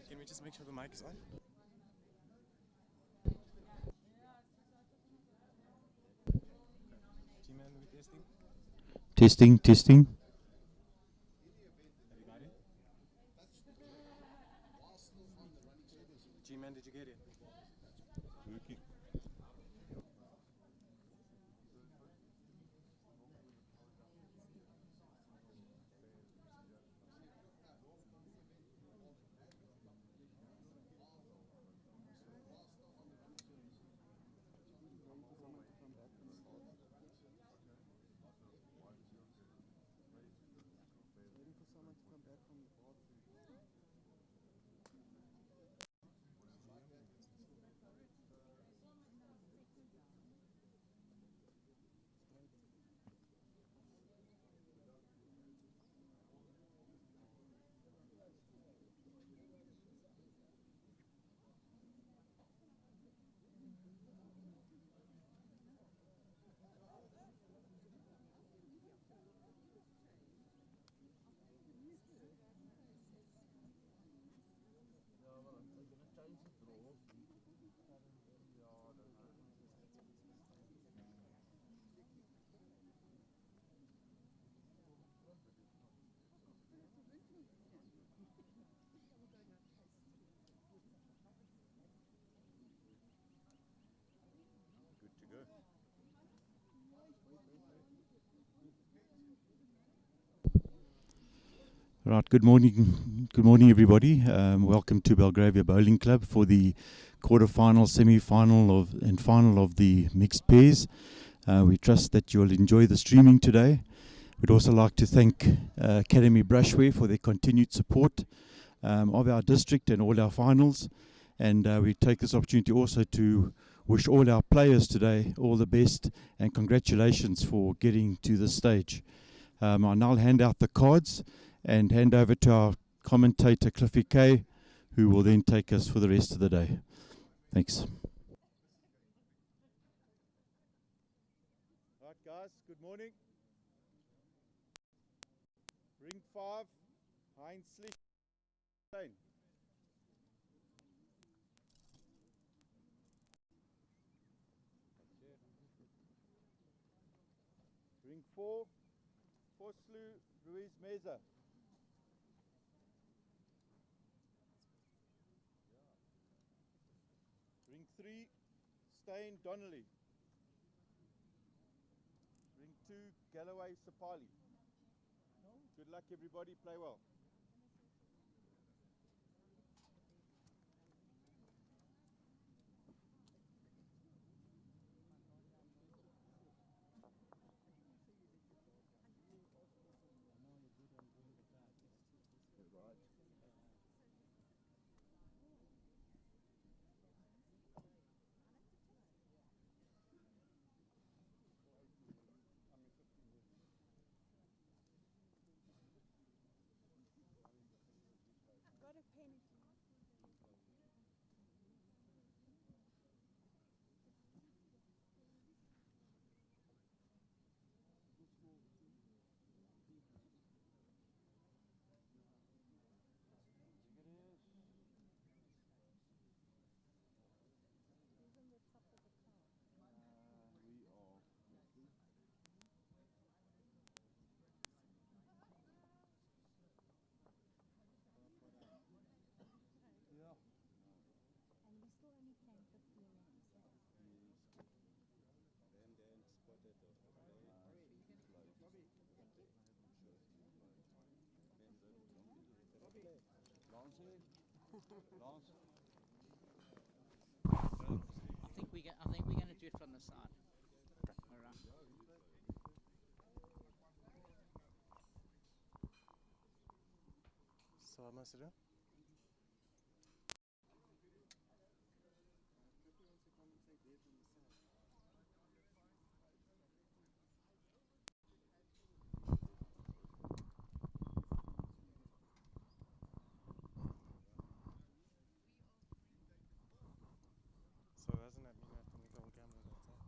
Can we just make sure the mic is on? G-Man, are we testing? Testing, testing. Everybody? G-Man, did you get it? Working. Good to go. Right, good morning everybody. Welcome to Belgravia Bowling Club for the quarter-final, semi-final and final of the mixed pairs. We trust that you'll enjoy the streaming today. We'd also like to thank Academy Brushware for their continued support of our district and all our finals. And we take this opportunity also to wish all our players today all the best and congratulations for getting to this stage. I'll now hand out the cards and hand over to our commentator, Cliffy Kay, who will then take us for the rest of the day. Thanks. Right, guys, good morning. Ring 5, Heinz Stein. Ring 4, Poslu Ruiz Meza. Ring 3, Stein Donnelly. Ring 2, Galloway Sapali. Good luck everybody, play well. I think we're going to do it from the side. All right. So, Ambassador? So doesn't that mean I have to move on camera that side?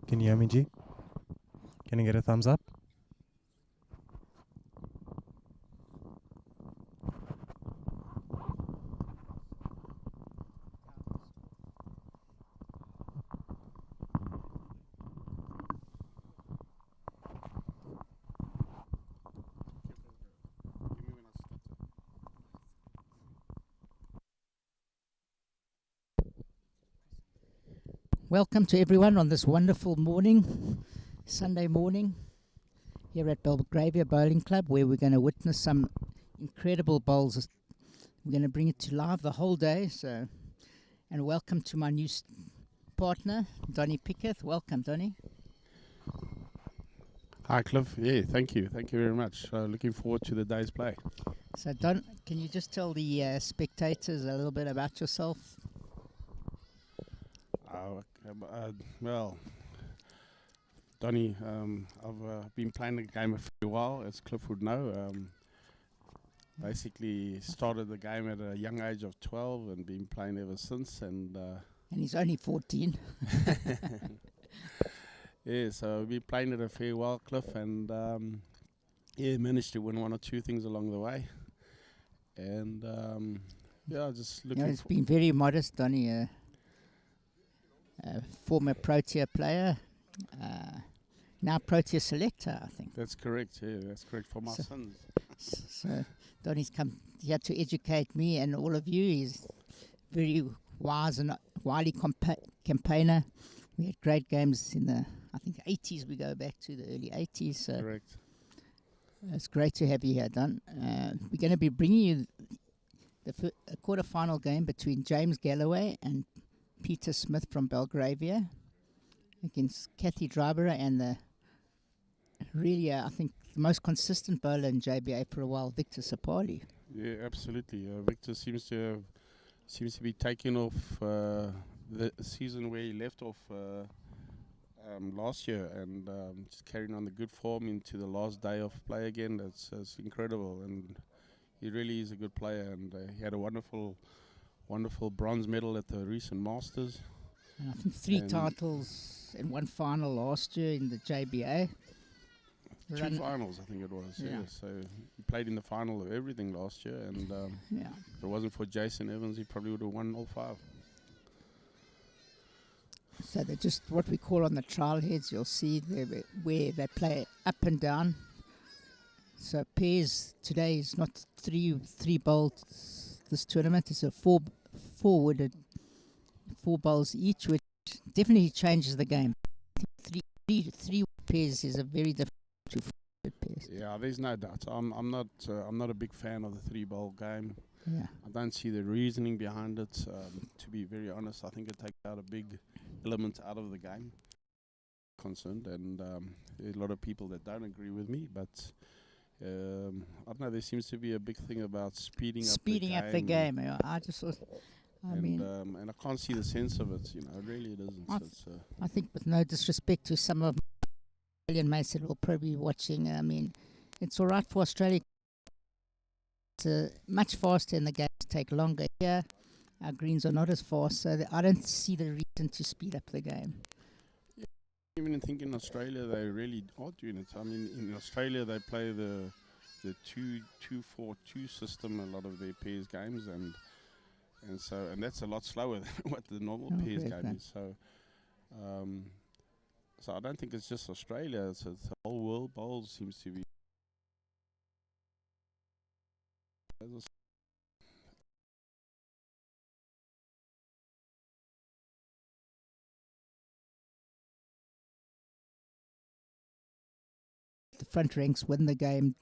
Can you hear me, G? Can I get a thumbs up? Welcome to everyone on this wonderful morning, Sunday morning, here at Belgravia Bowling Club, where we're going to witness some incredible bowls. We're going to bring it to live the whole day. So, and welcome to my new partner, Donnie Pickett. Welcome, Donnie. Hi, Cliff. Yeah, thank you. Thank you very much. Looking forward to the day's play. So, Don, can you just tell the spectators a little bit about yourself? Well, Donnie, I've been playing the game a few while, as Cliff would know. Basically started the game at a young age of 12 and been playing ever since. And he's only 14. Yeah, so I've been playing it a fair while, Cliff, and yeah, managed to win one or two things along the way. And yeah, just looking. It's been very modest, Donnie. Former Protea player, now Protea selector, I think. That's correct. Yeah, that's correct for my sons. So Donnie's come here to educate me and all of you. He's very wise and wily campaigner. We had great games in the, I think, 80s. We go back to the early 80s. So Correct. It's great to have you here, Don. We're going to be bringing you the quarter-final game between James Galloway and Peter Smith from Belgravia against Kathy Dryborough and the really, I think, the most consistent bowler in JBA for a while, Victor Sapali. Yeah, absolutely. Victor seems to be taking off the season where he left off last year, and just carrying on the good form into the last day of play again. That's incredible, and he really is a good player. And he had a wonderful bronze medal at the recent Masters. And I think 3 titles and 1 final last year in the JBA. 2 finals, I think it was. Yeah. So he played in the final of everything last year, and if it wasn't for Jason Evans, he probably would have won all 5. So they're just what we call on the trial heads. You'll see where they play up and down. So pairs today is not three bowls. This tournament is a 4 bowls each, which definitely changes the game. Three pairs is a very different to 4 pairs. Yeah, there's no doubt. I'm not a big fan of the 3-bowl game. Yeah, I don't see the reasoning behind it. To be very honest, I think it takes out a big element out of the game. Concerned, and there are a lot of people that don't agree with me, but I don't know. There seems to be a big thing about speeding up the game. Yeah, I just thought. And I can't see the sense of it. Really it isn't. I think, with no disrespect to some of my Australian mates that will probably be watching, it's all right for Australia. It's much faster, and the games take longer. Here, our greens are not as fast, so I don't see the reason to speed up the game. Even think in Australia they really are doing it. In Australia they play the 2-4-2 system a lot of their pairs games, and that's a lot slower than what the normal pairs game is. So I don't think it's just Australia. It's the whole world. Bowls seems to be. The front ranks win the game.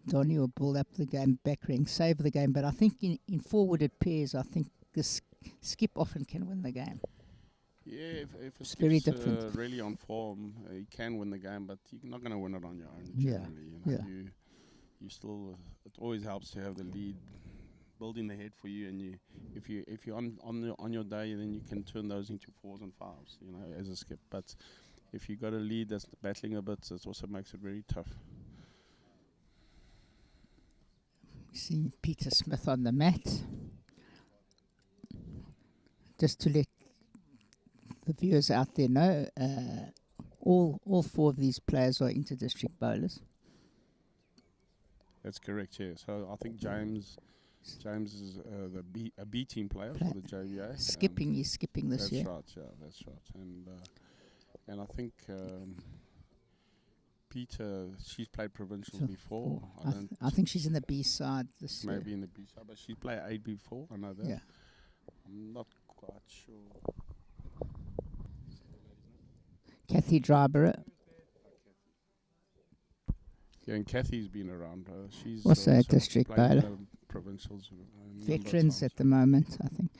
Donnie will build up the game, back rank, save the game. But I think in four-wooded pairs, I think the skip often can win the game. Yeah, if it's very different. Really on form, you can win the game, but you're not going to win it on your own. You still. It always helps to have the lead building the head for you, and if you're on your day, then you can turn those into 4s and 5s, as a skip. But if you got a lead that's battling a bit, it also makes it very tough. We see Peter Smith on the mat. Just to let the viewers out there know, all four of these players are inter-district bowlers. That's correct, yeah. So I think James is a B team player for the JBA. He's skipping this year. That's right, yeah, that's right. And I think Peter, she's played provincials before. I think she's in the B side this year. Maybe in the B side, but she's played A before. I know that. Yeah. I'm not quite sure. Kathy Dryburgh. Yeah, and Kathy's been around. She's Also a district played bowler. Provincials. Veterans at the moment, I think.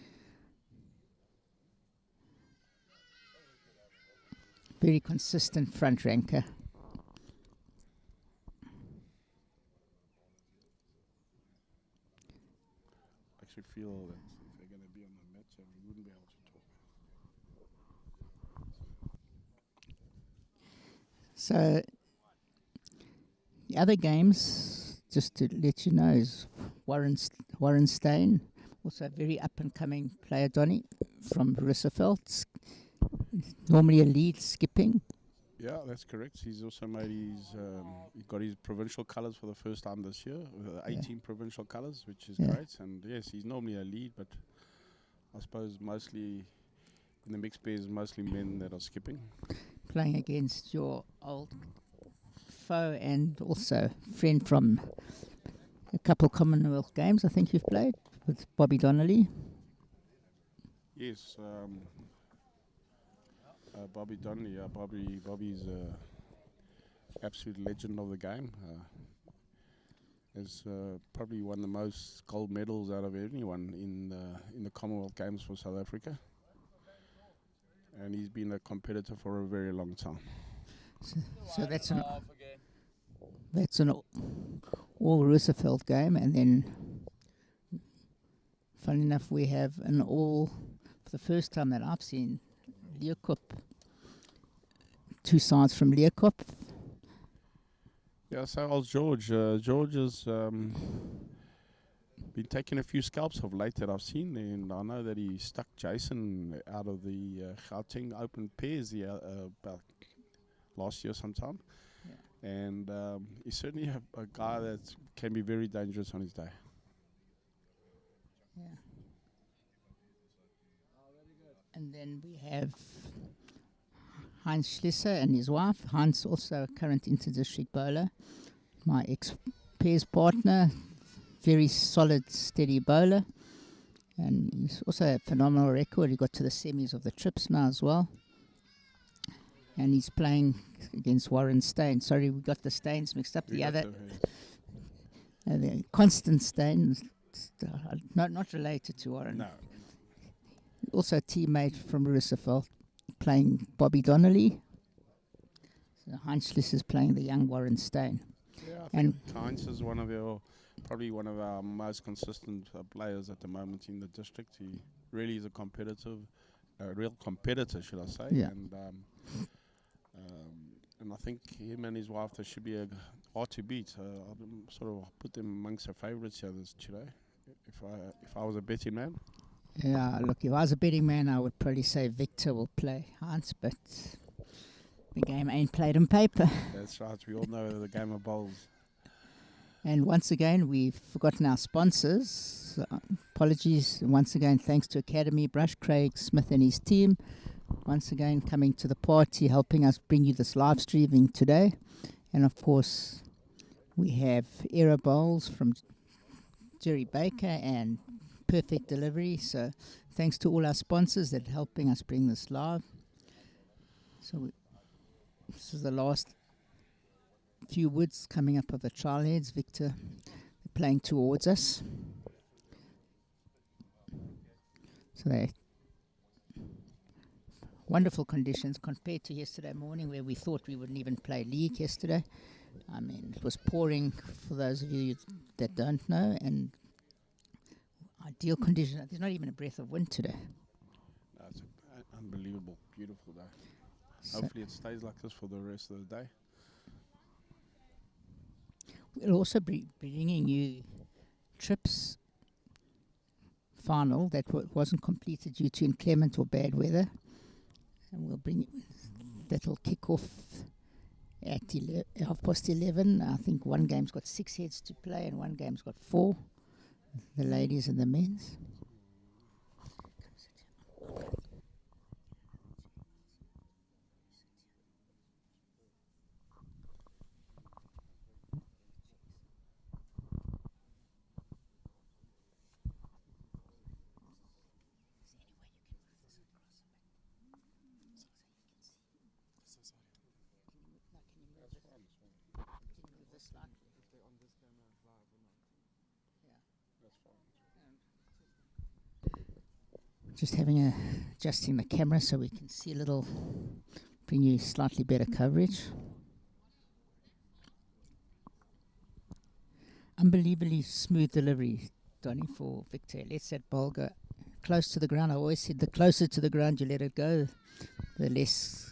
Very consistent front ranker. I actually feel that if they're going to be on the match, we wouldn't be able to talk. So the other games, just to let you know, is Warren Steyn, also a very up and coming player, Donny, from Roosevelt. Normally a lead skipping. Yeah, that's correct. He's also made he got his provincial colours for the first time this year, 18 provincial colours, which is great. And yes, he's normally a lead, but I suppose mostly in the mixed pairs, mostly men that are skipping. Playing against your old foe and also friend from a couple Commonwealth Games, I think you've played, with Bobby Donnelly. Yes, Bobby Donnelly. Yeah, Bobby's absolute legend of the game. Has probably won the most gold medals out of anyone in the Commonwealth Games for South Africa, and he's been a competitor for a very long time. So that's an all Roosevelt game, and then, funny enough, we have an all, for the first time that I've seen, Leeuwkop, 2 sides from Leeuwkop. Yeah, so old George. George has been taking a few scalps of late that I've seen, and I know that he stuck Jason out of the Gauteng Open Pairs about last year sometime. Yeah. And he's certainly a guy that can be very dangerous on his day. Yeah. And then we have Heinz Schlisser and his wife. Heinz, also a current inter-district bowler. My ex-pairs partner, very solid, steady bowler. And he's also a phenomenal record. He got to the semis of the trips now as well. And he's playing against Warren Steyn. Sorry, we got the Steins mixed up. The Constant Steyn, not related to Warren. No. Also a teammate from Roosevelt, playing Bobby Donnelly. So Heinz Schliss is playing the young Warren Steyn. Yeah, I think Heinz is probably one of our most consistent players at the moment in the district. He really is a real competitor, should I say. Yeah. And I think him and his wife, they should be hard to beat. I'll sort of put them amongst our favourites here today. If I was a betting man. Yeah, look, if I was a betting man, I would probably say Victor will play Heinz, but the game ain't played on paper. That's right. We all know the game of bowls. And once again, we've forgotten our sponsors. Apologies. Once again, thanks to Academy Brush, Craig Smith and his team. Once again, coming to the party, helping us bring you this live streaming today. And of course, we have Era Bowls from Jerry Baker and Perfect Delivery. So thanks to all our sponsors that are helping us bring this live. So this is the last few woods coming up of the trial heads. Victor playing towards us. So they wonderful conditions compared to yesterday morning, where we thought we wouldn't even play league yesterday. I mean, it was pouring, for those of you that don't know, and ideal conditions. There's not even a breath of wind today. No, it's an unbelievable, beautiful day. So hopefully it stays like this for the rest of the day. We'll also be bringing you trips final that wasn't completed due to inclement or bad weather. And we'll bring that'll kick off at 11:30. I think one game's got 6 heads to play and one game's got 4. The ladies and the men's. Just adjusting the camera so we can see a little, bring you slightly better coverage. Unbelievably smooth delivery, Donny, for Victor. Lets that ball go close to the ground. I always said the closer to the ground you let it go, the less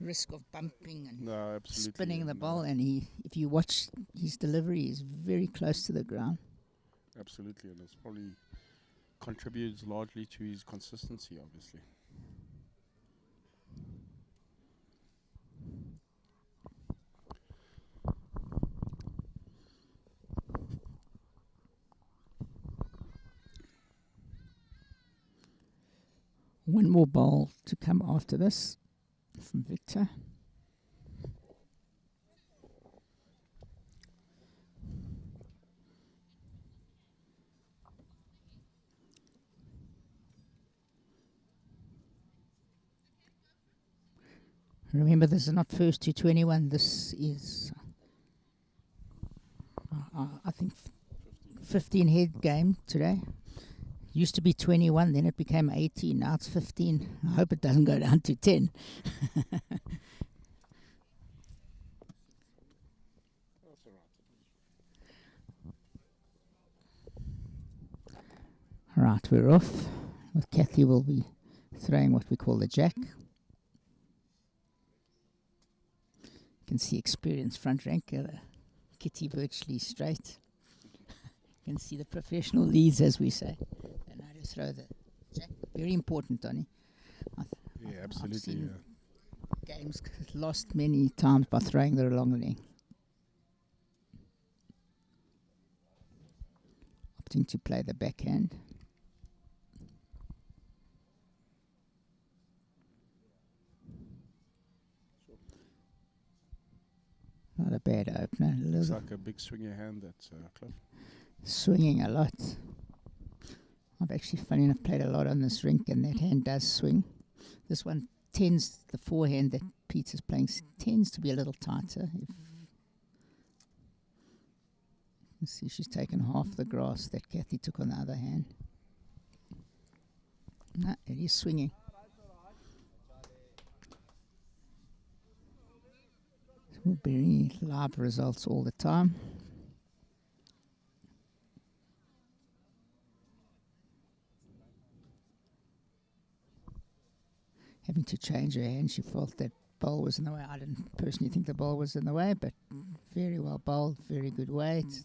risk of bumping and spinning the ball. And if you watch his delivery, he's very close to the ground. Absolutely, and it's probably contributes largely to his consistency, obviously. One more ball to come after this from Victor. Remember, this is not first to 21. This is, I think, 15 head game today. Used to be 21, then it became 18. Now it's 15. I hope it doesn't go down to 10. Right, we're off. Well, Kathy will be throwing what we call the jack. You can see experienced front ranker, Kitty virtually straight. You can see the professional leads, as we say. And how to throw the jack. Very important, Donny. Yeah, absolutely. I've seen games lost many times by throwing the wrong leg. Opting to play the backhand. Not a bad opener. Looks like a big swinger hand, that's Cliff. Swinging a lot. I've actually, funny enough, played a lot on this rink, and that hand does swing. This one tends, the forehand that Peter's playing tends to be a little tighter. You see, she's taken half the grass that Kathy took on the other hand. No, it is swinging. We'll bring live results all the time. Having to change her hand, she felt that bowl was in the way. I didn't personally think the bowl was in the way, but very well bowled, very good weight.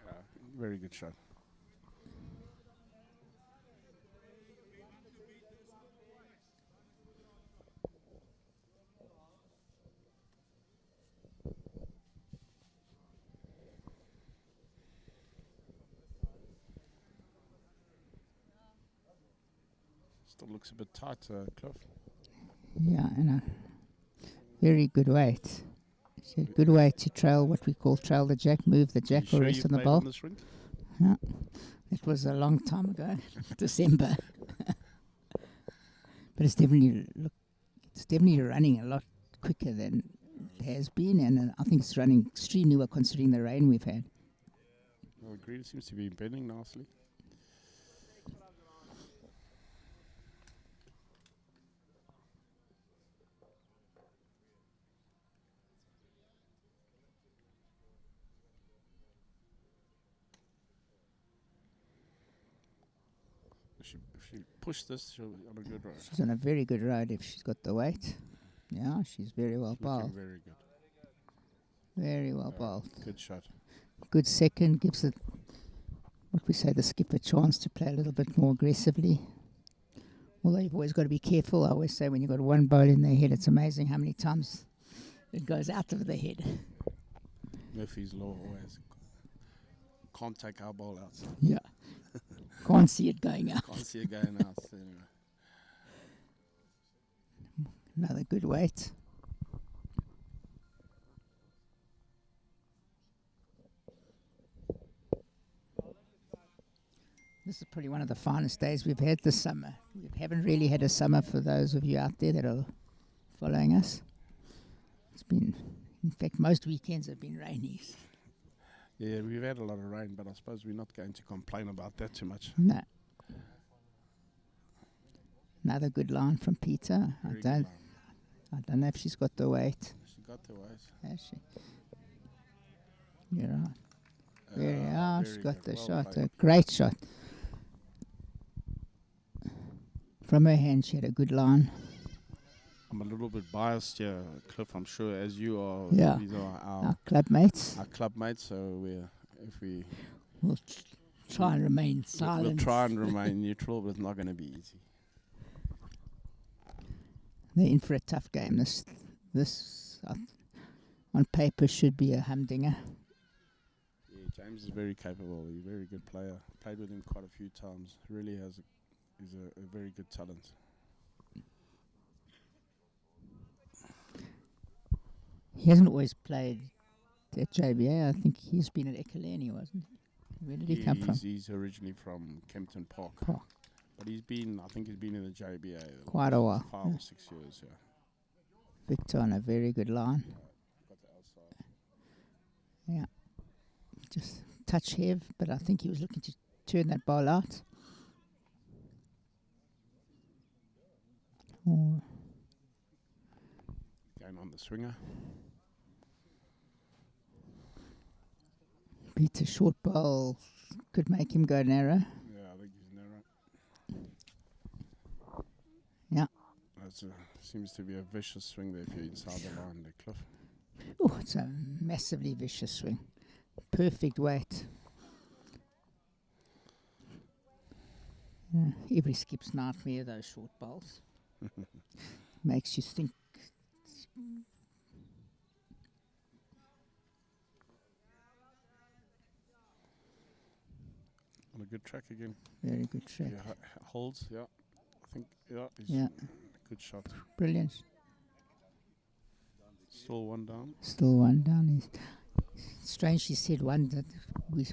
Yeah, very good shot. Still looks a bit tight, Cliff. Yeah, and a very good weight. It's a good way to trail what we call trail the jack, move the jack or rest on the ball. On this rink? Yeah, it was a long time ago, December. But it's definitely running a lot quicker than it has been, and I think it's running extremely well considering the rain we've had. Well, the green seems to be bending nicely. If she pushed this, she'll be on a good road. She's on a very good road if she's got the weight. Yeah, she's very well bowled. Very good. Very well bowled. Good shot. Good second, gives it, what we say, the skipper chance to play a little bit more aggressively. Although you've always got to be careful. I always say when you've got one bowl in their head, it's amazing how many times it goes out of the head. Murphy's Law always. Can't take our ball out. Yeah. Can't see it going out. Can't see it going out. So anyway. Another good weight. This is probably one of the finest days we've had this summer. We haven't really had a summer for those of you out there that are following us. It's been, in fact, most weekends have been rainy. Yeah, we've had a lot of rain, but I suppose we're not going to complain about that too much. No. Another good line from Peter. I don't know if she's got the weight. She got the weight. Has she? You're right. She's got the shot. A great shot. From her hand, she had a good line. I'm a little bit biased here, Cliff. I'm sure, as you are. Yeah. These are Our club mates. Our club mates. So We'll try and remain silent. We'll try and remain neutral, but it's not going to be easy. They're in for a tough game. This on paper should be a humdinger. Yeah, James is very capable. He's a very good player. Played with him quite a few times. Really he's a very good talent. He hasn't always played at JBA. I think he's been at Ekurhuleni, wasn't he? Where did he come from? He's originally from Kempton Park. But I think he's been in the JBA quite a while. 5 or 6 years, yeah. Victor on a very good line. Got the outside. Yeah. Just touch heavy, but I think he was looking to turn that ball out. Oh. Going on the swinger. Peter's short ball could make him go narrow. Yeah, I think he's narrow. Yeah. Seems to be a vicious swing there if you're inside the line there, Cliff. Oh, it's a massively vicious swing. Perfect weight. Every skip's nightmare, those short bowls. Makes you think. On a good track again. Very good track. Yeah, holds, yeah. I think, yeah. Good shot. Brilliant. Still one down. Still one down. Strange she said one that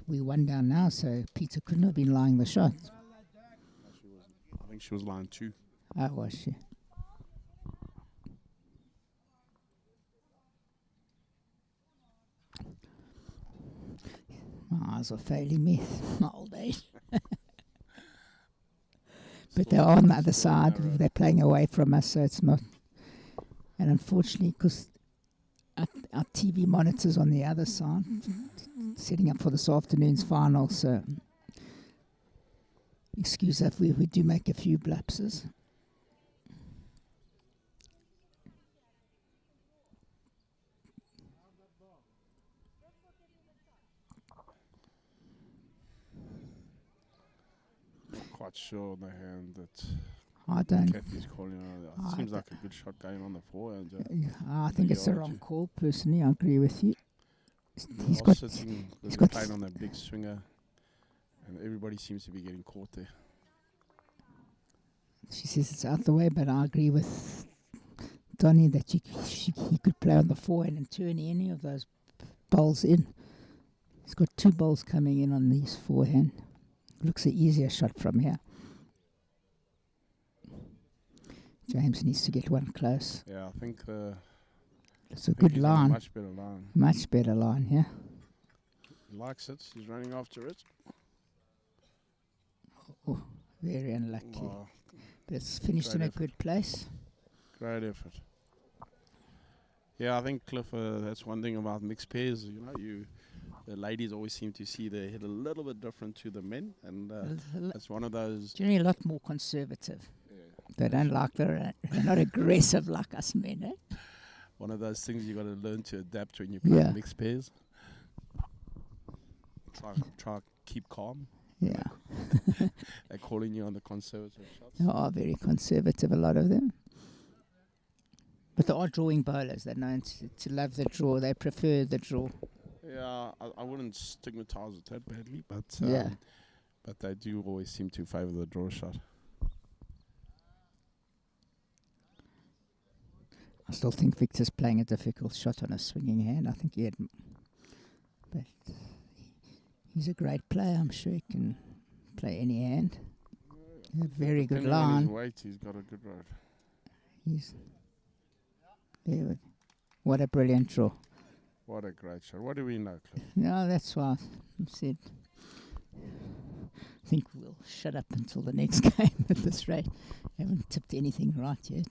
we one down now, so Peter couldn't have been lying the shot. No, she wasn't. I think she was lying 2. Oh, was she? My eyes are failing me. My old age. But they're on the other side. They're playing away from us, so it's not. And unfortunately, because our TV monitor's on the other side, setting up for this afternoon's final, so excuse if we do make a few lapses. Quite sure on the hand that I don't. Kathy's calling it. Seems like a good shot going on the forehand. I think it's the wrong call, personally. I agree with you. He's playing on that big swinger, and everybody seems to be getting caught there. She says it's out the way, but I agree with Donnie that he could play on the forehand and turn any of those bowls in. He's got 2 bowls coming in on these forehand. Looks an easier shot from here. James needs to get one close. Yeah, I think it's a good line. Much better line. Much better line, yeah. He likes it. He's running after it. Oh, very unlucky. But it's finished in a good place. Great effort. Yeah, I think, Cliff, that's one thing about mixed pairs. The ladies always seem to see their head a little bit different to the men, and that's one of those. Generally, a lot more conservative. Yeah. They don't like they're not aggressive like us men. Eh? One of those things you got to learn to adapt when you play mixed pairs. Try keep calm. Yeah. They're calling you on the conservative shots. They are very conservative, a lot of them. But they are drawing bowlers. They're known to love the draw. They prefer the draw. Yeah, I wouldn't stigmatise it that badly, but but they do always seem to favour the draw shot. I still think Victor's playing a difficult shot on a swinging hand. I think he had... But he's a great player. I'm sure he can play any hand. A very good Depending on his line. weight, he's got a good road. He's... There. What a brilliant draw. What a great shot. What do we know, Cliff? No, that's why I said... I think we'll shut up until the next game at this rate. Haven't tipped anything right yet.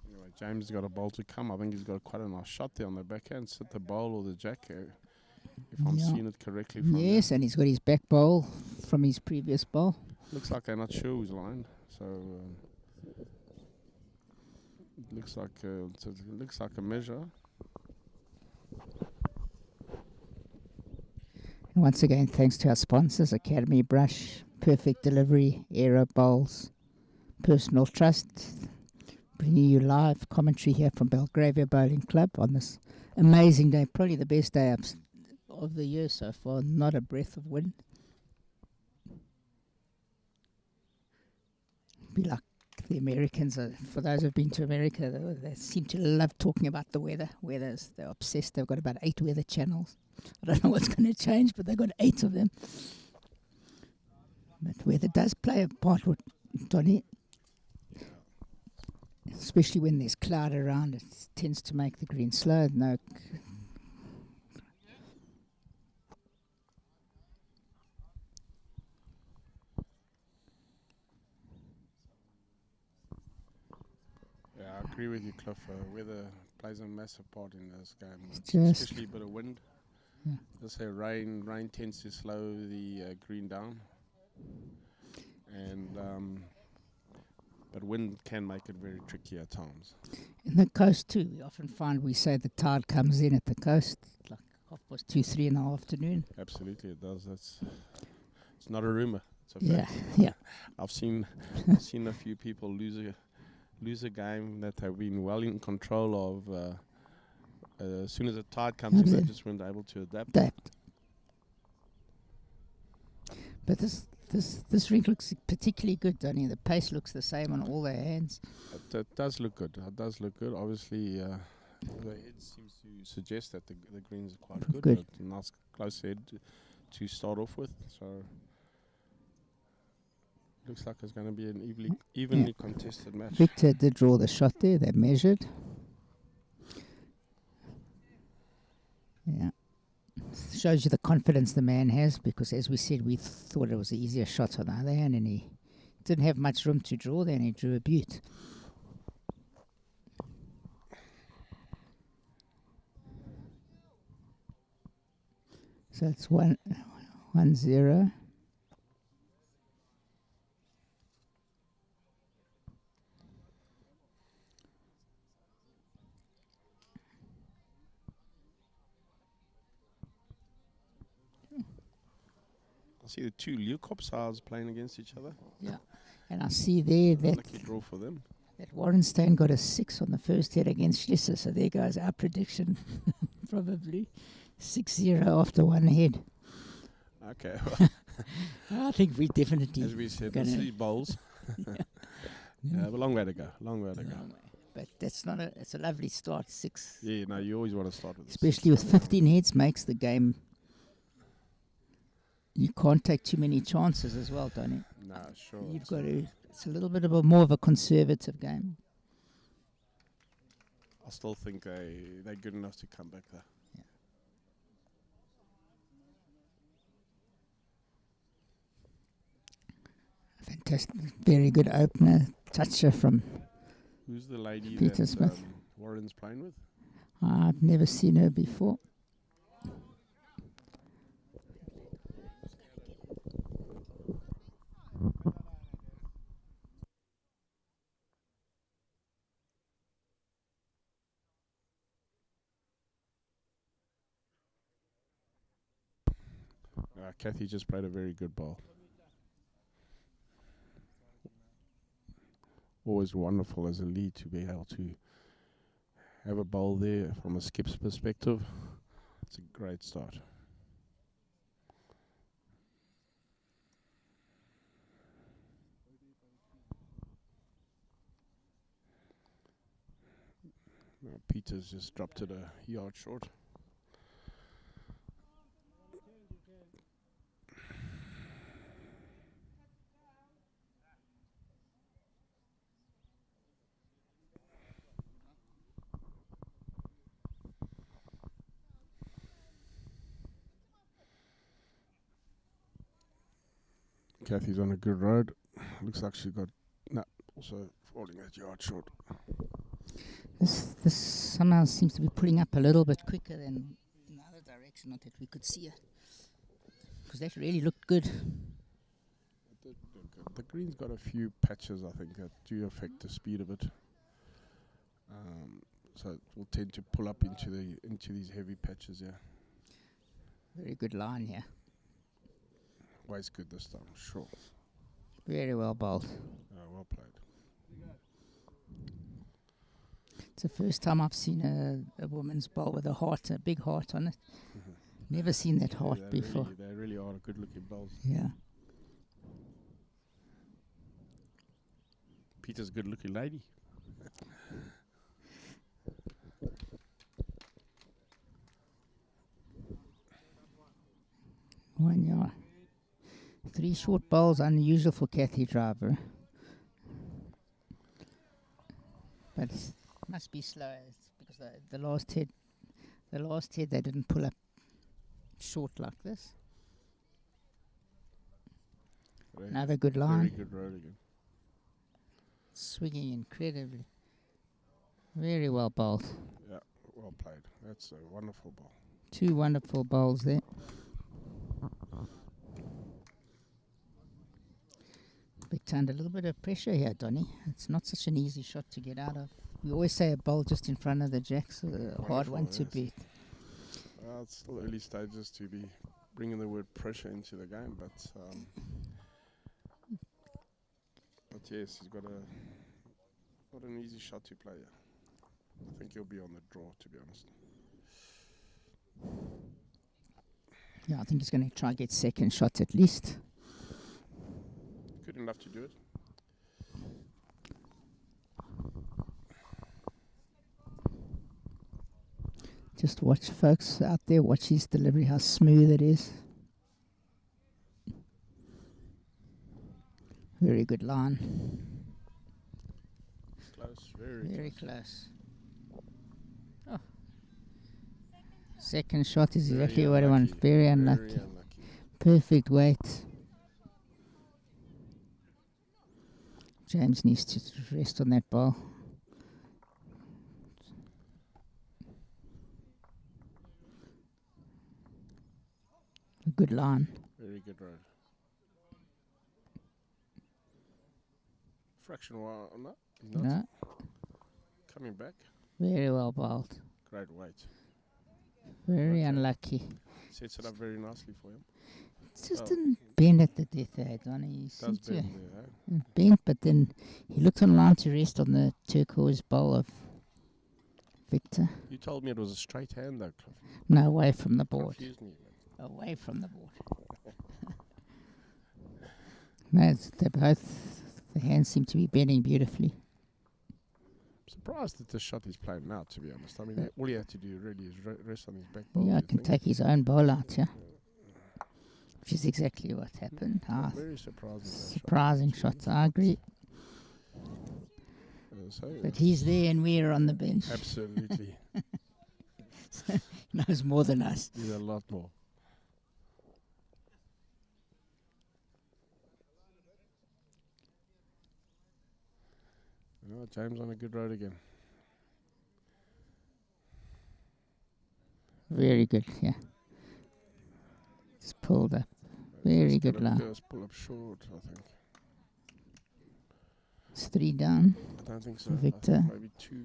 Anyway, James has got a bowl to come. I think he's got quite a nice shot there on the backhand. Sit the bowl or the jack, if I'm seeing it correctly. From yes, and he's got his back bowl from his previous bowl. Looks like they're not sure who's lined, so it looks like a measure. And once again, thanks to our sponsors, Academy Brush, Perfect Delivery, Aero Bowls, Personal Trust, bringing you live commentary here from Belgravia Bowling Club on this amazing day, probably the best day of the year so far, not a breath of wind. Be like the Americans, for those who've been to America, they seem to love talking about the weather. They're obsessed. They've got about 8 weather channels. I don't know what's going to change, but they've got 8 of them. But weather does play a part, Donny. Especially when there's cloud around, it tends to make the green slow. No. Yeah, I agree with you, Cliff. Weather plays a massive part in this game, especially a bit of wind. Yeah. Let's say rain tends to slow the green down, and but wind can make it very tricky at times. In the coast too, we often find we say the tide comes in at the coast, like 2:30 in the afternoon. Absolutely, it does. It's not a rumor. It's a Yeah, fact. yeah. I've seen a few people lose a game that have been well in control of. As soon as the tide comes in, they just weren't able to adapt. But this rink looks particularly good, Donny. The pace looks the same on all their hands. It does look good. It does look good. Obviously, the head seems to suggest that the greens are quite good. A nice close head to start off with. So looks like it's going to be an evenly contested match. Victor did draw the shot there. They measured. Yeah. Shows you the confidence the man has, because as we said, we thought it was an easier shot on the other hand, and he didn't have much room to draw there, and he drew a beaut. So it's 1-0. See the two Leeuwkop sides playing against each other. Yeah, and I see there that lucky draw for them. That Warrenstein got a 6 on the first head against Schlesser, so there goes our prediction. Probably 6-0 after one head. Okay. I think we definitely. As we said, the 3 bowls. Yeah, but long way to go. Long way to go. But that's not it's a lovely start. 6. Yeah, no, you always want to start with. Especially with 15 heads, makes the game. You can't take too many chances as well, don't you? No, sure. You've got to. It's a little bit of more of a conservative game. I still think they're good enough to come back there. Yeah. Fantastic, very good opener, toucher from. Who's the lady Peter that Smith. Warren's playing with? I've never seen her before. Kathy just played a very good ball. Always wonderful as a lead to be able to have a bowl there from a skip's perspective. It's a great start. Now Peter's just dropped it a yard short. Kathy's on a good road. Looks like she got also falling that yard short. This somehow seems to be pulling up a little bit quicker than in the other direction, not that we could see it. Because that really looked good. The green's got a few patches, I think, that do affect the speed of it. So it will tend to pull up into these heavy patches, yeah. Very good line here. Ways good this time, sure. Very well bowled. Well played. It's the first time I've seen a woman's bowl with a big heart on it. Never seen that heart before. They really are a good-looking bowls. Yeah. Peter's a good-looking lady. 1 yard. 3 short bowls, unusual for Kathy Driver. But it must be slow because the last head they didn't pull up short like this. Another good line. Very good road again. Swinging incredibly. Very well bowled. Yeah, well played. That's a wonderful ball. 2 wonderful bowls there. But under a little bit of pressure here, Donny. It's not such an easy shot to get out of. We always say a bowl just in front of the jacks, a hard one to beat. It's still early stages to be bringing the word pressure into the game, but yes, he's got not an easy shot to play. I think he'll be on the draw, to be honest. Yeah, I think he's going to try and get second shot at least. Good enough to do it. Just watch, folks out there, watch his delivery, how smooth it is. Very good line. Close, very close. Oh. Second shot is exactly what I want. Very unlucky. Perfect weight. James needs to rest on that ball. A good line. Very good road. Fraction while on that. No. Coming back. Very well bowled. Great weight. Very unlucky. Sets it up very nicely for him. It just didn't bend at the death head, Donny. He does seemed to bend there, eh? bent, but then he looked on line to rest on the turquoise bowl of Victor. You told me it was a straight hand though, Cliff. No, away from the board. Confused me, man. Away from the board. No, the hands seem to be bending beautifully. Surprised at the shot he's playing now, to be honest. I mean, all he had to do really is rest on his back ball. Yeah, I can take his own bowl out, yeah. Which is exactly what happened. Very surprising. Surprising shots, I agree. But he's there and we're on the bench. Absolutely. So he knows more than us. He's a lot more. Oh, James on a good road again. Very good, yeah. Just pulled up. Very good line. Just pull up short, I think. It's 3 down. I don't think so. Victor. Maybe 2.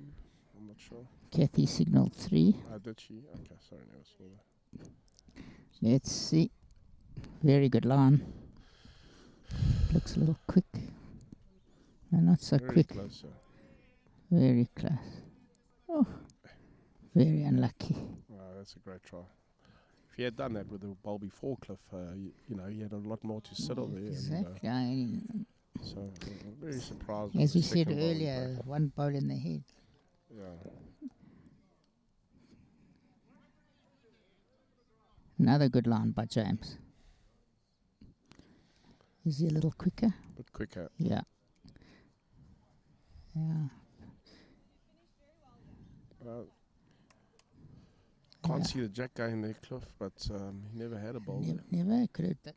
I'm not sure. Kathy signaled 3. Did she? Okay, sorry, never saw that. Let's see. Very good line. Looks a little quick. No, not so Very quick. close, yeah. Very close. Oh, very unlucky. Wow, that's a great try. If he had done that with the ball before Cliff, you know, he had a lot more to settle there. Exactly. And, so I'm very surprised. with As the we said second ball he earlier, broke. one bowl in the head. Yeah. Another good line by James. Is he a little quicker? A bit quicker. Yeah. Yeah. Can't Yeah. see the jack guy in there, Cliff, but he never had a ball. Never could have done.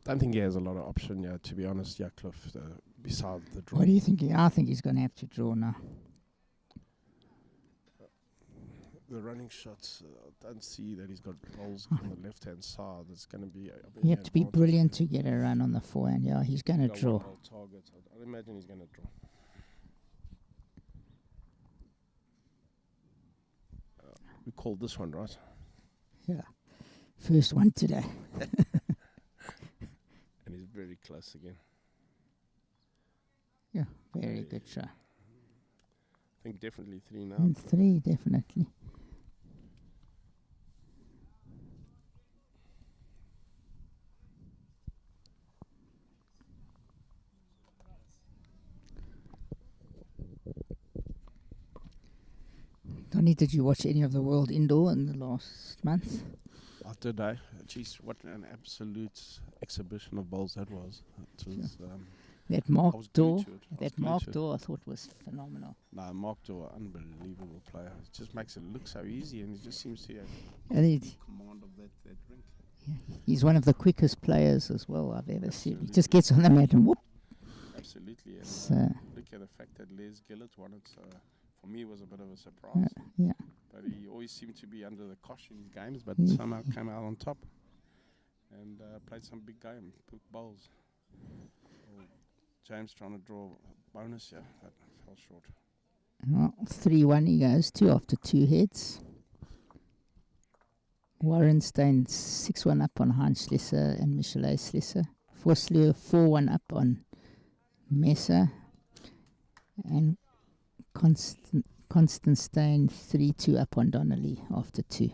Don't think he has a lot of option, yeah, to be honest, yeah, Cliff, besides the draw. What do you think? I think he's going to have to draw now. The running shots, I don't see that he's got balls on the left-hand side. It's going to be You have to be brilliant to get a run on the forehand. Yeah, he's going to draw. Target. I imagine he's going to draw. We called this one, right? Yeah. First one today. And he's very close again. Yeah, very good try. I think definitely 3 now. 3, definitely. Donnie, did you watch any of the World Indoor in the last month? I did, eh? Jeez, what an absolute exhibition of bowls that was. It was, That I Mark was Door, glued to it. I was that glued Mark to it. Door, I thought was phenomenal. Nah, Mark Door, unbelievable player. It just makes it look so easy, and he just seems to have And command of that rink. he's one of the quickest players as well I've ever seen. He just gets on the mat and whoop. Absolutely. And So, look at the fact that Les Gillett won it. For me, it was a bit of a surprise. yeah. But he always seemed to be under the cosh in his games, but Yeah. somehow came out on top and played some big bowls. James trying to draw a bonus here, but fell short. Well, 3-1 he goes to after 2 heads. Warrenstein 6-1 up on Heinz Schlesser and Michelet Schlesser. Vosloo 4-1 up on Messer. And Constantine 3-2 up on Donnelly after 2.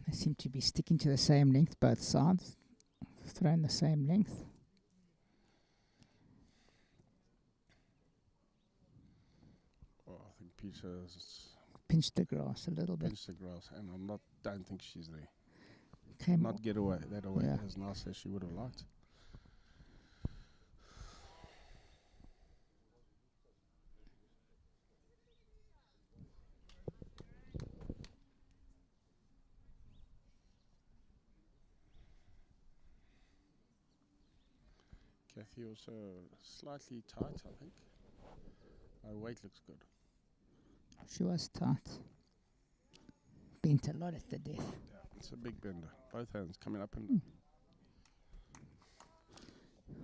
They seem to be sticking to the same length, both sides. Throwing the same length. Well, I think Peter's Pinched the grass a little bit. pinched the grass, and don't think she's there. Came Not get away Yeah. as nice as she would have liked. Kathy also slightly tight, I think. Her weight looks good. She was tight. Bent a lot at the death. Yeah, it's a big bender. Both hands coming up and down.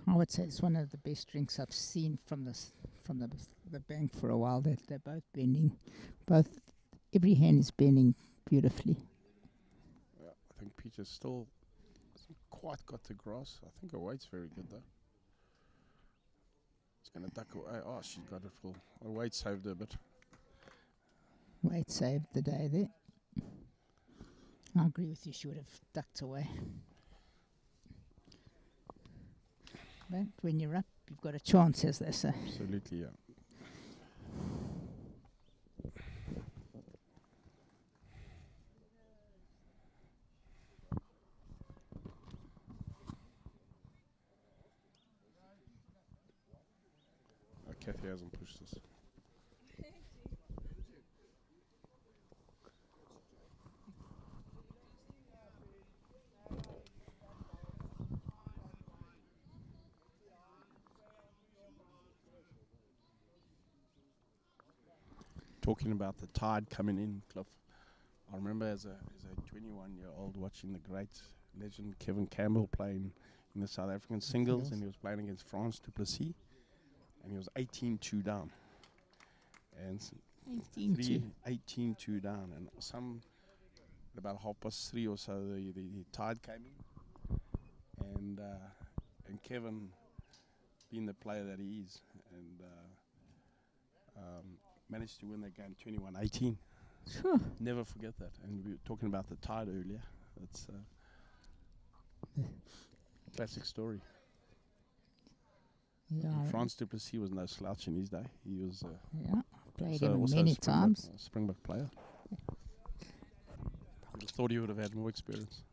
I would say it's one of the best drinks I've seen from the bank for a while. They're both bending. Every hand is bending beautifully. Yeah, I think Peter still hasn't quite got the grass. I think her weight's very good though. It's going to duck away. Oh, she's got it full. Her weight saved her a bit. Weight saved the day there. I agree with you. She would have ducked away. But when you're up, you've got a chance, as they say. Absolutely, yeah. Kathy hasn't pushed us. Talking about the tide coming in, Cliff. I remember as a 21-year-old watching the great legend Kevin Campbell playing in the South African singles, and he was playing against France du Plessis, and he was 18-2 down. And 18-2 down, and about 3:30 or so, the tide came in, and Kevin, being the player that he is, and managed to win that game 21-18. Sure. Never forget that. And we were talking about the tide earlier. It's a classic story. Yeah, France du Plessis was no slouch in his day. He was played so him also many a times. Springbok player. I thought he would have had more experience.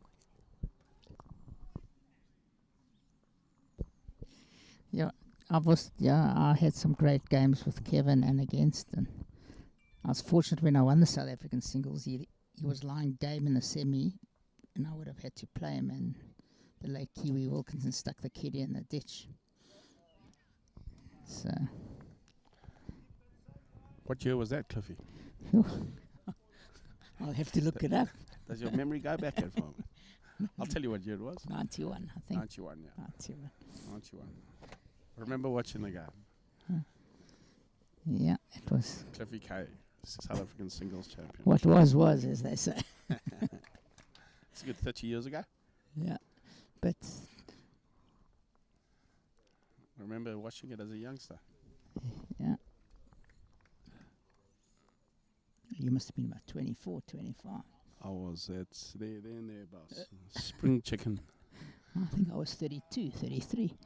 Yeah, I had some great games with Kevin and against, and I was fortunate when I won the South African singles. He was lying game in the semi, and I would have had to play him, and the late Kiwi Wilkinson stuck the kid in the ditch. So. What year was that, Cliffy? I'll have to look it up. Does your memory go back that far? I'll tell you what year it was. 91, I think. 91, yeah. 91. I remember watching the game. Yeah, it was. Cliffy K, South African singles champion. What was, as they say. It's a good 30 years ago. Yeah, but I remember watching it as a youngster. Yeah. You must have been about 24, 25. I was there and thereabouts. Spring chicken. I think I was 32, 33.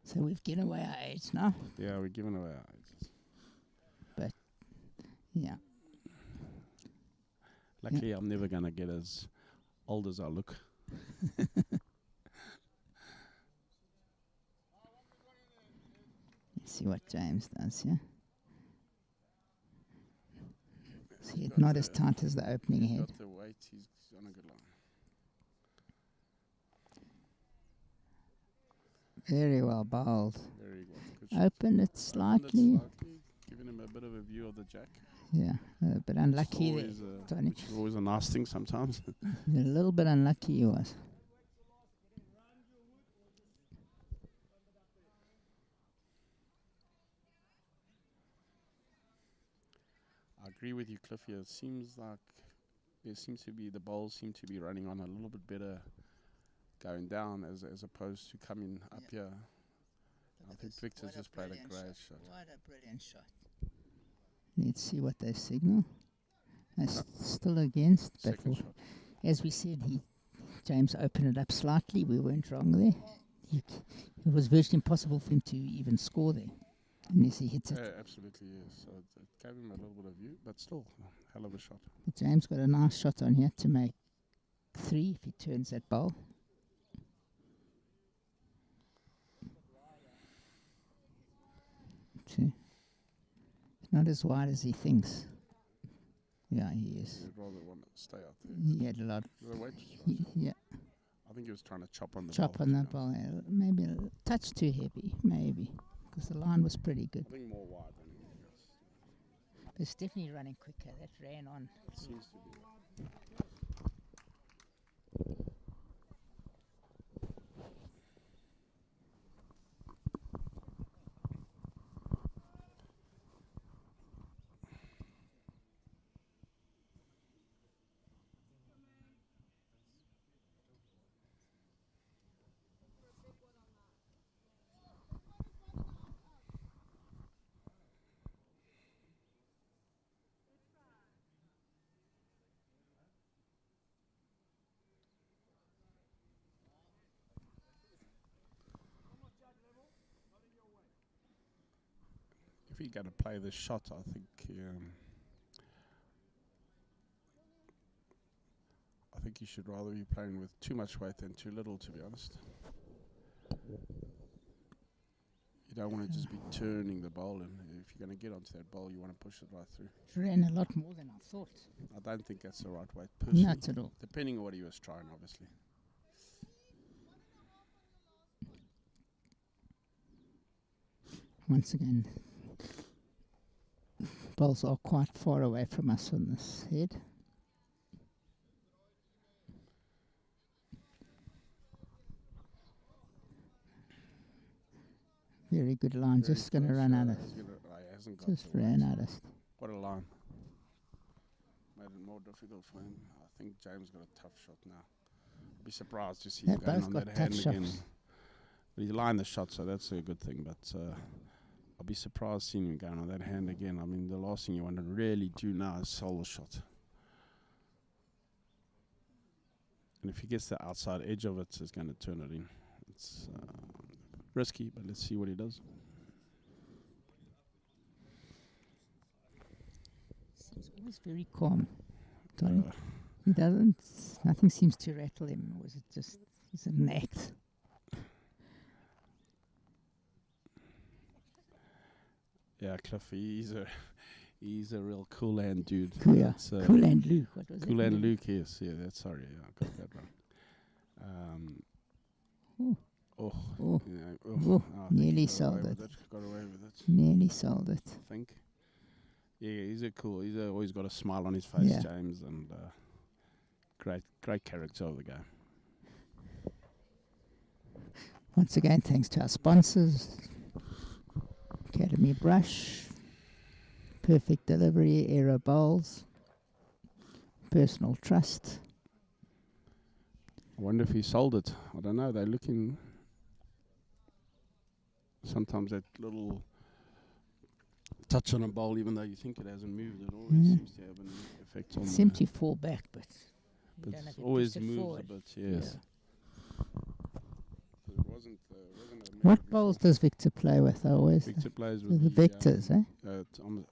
So we've given away our age now. Yeah, we're giving away our ages. But, yeah. Luckily, I'm never going to get as old as I look. Let's see what James does here. See, it's not as tight as the opening head. Got the weight, he's on a good line. Very well bowled. Very well. Good shot. Open it slightly. Giving him a bit of a view of the jack. Yeah, a bit unlucky there, Tony. Which is always a nice thing sometimes. A little bit unlucky he was. I agree with you, Cliffy. It seems like the bowls seem to be running on a little bit better going down as opposed to coming up here. I think Victor's just played a great shot. What a brilliant shot. Let's see what they signal. That's still against, but as we said, James opened it up slightly. We weren't wrong there. It was virtually impossible for him to even score there unless he hits it. Absolutely, yes. So it gave him a little bit of view, but still, hell of a shot. But James got a nice shot on here to make 3 if he turns that bowl. See? It's not as wide as he thinks. Yeah, he is. He'd rather want to stay out there. He had a lot. The weight Yeah. I think he was trying to chop on the Chop ball. on that ball. Maybe a touch too heavy, maybe. Because the line was pretty good. I think more wide than anything else. It's definitely running quicker. That ran on. It seems to be. If you're going to play this shot, I think you should rather be playing with too much weight than too little, to be honest. You don't want to just be turning the bowl, and if you're going to get onto that bowl, you want to push it right through. Ran a lot more than I thought. I don't think that's the right way, personally. Not at all. Depending on what he was trying, obviously. Once again, balls are quite far away from us on this head. Very good line, Very just going to close, run out of. he hasn't got Just the ran weight. out of. What a line. Made it more difficult for him. I think James got a tough shot now. I'd be surprised to see They him going both on got that tough hand again. shots. But he lined the shot, so that's a good thing. But I'll be surprised seeing him going on that hand again. I mean, the last thing you want to really do now is sell the shot. And if he gets the outside edge of it, it's going to turn it in. It's risky, but let's see what he does. Seems always very calm. He doesn't. Nothing seems to rattle him. Or is it just? Is it an act? Yeah, Cliffy, he's a real cool hand dude. Cool, yeah. That's, Cool and Luke. What was Cool it? and Luke, yes. Yeah, that's sorry. Yeah, I got that wrong. Oh. Oh, Oh. yeah, Oh, I think nearly he got sold away with it. Got away with it, Nearly sold it. I think. Yeah, he's always got a smile on his face, Yeah. James, and great character of the game. Once again, thanks to our sponsors, Academy Brush, Perfect Delivery, Aero Bowls, Personal Trust. I wonder if he sold it. I don't know. They're looking. Sometimes that little touch on a bowl, even though you think it hasn't moved, it always seems to have an effect on. Seemed to fall back, but you But don't have to always push it moves forward. a bit. Yes. Yeah. It wasn't a What movie bowls before. does Victor play with? Always Victor plays the with Victors, eh?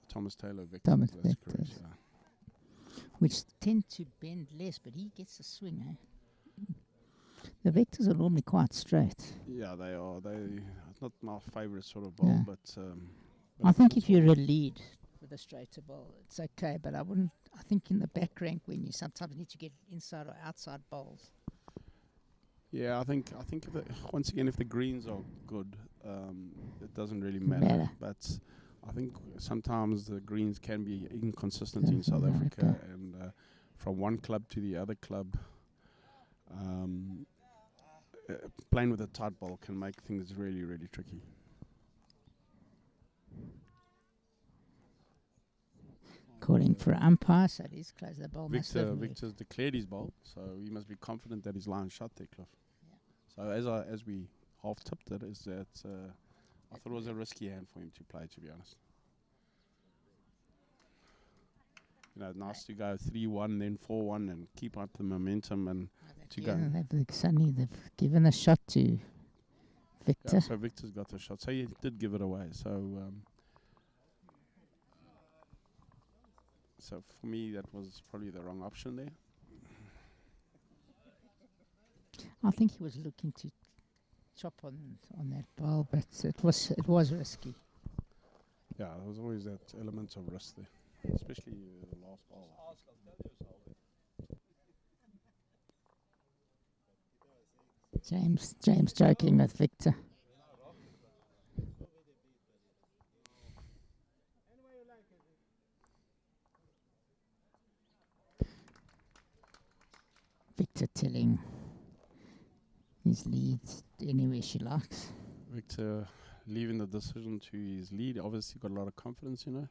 Thomas Taylor Victor. Thomas that's correct, Victors. yeah. Which tend to bend less, but he gets a swing, eh? The Victors are normally quite straight. Yeah, they are. It's not my favourite sort of bowl, Yeah. but I think it's if you're a lead with a straighter bowl, it's okay. But I wouldn't. I think in the back rank, when you sometimes need to get inside or outside bowls. yeah, I think once again, if the greens are good, it doesn't really matter. Matter. But I think sometimes the greens can be inconsistent in South South Africa, Africa. and from one club to the other club, playing with a tight ball can make things really, really tricky. Calling for umpire, so it is close. The ball must have moved. Victor's declared his bowl, so he must be confident that his line shot there, Cliff. Yeah. So as we half tipped it, is that I thought it was a risky hand for him to play, to be honest. You know, nice to go 3-1, then 4-1, and keep up the momentum and to go. Suddenly they've given a shot to Victor. Yeah, so Victor's got the shot. So he did give it away. So for me, that was probably the wrong option there. I think he was looking to chop on that ball, but it was risky. Yeah, there was always that element of risk there, especially the last ball. James joking with Victor. Victor telling his leads anywhere she likes. Victor leaving the decision to his lead. Obviously got a lot of confidence, you know.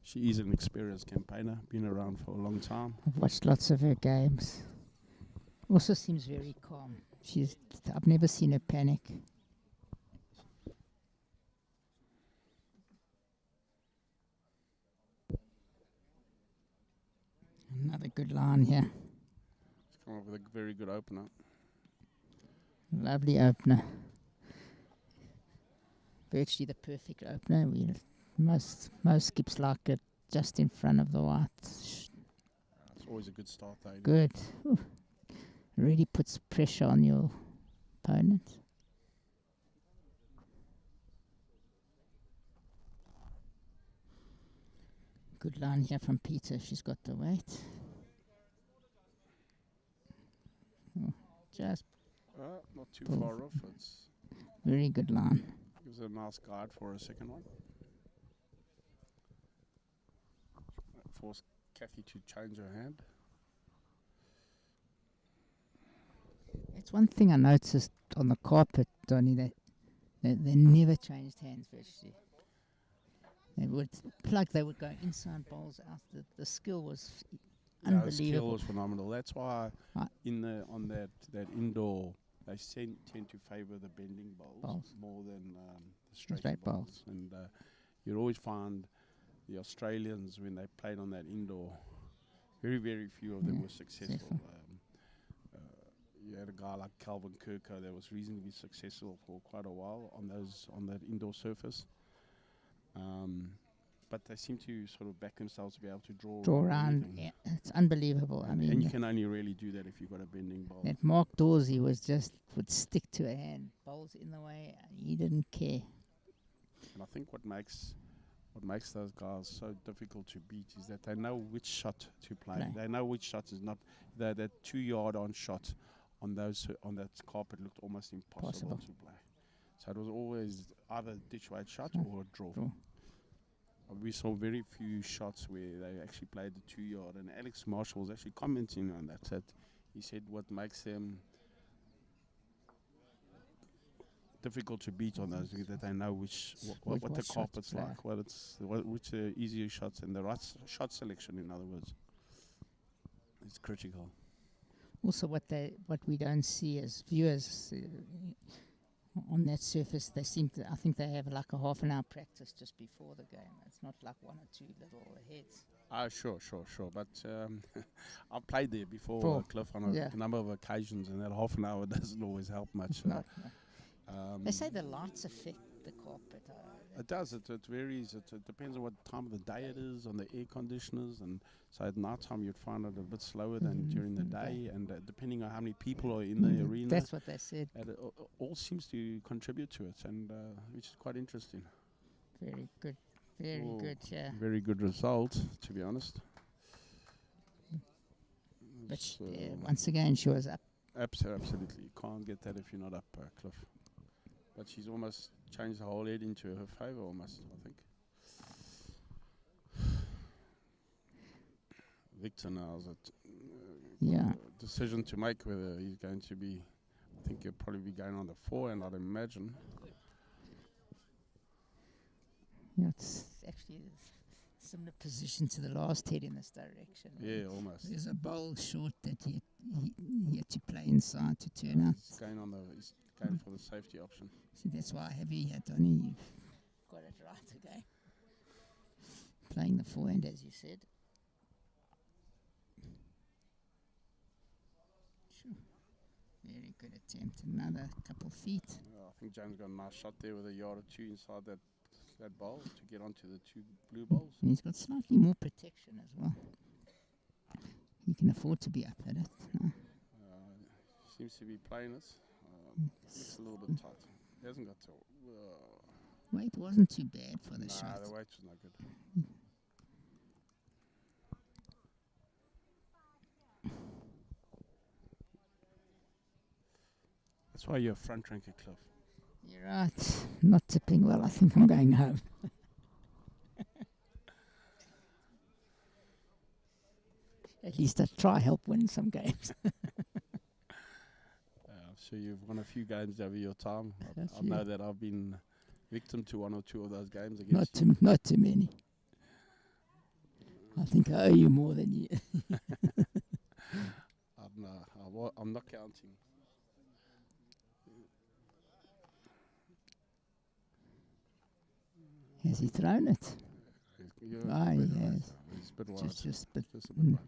She is an experienced campaigner, been around for a long time. I've watched lots of her games. Also seems very calm. I've never seen her panic. Another good line here. She's come up with a very good opener. Lovely opener. Virtually the perfect opener. Most skips like it just in front of the white. It's always a good start, though. Good. Ooh. really puts pressure on your opponent. Good line here from Peter. She's got the weight. Oh, just Not too Pull. far off. It's very good line. gives a nice guide for a second one. Force Kathy to change her hand. It's one thing I noticed on the carpet, Donny, that they never changed hands virtually. They would they would go inside bowls out. The skill was The skill unbelievable. was phenomenal. That's why Right. on that indoor they tend to favour the bending bowls more than the straight bowls. And you'd always find the Australians, when they played on that indoor, very, very few of them were successful. You had a guy like Calvin Kirko that was reasonably successful for quite a while on that indoor surface. But they seem to sort of back themselves to be able to draw around. anything. Yeah, it's unbelievable. And I mean, you can only really do that if you've got a bending bowl. that Mark Dorsey would stick to a hand, bowls in the way. He didn't care. And I think what makes those guys so difficult to beat is that they know which shot to play. They know which shot is not that 2 yard on shot on that carpet looked almost impossible to play. So it was always either ditch weight shot or a draw. We saw very few shots where they actually played the 2 yard, and Alex Marshall was actually commenting on that. He said what makes them difficult to beat on those is that they know what the carpet's like, which are easier shots, and the right shot selection, in other words, is critical. Also, what we don't see as viewers on that surface, I think they have like a half an hour practice just before the game. It's not like 1 or 2 little heads. Sure. But I've played there before, Cliff, on a number of occasions, and that half an hour doesn't always help much. No. They say the lights affect the carpet. It does. It varies. It depends on what time of the day it is, on the air conditioners, and so at night time you'd find it a bit slower than during the day, and depending on how many people are in the arena. That's what they said. It all seems to contribute to it, and which is quite interesting. Very good. Very good, yeah. Very good result, to be honest. But once again, she was up. Absolutely. You can't get that if you're not up, Cliff. But she's almost changed the whole head into her favour, almost, I think. Victor now has a decision to make whether he's going to be, I think he'll probably be going on the forehand, I'd imagine. Yeah, it's actually a similar position to the last head in this direction. Yeah, almost. There's a bowl short that he had to play inside to turn out. He's going for the safety option. See, that's why heavy had Donny. You've got it right again. Playing the forehand, as you said. Sure. Very good attempt. Another couple feet. I think James got a nice shot there with a yard or two inside that bowl to get onto the 2 blue bowls. And he's got slightly more protection as well. He can afford to be up at it. Seems to be playing it. It's a little bit tight. He hasn't got to. Weight wasn't too bad for the shot. The weight was not good. That's why you're a front ranker, Cliff. You're right. Not tipping well. I think I'm going home. At least I try help win some games. I'm sure you've won a few games over your time. I know that I've been victim to 1 or 2 of those games against you. Not too many. I think I owe you more than you. I'm not counting. Has he thrown it? He has. It's a bit wide. Just a bit wide.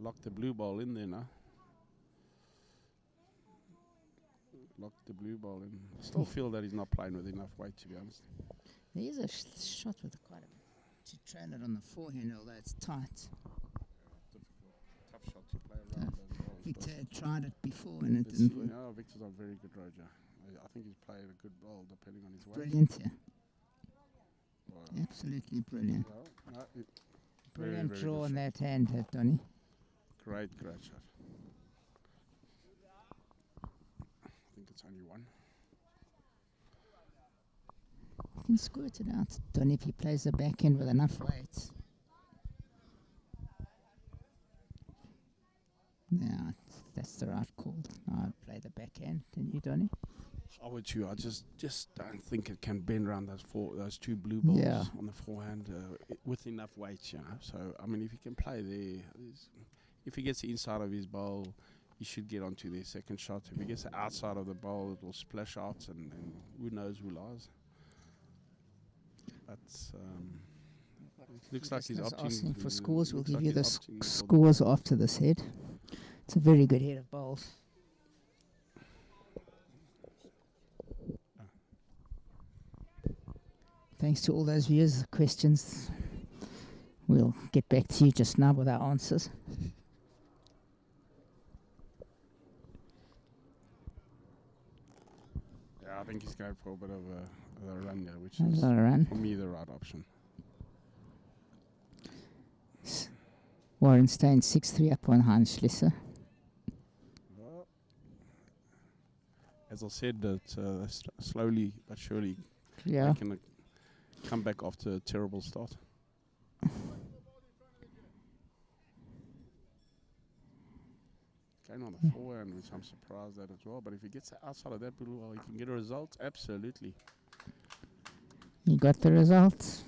Lock the blue ball in there now. Lock the blue ball in. I still feel that he's not playing with enough weight, to be honest. There is a shot with quite a bit to trail it on the forehand, although it's tight. Victor had tried it before and it didn't work. No, Victor's a very good roger. I think he's played a good ball depending on his weight. Brilliant, yeah. Wow. Absolutely brilliant. Well, no, Brilliant very draw good on shot. that hand, Donny. Great shot. I think it's only one. You can squirt it out, Donny, if he plays the back end with enough weight. Yeah, that's the right call. I'd play the back end. Can you, Donny? I would too. I just don't think it can bend around those two blue balls on the forehand with enough weight, you know. So I mean, if he can play there, if he gets the inside of his bowl, he should get onto their second shot. If he gets the outside of the bowl, it will splash out, and who knows who lies. But it looks like he's opting asking for to- scores. We'll looks give like you the he's opting for scores after this head. It's a very good head of bowls. Thanks to all those viewers' questions. We'll get back to you just now with our answers. Yeah, I think he's going for a bit of a run there, which A is lot of run. for me the right option. Warren Stein 6-3 up on Hans Schlesser. Well, as I said, that slowly but surely Yeah. they can come back after a terrible start. Going on the forehand, which I'm surprised at as well. But if he gets outside of that blue wall, he can get a result. Absolutely. You got the results.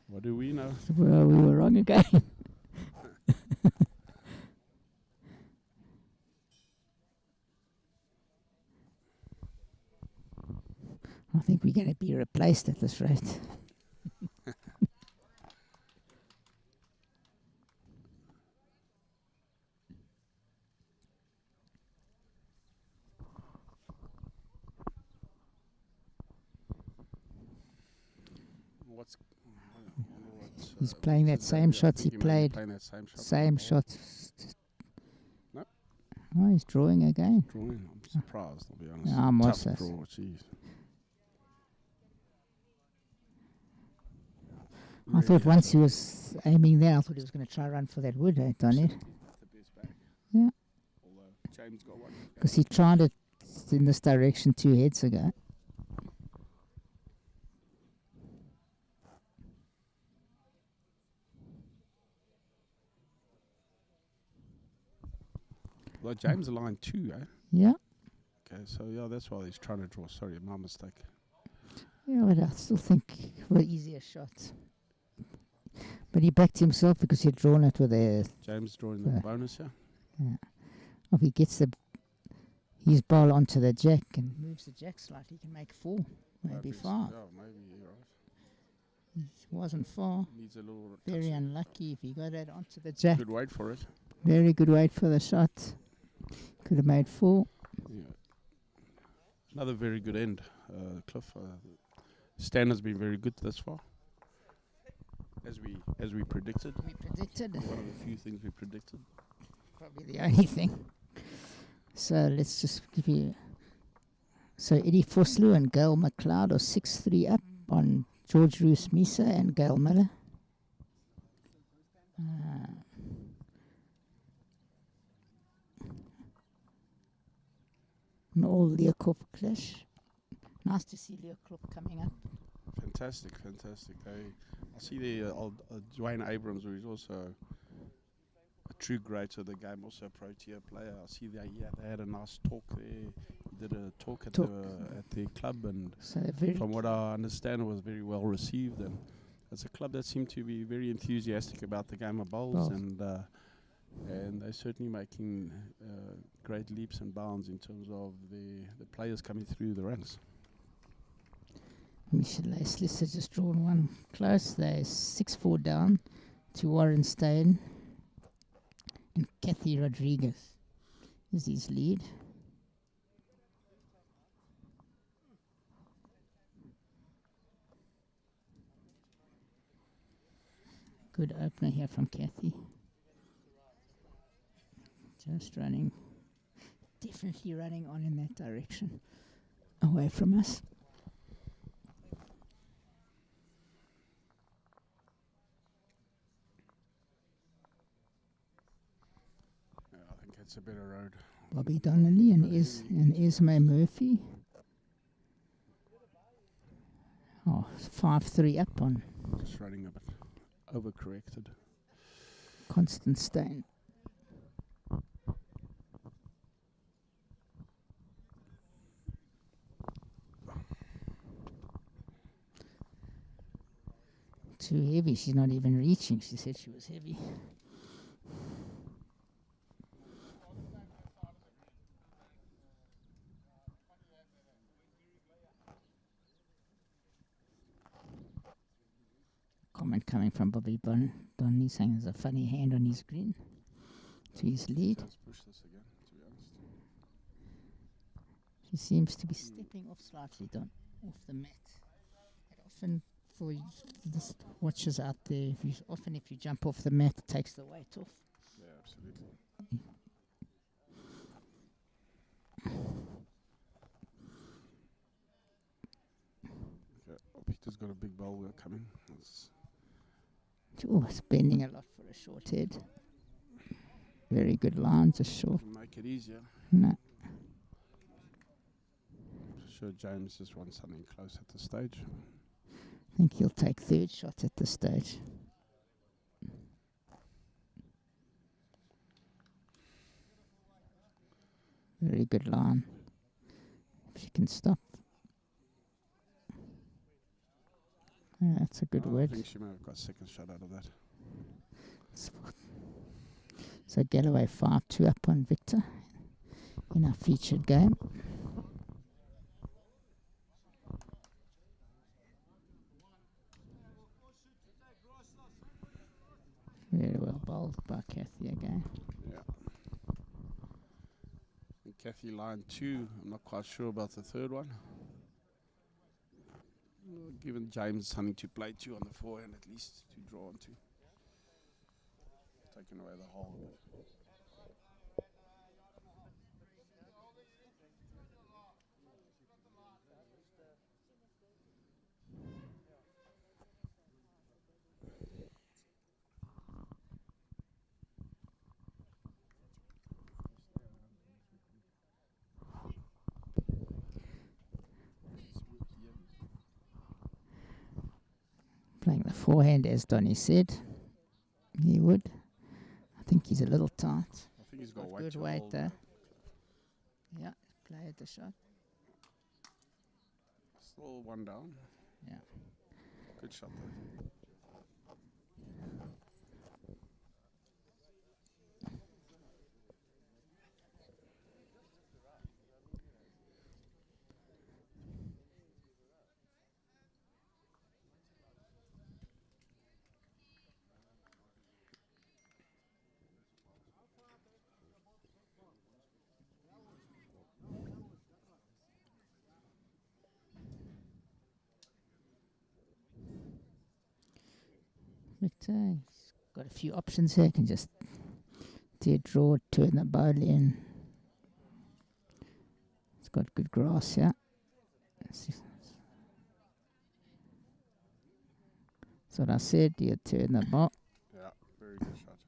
What do we know? Well, we were wrong again. I think we're going to be replaced at this rate. He's playing that same shot he played. Same shot. No. Oh, he's drawing again. Drawing. I'm surprised, I'll be honest. I'm Tough also draw, jeez. I thought once he was aiming there, I thought he was going to try run for that wood, done it. The best back. Yeah. Although James got one. Because he tried it in this direction 2 heads ago. Well, James aligned 2, eh? Yeah. Okay, so yeah, that's why he's trying to draw. Sorry, my mistake. Yeah, but I still think were easier shots. But he backed himself because he'd drawn it with a... James drawing the bonus here. Yeah. If he gets his ball onto the jack and moves the jack slightly, he can make 4, maybe 5. Yeah, maybe you're right. He wasn't far. Needs a little Very touch. unlucky if he got that onto the jack. Good wait for it. Very good weight for the shot. Could have made 4. Yeah. Another very good end, Cliff. Stan has been very good thus far, as we predicted. We predicted. One of the few things we predicted. Probably the only thing. So let's just give you... So Eddie Vosloo and Gail McLeod are 6-3 up on George Roos Misa and Gail Miller. An all Leeuwkop clash. Nice to see Leeuwkop coming up. Fantastic. I see the old Dwayne Abrams, who is also a true great of the game, also a Protea player. I see they had a nice talk there. He did a talk at the club, and So from what I understand, it was very well received. And it's a club that seemed to be very enthusiastic about the game of bowls, and they're certainly making great leaps and bounds in terms of the players coming through the ranks. Michelle Sliss has just drawn one close. They're 6-4 down to Warren Stein. And Kathy Rodriguez is his lead. Good opener here from Kathy. Just running, definitely running on in that direction, away from us. Yeah, I think it's a better road. Bobby Donnelly and Esme Murphy. Oh, 5-3 up on Just running a bit overcorrected. Constant Stain. Too heavy. She's not even reaching. She said she was heavy. Comment coming from Bobby Donnelly saying there's a funny hand on his green to his lead. Let's push this again, to be honest. She seems to be stepping off slightly off the mat. And often for the watchers out there, if you jump off the mat, it takes the weight off. Yeah, absolutely. Okay, Peter's got a big ball wheel coming. It's bending a lot for a short head. Very good line, just short. Make it easier. No. Sure, James just wants something close at the stage. I think he'll take third shot at this stage. Very good line. If she can stop. Yeah, that's a good word. I think she may have got second shot out of that. So Galloway 5-2 up on Victor in our featured game. Very well bowled by Kathy again. Yeah. And Kathy line 2. I'm not quite sure about the third one. Given James something to play to on the forehand at least to draw onto. Taking away the hole. Playing the forehand, as Donny said he would. I think he's a little tight. I think he's got weight good to weight hold there. Yeah, played the shot. Still one down. Yeah. Good shot there. Victor, he's got a few options here. Can just dead draw, turn the bowl in. It's got good grass, yeah. That's what I said. You turn the bowl. Yeah, very good shot.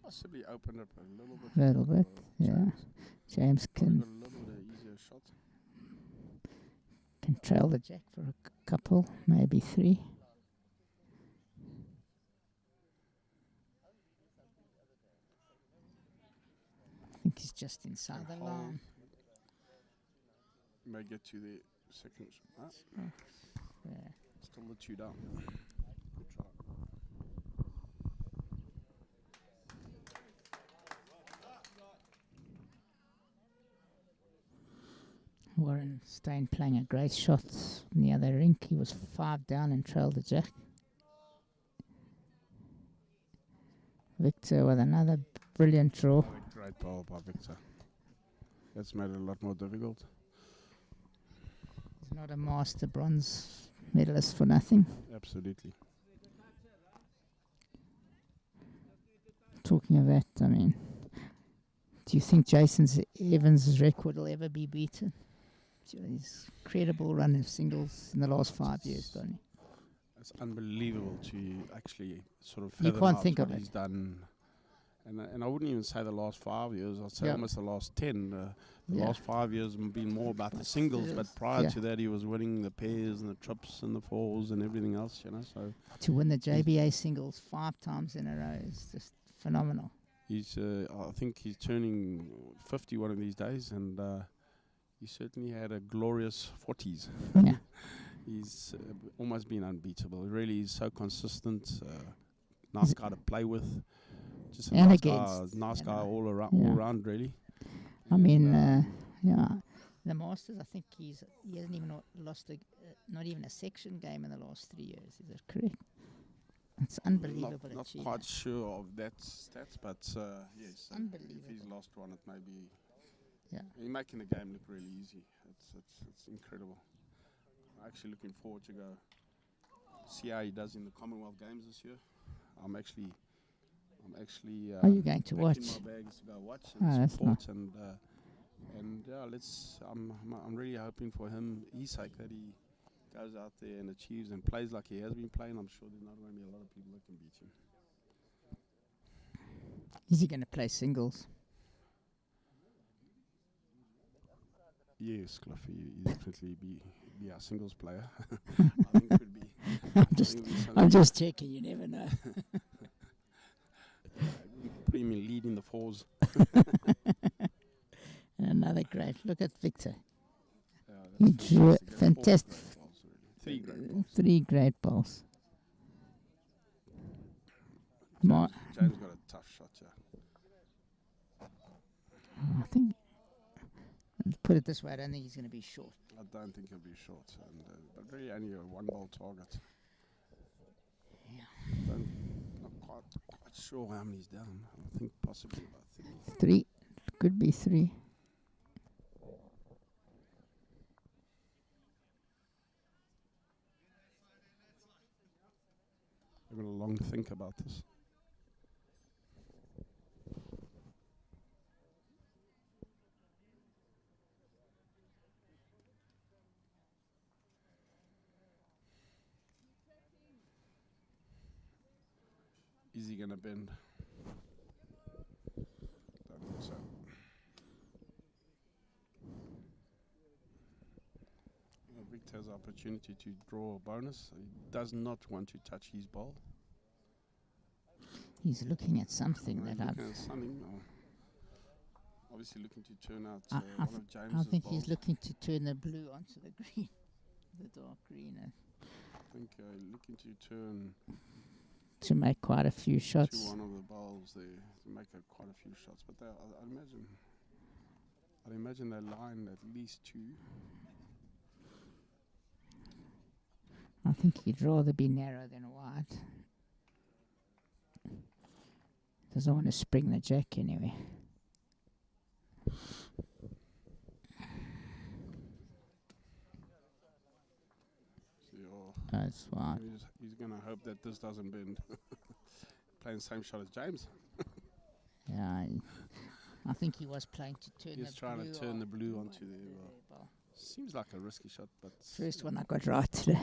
Possibly opened up a little bit. Little bit, yeah. James Probably can got a little bit easier shot. trail the jack for a couple, maybe 3. I think he's just inside the line. May get to the second shot. Yeah. Still the 2 down. Good try. Warren Stein playing a great shot in the other rink. He was 5 down and trailed the jack. Victor with another brilliant draw. Great ball by Victor. That's made it a lot more difficult. He's not a master bronze medalist for nothing. Absolutely. Talking of that, I mean, Do you think Jason's Evans' record will ever be beaten? His incredible run of singles in the last 5 years, don't you? It's unbelievable to actually sort of You fathom can't out think what of it. he's done. And I wouldn't even say the last 5 years. I'd say almost the last 10. The last 5 years have been more about the singles, but prior to that, he was winning the pairs and the trips and the fours and everything else, you know. So to win the JBA singles 5 times in a row is just phenomenal. He's, I think he's turning 50 one of these days, and he certainly had a glorious 40s. Yeah. He's almost been unbeatable. Really, he's so consistent. Nice guy to play with. Just a nice guy all around, really. I mean, the Masters, I think he hasn't even lost not even a section game in the last 3 years. Is that correct? It's unbelievable. Not quite sure of that stats, but yes, unbelievable. If he's lost one, it may be. Yeah, he's making the game look really easy. It's incredible. I'm actually looking forward to go see how he does in the Commonwealth Games this year. I'm actually. Are you going to watch? My bags to go watch and support, and I'm really hoping for his sake that he goes out there and achieves and plays like he has been playing. I'm sure there's not going to be a lot of people that can beat him. Is he going to play singles? Yes, Cliffy, he definitely be our singles player. I think it would be. I'm just checking. You never know. Put him in lead in the fours. And another great. Look at Victor. He drew fantastic. 3 great balls. 3 great balls. James got a tough shot, I think. Put it this way, I don't think he's going to be short. I don't think he'll be short, but really only a 1-ball target. Yeah. Not quite sure how many he's down. I think possibly about 3. Could be 3. I'm going to long think about this. Is he going to bend? Don't think so. Victor has opportunity to draw a bonus. He does not want to touch his ball. He's looking at something obviously looking to turn out I one of James's I think balls. he's looking to turn the blue onto the green, the dark green. I think looking to turn to make quite a few shots. To one of the balls there to make quite a few shots, but I'd imagine they line at least 2. I think he'd rather be narrow than wide. Doesn't want to spring the jack anyway. That's wide. He's going to hope that this doesn't bend. Playing the same shot as James. Yeah, I think he was playing to turn the blue. He's trying to turn the blue onto the ball. Seems like a risky shot, but... First one I got right today.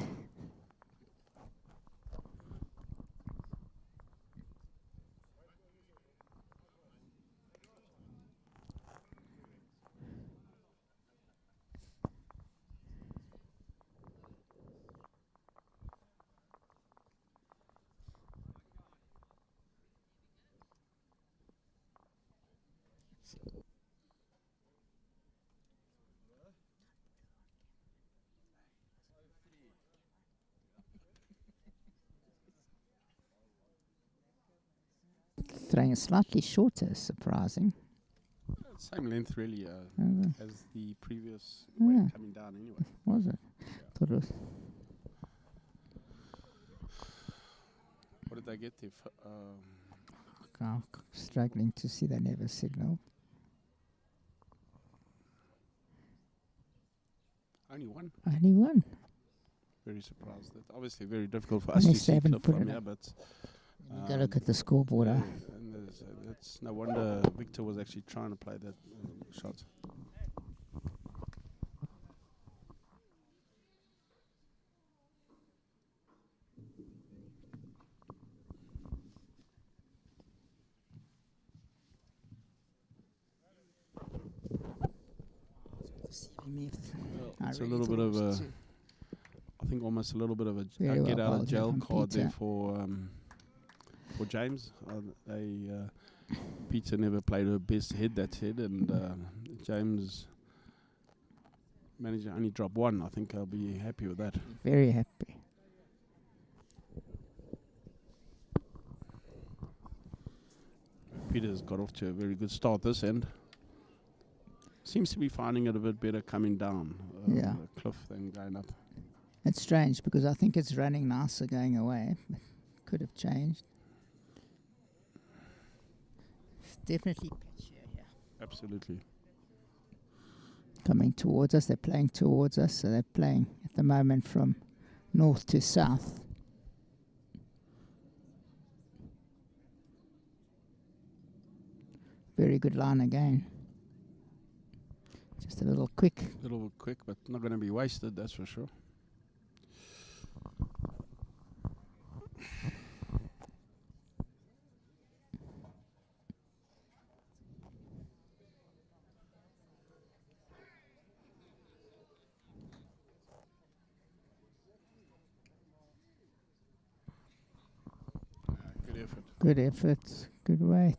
Throwing slightly shorter, surprising. Same length, really, as the previous weight coming down anyway. Was it? Thought it was. What did they get there? I'm struggling to see they never signal. Only one? Only one. Very surprised. That's obviously very difficult for us to see clip from here, but... Go look at the scoreboard. And So that's no wonder Victor was actually trying to play that shot. It's It's a little bit of a, I think almost a little bit of a get out of jail card there for James. Peter never played her best head that head, and James managed to only drop one. I think I'll be happy with that. Very happy. Peter's got off to a very good start this end. Seems to be finding it a bit better coming down the cliff than going up. It's strange because I think it's running nicer going away. But could have changed. It's definitely patchier here. Absolutely. Coming towards us, they're playing towards us, so they're playing at the moment from north to south. Very good line again. Just a little quick. A little bit quick, but not going to be wasted, that's for sure. Good effort. Good effort. Good weight.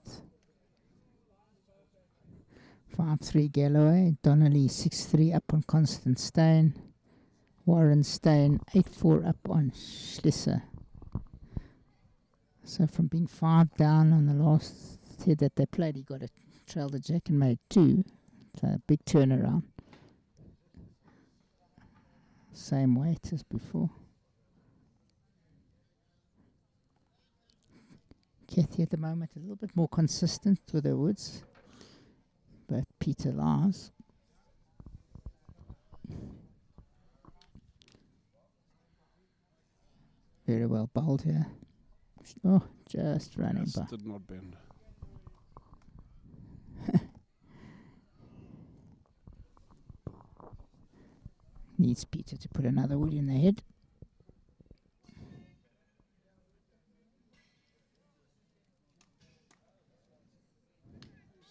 5-3 Galloway. Donnelly 6-3 up on Constant Steyn. Warren Steyn 8-4 up on Schlisser. So from being 5 down on the last head that they played, he got a trailed the jack and made 2. So a big turnaround. Same weight as before. Kathy at the moment a little bit more consistent with her woods. But Peter Lars. Very well bowled here. Oh, just running by. Did not bend. Needs Peter to put another wood in the head.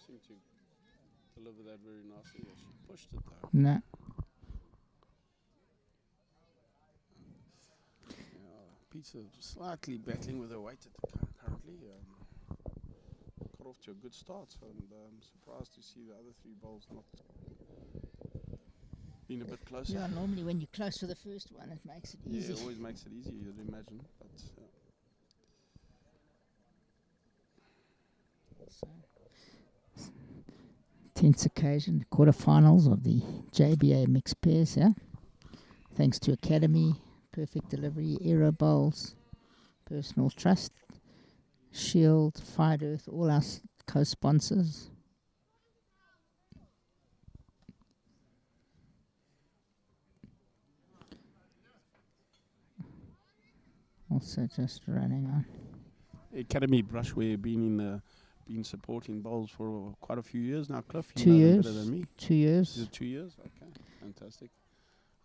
Seemed to deliver that very nicely. Yeah, she pushed it though. No. Peter slightly battling with her weight at the currently. Got off to a good start, so I'm surprised to see the other 3 bowls not being a bit closer. Yeah, normally when you're close to the first one, it makes it easy. Yeah, it always makes it easy, you'd imagine. But So, 10th occasion, quarterfinals of the JBA mixed pairs, yeah. Thanks to Academy, Perfect Delivery, Aero Bowls, Personal Trust, Shield, Fired Earth, all our co-sponsors. Also just running on. Academy Brushware been supporting bowls for quite a few years now. Cliff, you 2 know them years. better than me. 2 years. Is it 2 years? Okay, fantastic.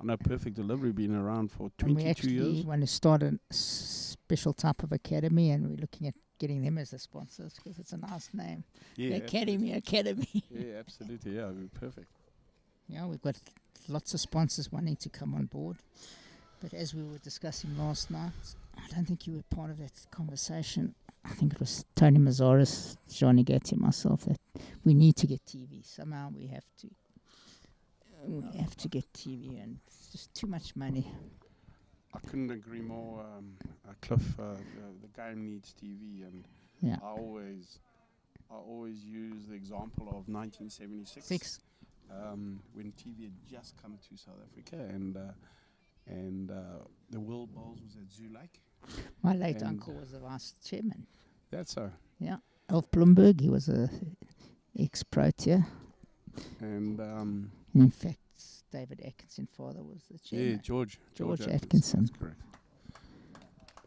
I know Perfect Delivery been around for And we 22 actually years. want to start a special type of academy, and we're looking at getting them as the sponsors because it's a nice name. Yeah, The Academy. Yeah, absolutely. Yeah, it'd be perfect. Yeah, we've got lots of sponsors wanting to come on board. But as we were discussing last night, I don't think you were part of that conversation. I think it was Tony Mazaris, Johnny Gatti, myself, that we need to get TV. Somehow we have to. We have to get TV, and it's just too much money. I couldn't agree more. Cliff, the game needs TV, and Yeah. I always use the example of 1976 when TV had just come to South Africa, and the World Bowls was at Zoo Lake. My late uncle was the vice chairman. That's so. Yeah, Elf Bloomberg. He was a ex-Protea. And In fact, David Atkinson father was the chairman. yeah, George Atkinson. That's correct.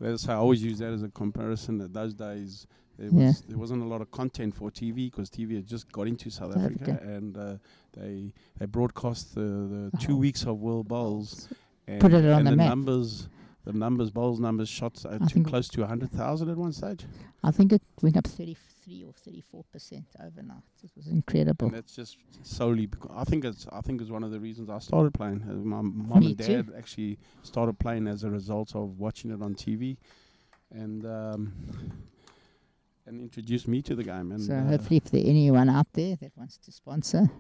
That's how I always use that as a comparison. That those days there wasn't a lot of content for TV because TV had just got into South Africa, and they broadcast the 2 weeks of World Bowls, and, put it on the map. Bowls numbers shot to close to 100,000 at one stage. I think it went up 33 or 34% overnight. It was incredible. And that's just solely because I think it's one of the reasons I started playing. My mom and dad actually started playing as a result of watching it on TV, and introduced me to the game. And so hopefully, if there's anyone out there that wants to sponsor.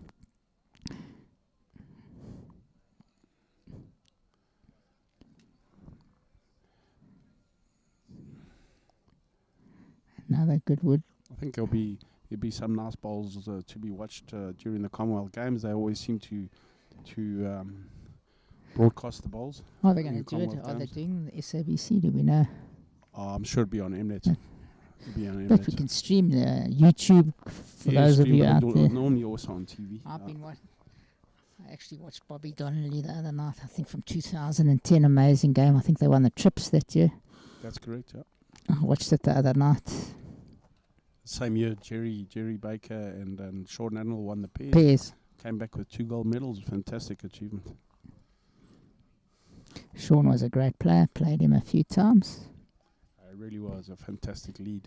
Another good wood. I think there'll be some nice bowls to be watched during the Commonwealth Games. They always seem to broadcast the bowls. Are they going to do it? Are they doing the SABC? Do we know? I'm sure it'll be on Mnet. But we can stream the YouTube for those of you out there. Normally also on TV. I actually watched Bobby Donnelly the other night. I think from 2010, amazing game. I think they won the trips that year. That's correct. Yeah. I watched it the other night. Same year, Jerry Baker and Sean Admiral won the pairs. Came back with 2 gold medals. Fantastic achievement. Sean was a great player. Played him a few times. It really was a fantastic lead.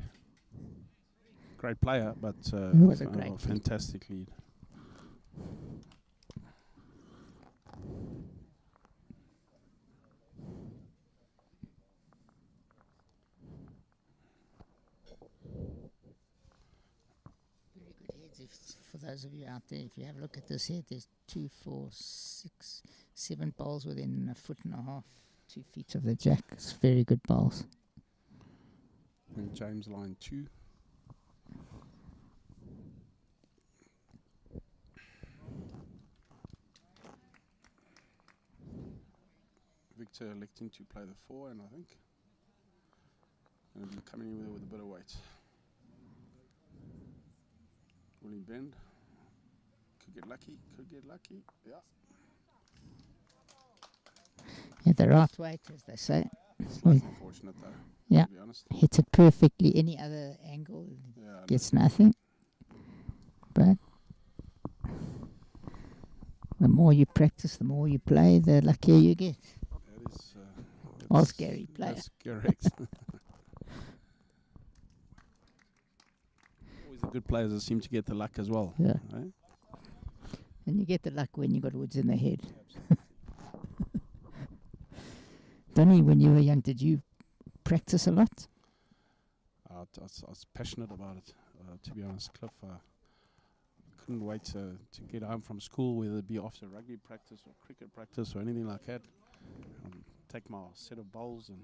Great player, but he was a great fantastic lead. For those of you out there, if you have a look at this head, there's 2, 4, 6, 7 bowls within a foot and a half, 2 feet of the jack. It's very good bowls. And James line 2. Victor electing to play the 4, and I think and coming in with a bit of weight. Willing bend. Could get lucky. Yeah. Yeah, the right weight, as they say. It's unfortunate though. Yeah. To be honest. Hits it perfectly. Any other angle gets nothing. But the more you practice, the more you play, the luckier you get. That is. Ask Gary, player. That's correct. The good players that seem to get the luck as well. Yeah. Right? And you get the luck when you got woods in the head. Donny, when you were young, did you practice a lot? I was passionate about it, to be honest, Cliff. I couldn't wait to get home from school, whether it be after rugby practice or cricket practice or anything like that. Take my set of bowls and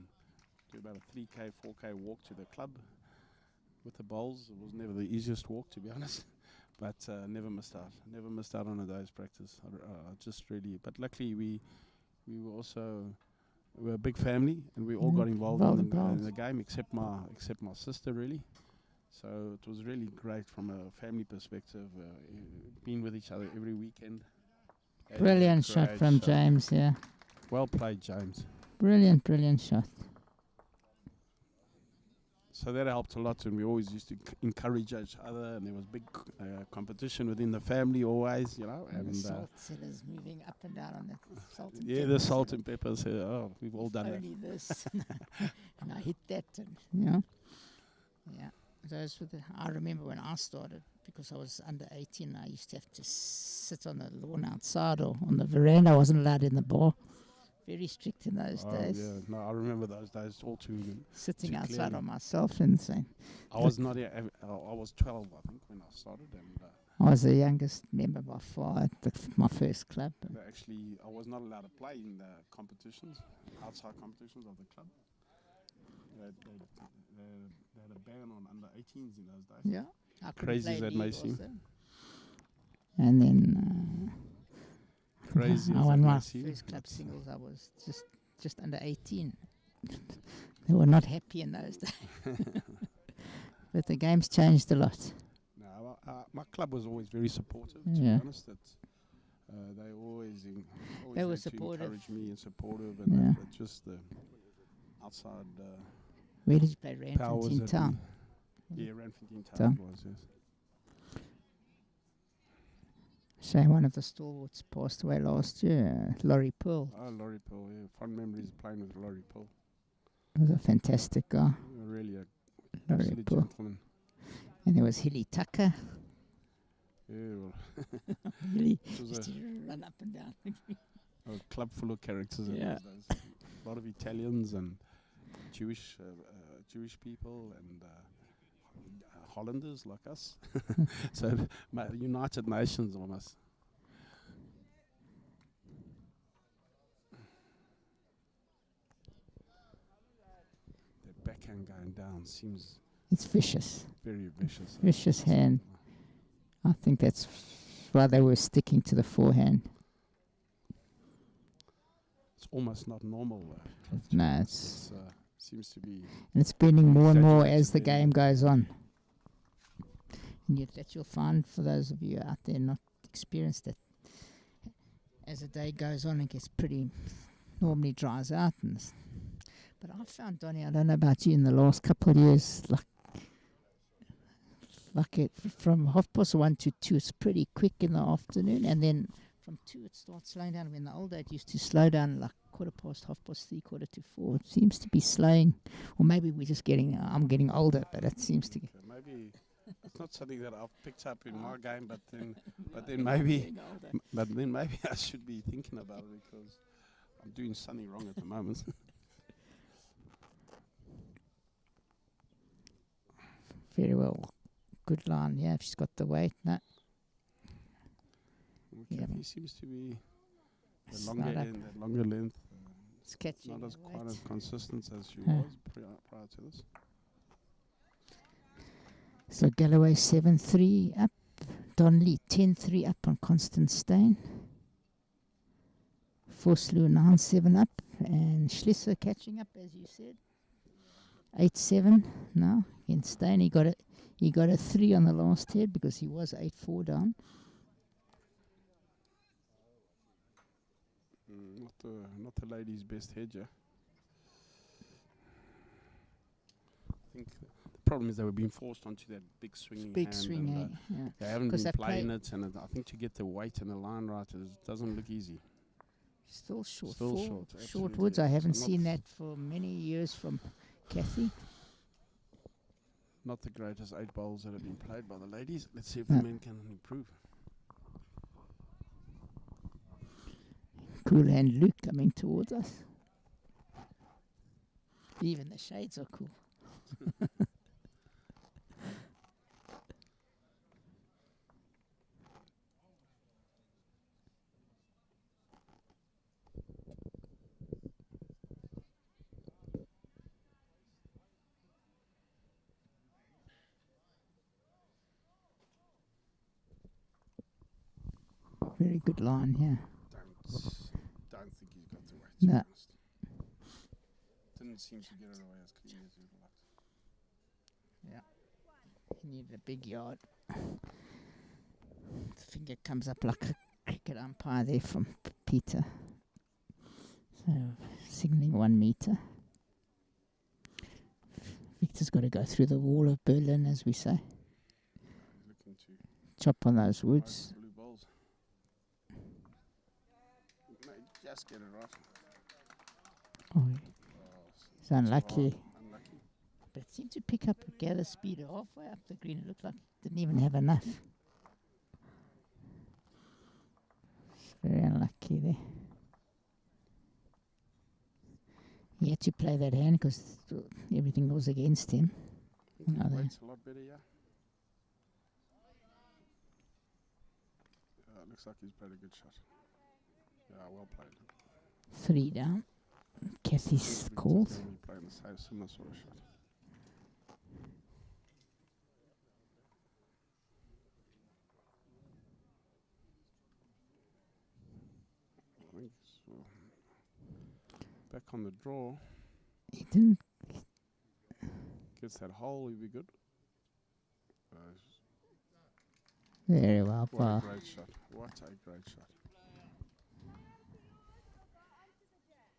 do about a 3K, 4K walk to the club. With the bowls, it was never the easiest walk, to be honest, but never missed out. Never missed out on a day's practice. Just really, but luckily we were a big family, and we all got involved in the game, except my sister, really. So it was really great from a family perspective, being with each other every weekend. Brilliant shot from James, yeah. Well played, James. Brilliant shot. So that helped a lot, and we always used to encourage each other, and there was big competition within the family always, you know. And the salt cellars moving up and down on the salt and peppers. The salt and peppers. We've all done only that. This. And I hit that, and, you know. Yeah. Those were I remember when I started, because I was under 18, I used to have to sit on the lawn outside or on the veranda. I wasn't allowed in the bar. Very strict in those days. Yeah, no, I remember those days all too. Sitting outside on myself and saying. I was not. I was 12, I think, when I started, and I was the youngest member by far at my first club. Actually, I was not allowed to play in the competitions, outside competitions of the club. They had a ban on under 18s in those days. Yeah, crazy as that may seem. And then. Crazy. I won my first club singles. I was just under 18. They were not happy in those days. But the game's changed a lot. No, my club was always very supportive, to be honest. They always they were supportive. Encourage me and supportive, and just the outside. Where did you play Randton in town? Yeah, Ranfordine So- Town was, yes. Shame one of the stalwarts passed away last year, Laurie Pearl. Oh, Laurie Pearl, yeah. Fond memories of playing with Laurie Pearl. He was a fantastic guy, Really a Laurie absolute Pearl. gentleman. And there was Hilly Tucker. Yeah, well, Hilly it was used to run up and down. a club full of characters in Yeah. those days. A lot of Italians and Jewish people and Hollanders like us. So United Nations almost. That backhand going down seems It's vicious. very vicious. Vicious hand. I think that's why they were sticking to the forehand. It's almost not normal though. No, it's Seems to be. and it's bending more and more exaggerated as the very game much. goes on. And yet that you'll find for those of you out there not experienced it, as the day goes on, it gets pretty, normally dries out. But I found, Donny, I don't know about you, in the last couple of years, like it, from 1:30 to 2, it's pretty quick in the afternoon, and then from 2 it starts slowing down. When the old days used to slow down like 3:15, 3:45. It seems to be slowing, or maybe we're just I'm getting older, but it seems to. Okay, maybe it's not something that I've picked up in my game, but then maybe I should be thinking about it because I'm doing something wrong at the moment. Very well. Good line, yeah. She's got the weight. No. Yeah, He seems to be the It's longer not up. end, the longer length. It's catching. Not as the quite weight. as consistent as she Huh. was prior to this. So Galloway 7-3 up. Donnelly 10-3 up on Constant Stain. Vosloo 9-7 up. And Schlisser catching up, as you said. 8-7 now against Stain. He got a 3 on the last head because he was 8-4 down. Not the lady's best hedger. I think the problem is they were being forced onto that big swinging Big hand swing, and, eh? Yeah. they haven't 'Cause been they playing play- it, and I think to get the weight and the line right, it doesn't look easy. Still short. Still Four short, short absolutely. woods. I haven't So not seen that for many years from Kathy. Not the greatest 8 bowls that have been played by the ladies. Let's see if Yeah. the men can improve. Cool Hand Luke coming towards us. Even the shades are cool. Very good line here. Don't think he's got the weight. No. To be honest. Didn't seem to get it away as clean as we'd like. He needed a big yard. The finger comes up like a cricket umpire there from Peter. So, signalling 1 meter. Victor's got to go through the wall of Berlin, as we say. He's looking to Chop on those find woods. blue balls. Mate, just get it right. Oh, Oh, it's unlucky. Unlucky. But it seemed to pick up, gather speed halfway up the green. It looked like it didn't even have enough. It's very unlucky there. He had to play that hand because everything was against him. I think Oh, his there. weight's a lot better, yeah. Looks like he's played a good shot. Yeah, well played. 3 down. Kathy's called. Playing the same similar sort of shot. I think so. Back on the draw, He didn't. gets that hole, he'll be good. Very well. What a Wow. great shot. What a great shot.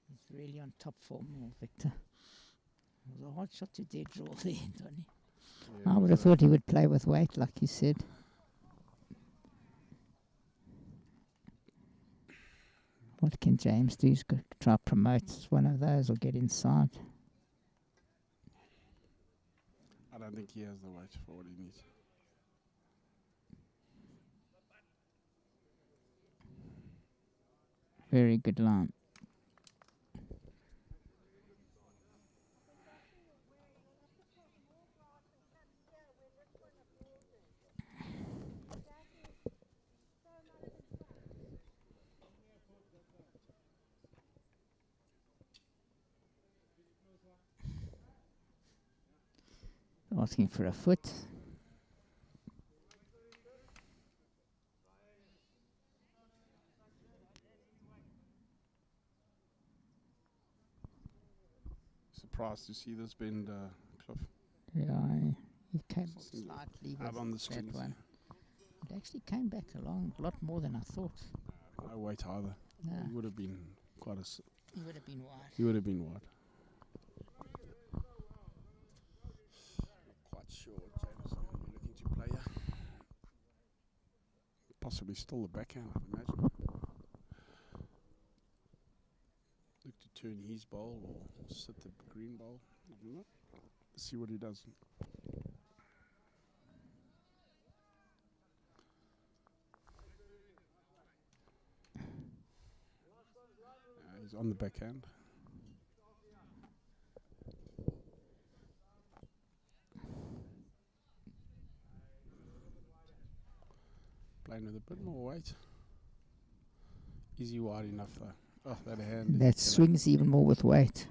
He's really on top form, Victor. It was a hard shot to dead draw there, Tony. I would have thought he would play with weight, like you said. What can James do? He's got to try promote one of those or get inside. I don't think he has the weight for what he needs. Very good line. Asking for a foot. Surprised to see this bend, Cliff. Yeah, he came slightly Out on the with strings. that one. It actually came back a lot more than I thought. No weight either. No, He would have been quite a. he would have been wide. He would have been wide. Quite sure what James is going to be looking to play here. Possibly still the backhand, I'd imagine. Look to turn his bowl or sit the green bowl. I don't know. Let's see what he does. He's on the backhand. Playing with a bit more weight. Is he wide enough though? Oh, that hand. That swings even more with weight.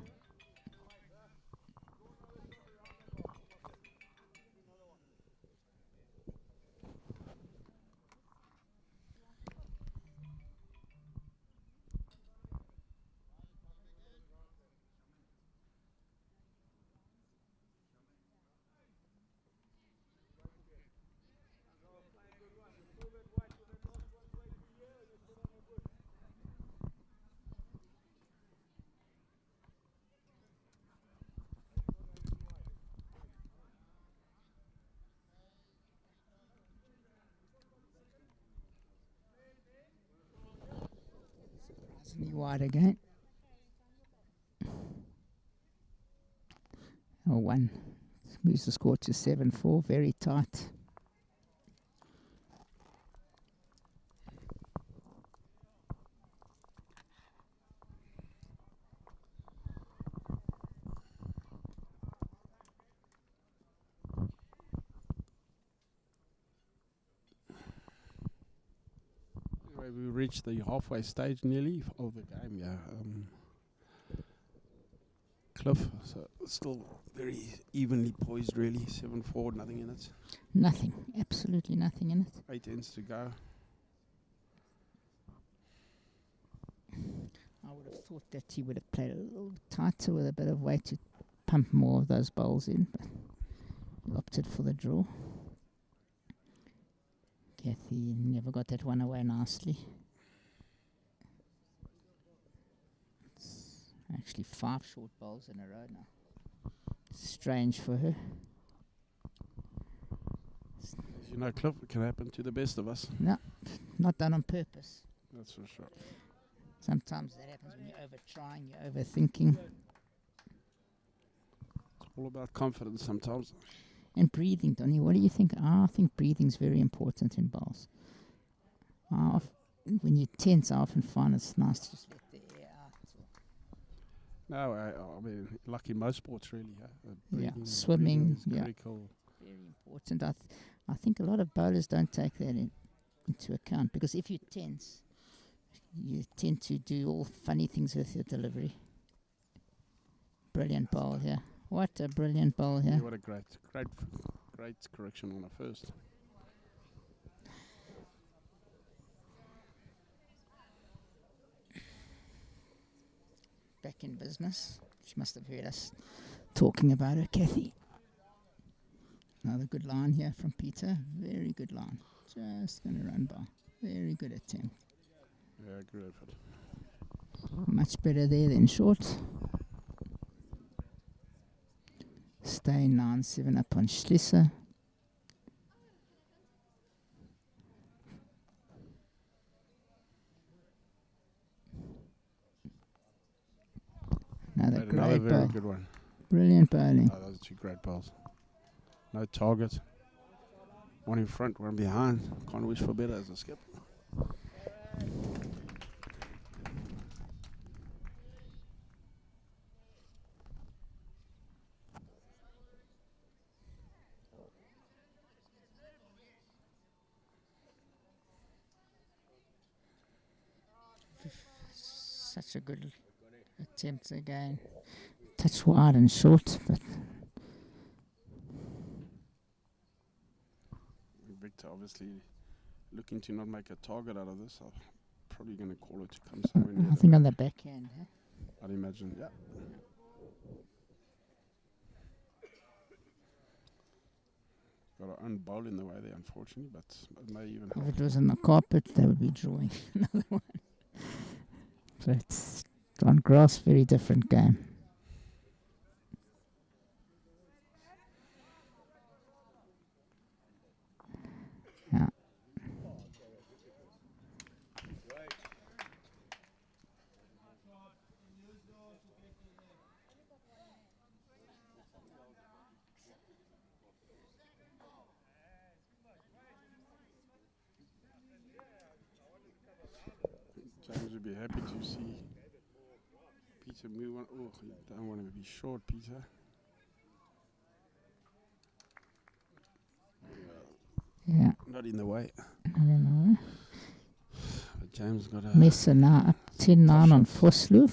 Surprisingly wide again. Oh, one. Moves the score to 7-4. Very tight. Anyway, we reached the halfway stage nearly of the game, yeah. Cliff, so still very evenly poised really. 7-4, nothing in it. Nothing. Absolutely nothing in it. 8 ends to go. I would have thought that he would have played a little tighter with a bit of weight to pump more of those bowls in, but he opted for the draw. Kathy never got that one away nicely. It's actually 5 short bowls in a row now. Strange for her. You know, Cliff, it can happen to the best of us. No, not done on purpose. That's for sure. Sometimes that happens when you're over-trying, you're overthinking. It's all about confidence sometimes. And breathing, Donnie, what do you think? I think breathing's very important in bowls. When you tense, I often find it's nice to just let the air out. No, I mean, like in most sports, really. Yeah, Breathing swimming, is yeah. critical. Very important. I think a lot of bowlers don't take that into account, because if you tense, you tend to do all funny things with your delivery. Brilliant bowl here. What a brilliant bowl here. Yeah, what a great correction on a first. Back in business. She must have heard us talking about her, Kathy. Another good line here from Peter. Very good line. Just going to run by. Very good attempt. Yeah, good effort. Much better there than short. stay 9-7 up on Schließer. Another Another great very ball. good one. Brilliant bowling. Oh, those are two great balls. No target. One in front, one behind. Can't wish for better as a skip. Such a good attempt again. Touch wide and short, but Victor obviously looking to not make a target out of this. I'm probably going to call it to come somewhere near I think on the backhand. Huh? I'd imagine, yeah. Got our own bowl in the way there, unfortunately, but it may even help. If it was on the carpet, they would be drawing another one. But it's on grass, very different game. Yeah. James would be happy to see Peter move on. Oh, you don't want to be short, Peter. Yeah. Not in the way. I don't know. But James got a... Messer now up 10-9 on Vosloo.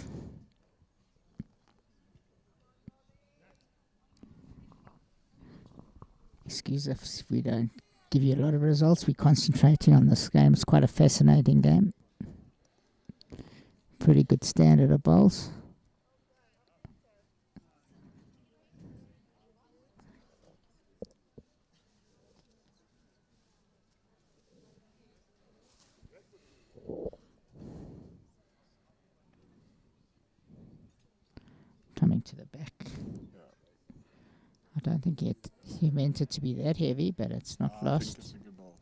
Excuse us if we don't give you a lot of results. We're concentrating on this game. It's quite a fascinating game. Pretty good standard of bowls. Coming to the back. I don't think he meant it to be that heavy, but it's not I lost. think it's a good ball.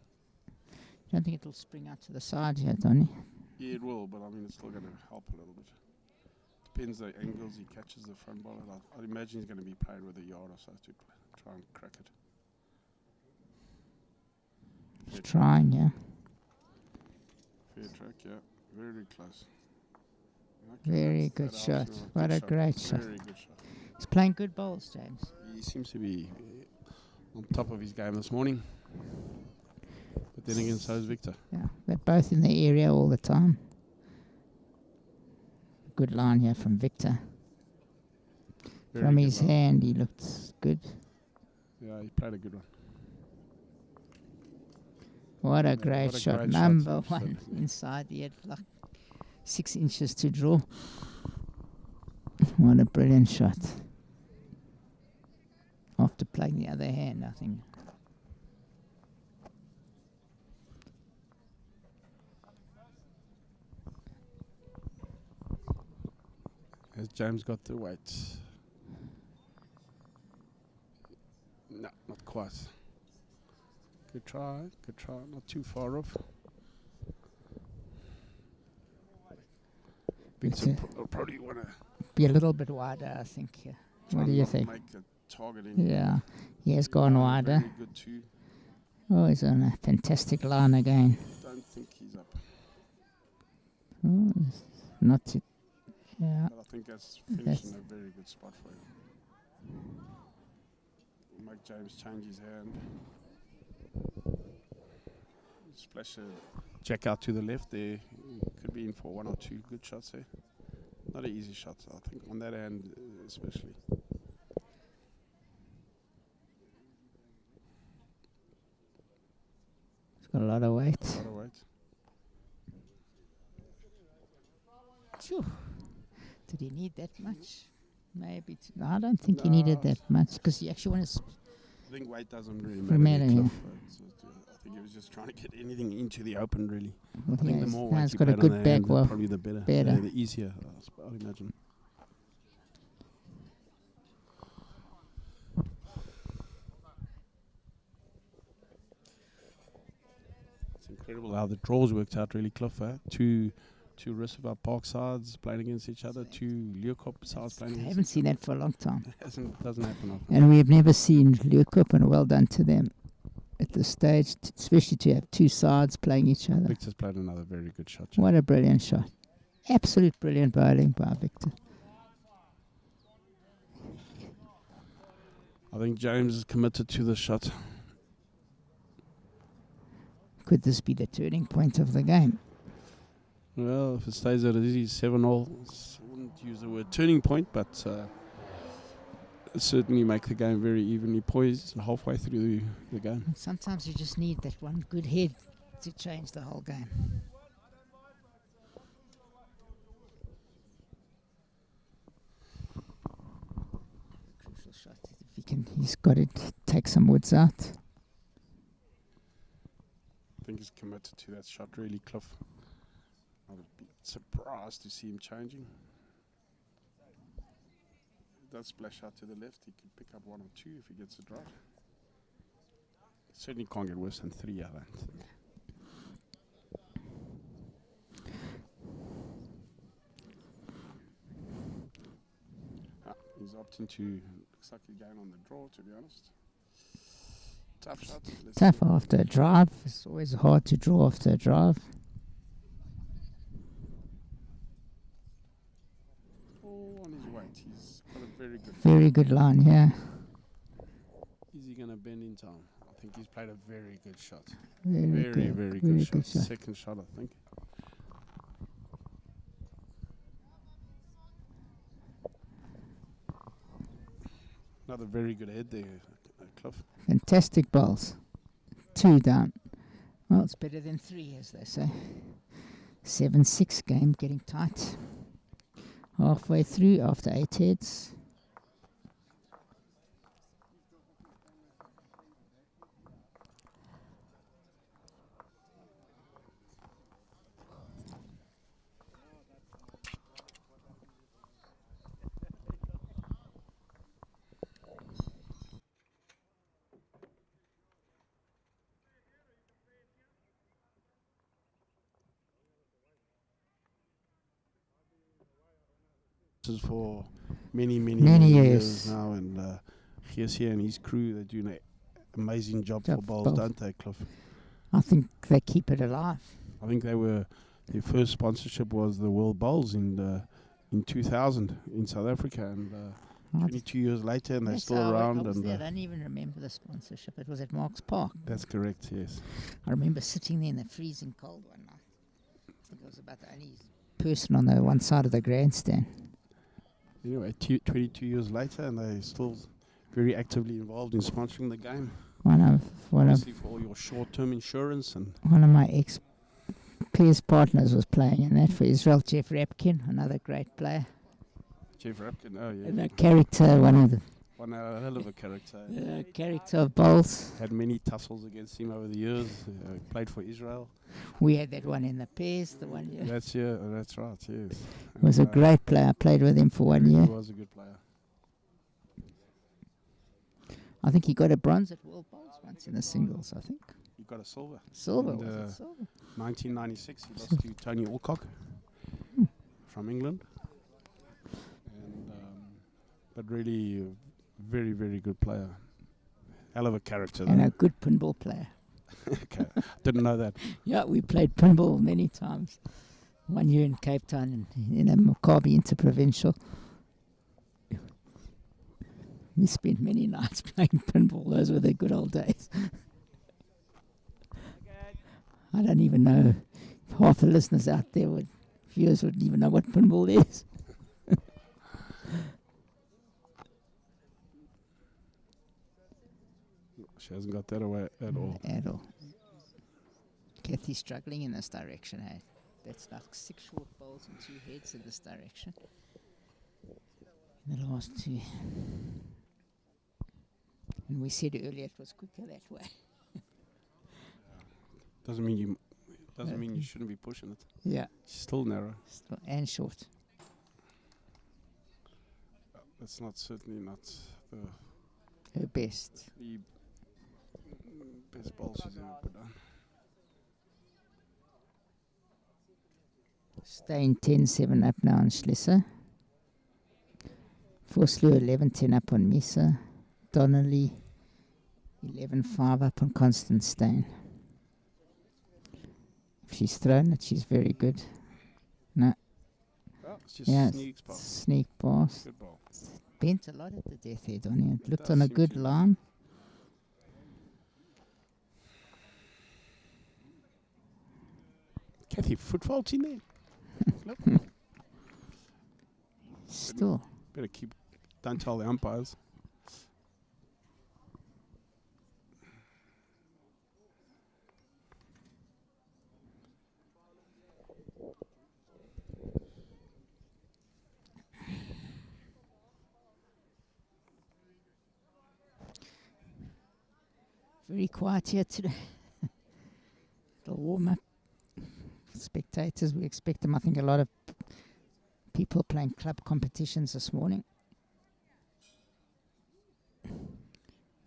Don't think it'll spring out to the side yet, Donny. Yeah, it will, but I mean, it's still going to help a little bit. Depends the angles he catches the front ball. I'd imagine he's going to be playing with a yard or so to try and crack it. He's trying, yeah. Fair track, yeah. Very close. Okay, Very that's- good that shot. helps you. What Good a great shot. Very good shot. He's playing good bowls, James. He seems to be on top of his game this morning. But then again, so is Victor. Yeah, they're both in the area all the time. Good line here from Victor. Very From good his ball. hand, he looked good. Yeah, he played a good one. What a Yeah, great what a shot. great shot, Number absolutely. one inside. He had like 6 inches to draw. What a brilliant shot. After playing the other hand, I think. Has James got the weight? No, not quite. Good try, not too far off. Victor will probably want to... Be a little bit wider, I think. Yeah. What do you think? Make a target in. Yeah, he has gone wider. Very good too. Oh, he's on a fantastic line again. Don't think he's up. Oh, it's not too. Yeah, But I think that's finished in a very good spot for him. Make James change his hand. Splash a jack out to the left there. Could be in for 1 or 2 good shots there. Not an easy shot, I think, on that hand especially. it's got a lot of weight. A lot of weight. Phew. Did he need that much? Maybe. No, I don't think he needed that much because he actually wanted. I think weight doesn't really Matter, matter. yeah. I think he was just trying to get anything into the open, really. Well, I think the more weight he's you got a put on good the back. hand, Well, probably the better. better. The easier, I would imagine. It's incredible how the draws worked out really, Cliff. Two Reservoir Park sides playing against each other, two Leeuwkop sides playing against each other. I haven't seen that for a long time. It doesn't happen often. And we've never seen Leeuwkop, and well done to them at this stage, especially to have two sides playing each other. Victor's played another very good shot. What a brilliant shot. Absolute brilliant bowling by Victor. I think James is committed to the shot. Could this be the turning point of the game? Well, if it stays at it is 7-all, I wouldn't use the word turning point, but certainly make the game very evenly poised halfway through the game. And sometimes you just need that one good head to change the whole game. Crucial shot. If he can, he's got to take some woods out. I think he's committed to that shot, really, Cliff. I would be surprised to see him changing. Does splash out to the left, he could pick up 1 or 2 if he gets it right. Certainly can't get worse than 3, I don't think. He's opting to, looks like he's going on the draw, to be honest. Tough shot. Tough after a drive. It's always hard to draw after a drive. On his weight, he's got a very good. Very good line, yeah. Is he going to bend in time? I think he's played a very good shot. Very good shot. Good shot. Second shot, I think. Another very good head there, Cliff. Fantastic bowls. 2 down. Well, it's better than 3, as they say. 7-6 game, getting tight. Halfway through after 8 heads. For many years now, and Giesi and his crew, they're doing an amazing job for bowls, don't they, Cliff? I think they keep it alive. I think their first sponsorship was the World Bowls in 2000 in South Africa, and 22 years later, and they're still around. And I don't even remember the sponsorship. It was at Marks Park. That's correct, yes. I remember sitting there in the freezing cold one night. I think I was about the only person on the one side of the grandstand. Anyway, 22 years later, and they're still very actively involved in sponsoring the game. Obviously for all your short-term insurance. And one of my ex-peers partners was playing in that for Israel, Jeff Rapkin, another great player. Jeff Rapkin, oh yeah. And a character, one hell of a character. Character of bowls. Had many tussles against him over the years. Played for Israel. We had that one in the pairs, the 1 year. That's right, yes. He was a great player. I played with him for 1 year. He was a good player. I think he got a bronze at World Bowls once in the singles, I think. He got a silver. Silver, in was it silver? 1996, he lost to Tony Alcock from England. And but really very, very good player. Hell of a character. And a good pinball player. Okay, didn't know that. Yeah, we played pinball many times. 1 year in Cape Town in a Maccabi Interprovincial. We spent many nights playing pinball. Those were the good old days. I don't even know if half the listeners out there viewers wouldn't even know what pinball is. She hasn't got that away at all. At all. Kathy's struggling in this direction, hey? That's like 6 short bowls and 2 heads in this direction. In the last 2. And we said earlier it was quicker that way. Doesn't mean you shouldn't be pushing it. Yeah. It's still narrow. And short. That's certainly not Her best. the best ball she's ever put on. Staying 10-7 up now on Schlesser. Vosloo 11-10 up on Mesa. Donnelly 11-5 up on Constant Stain. If she's thrown it, she's very good. No. Oh, it's just Yeah, sneaks past. sneak pass. Good ball. Bent a lot at the death head on it. Looked Does on a seem good to. line. Kathy, foot faults in there. Look, Still. better keep. Don't tell the umpires. Very quiet here today. The warm up. Spectators, we expect them. I think a lot of people playing club competitions this morning.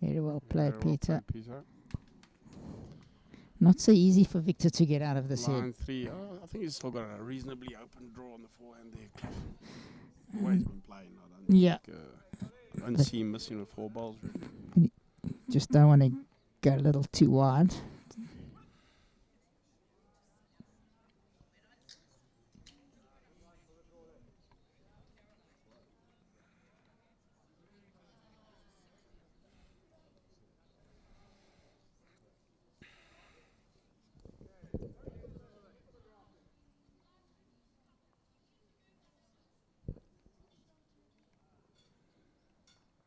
Very well played, Very well Peter. played, Peter. Not so easy for Victor to get out of this head. Line 3. Oh, I think he's still got a reasonably open draw on the forehand there, Cliff. The way he's been playing, I don't Yeah. think, I don't see him missing with 4 balls. Really. Just don't want to go a little too wide.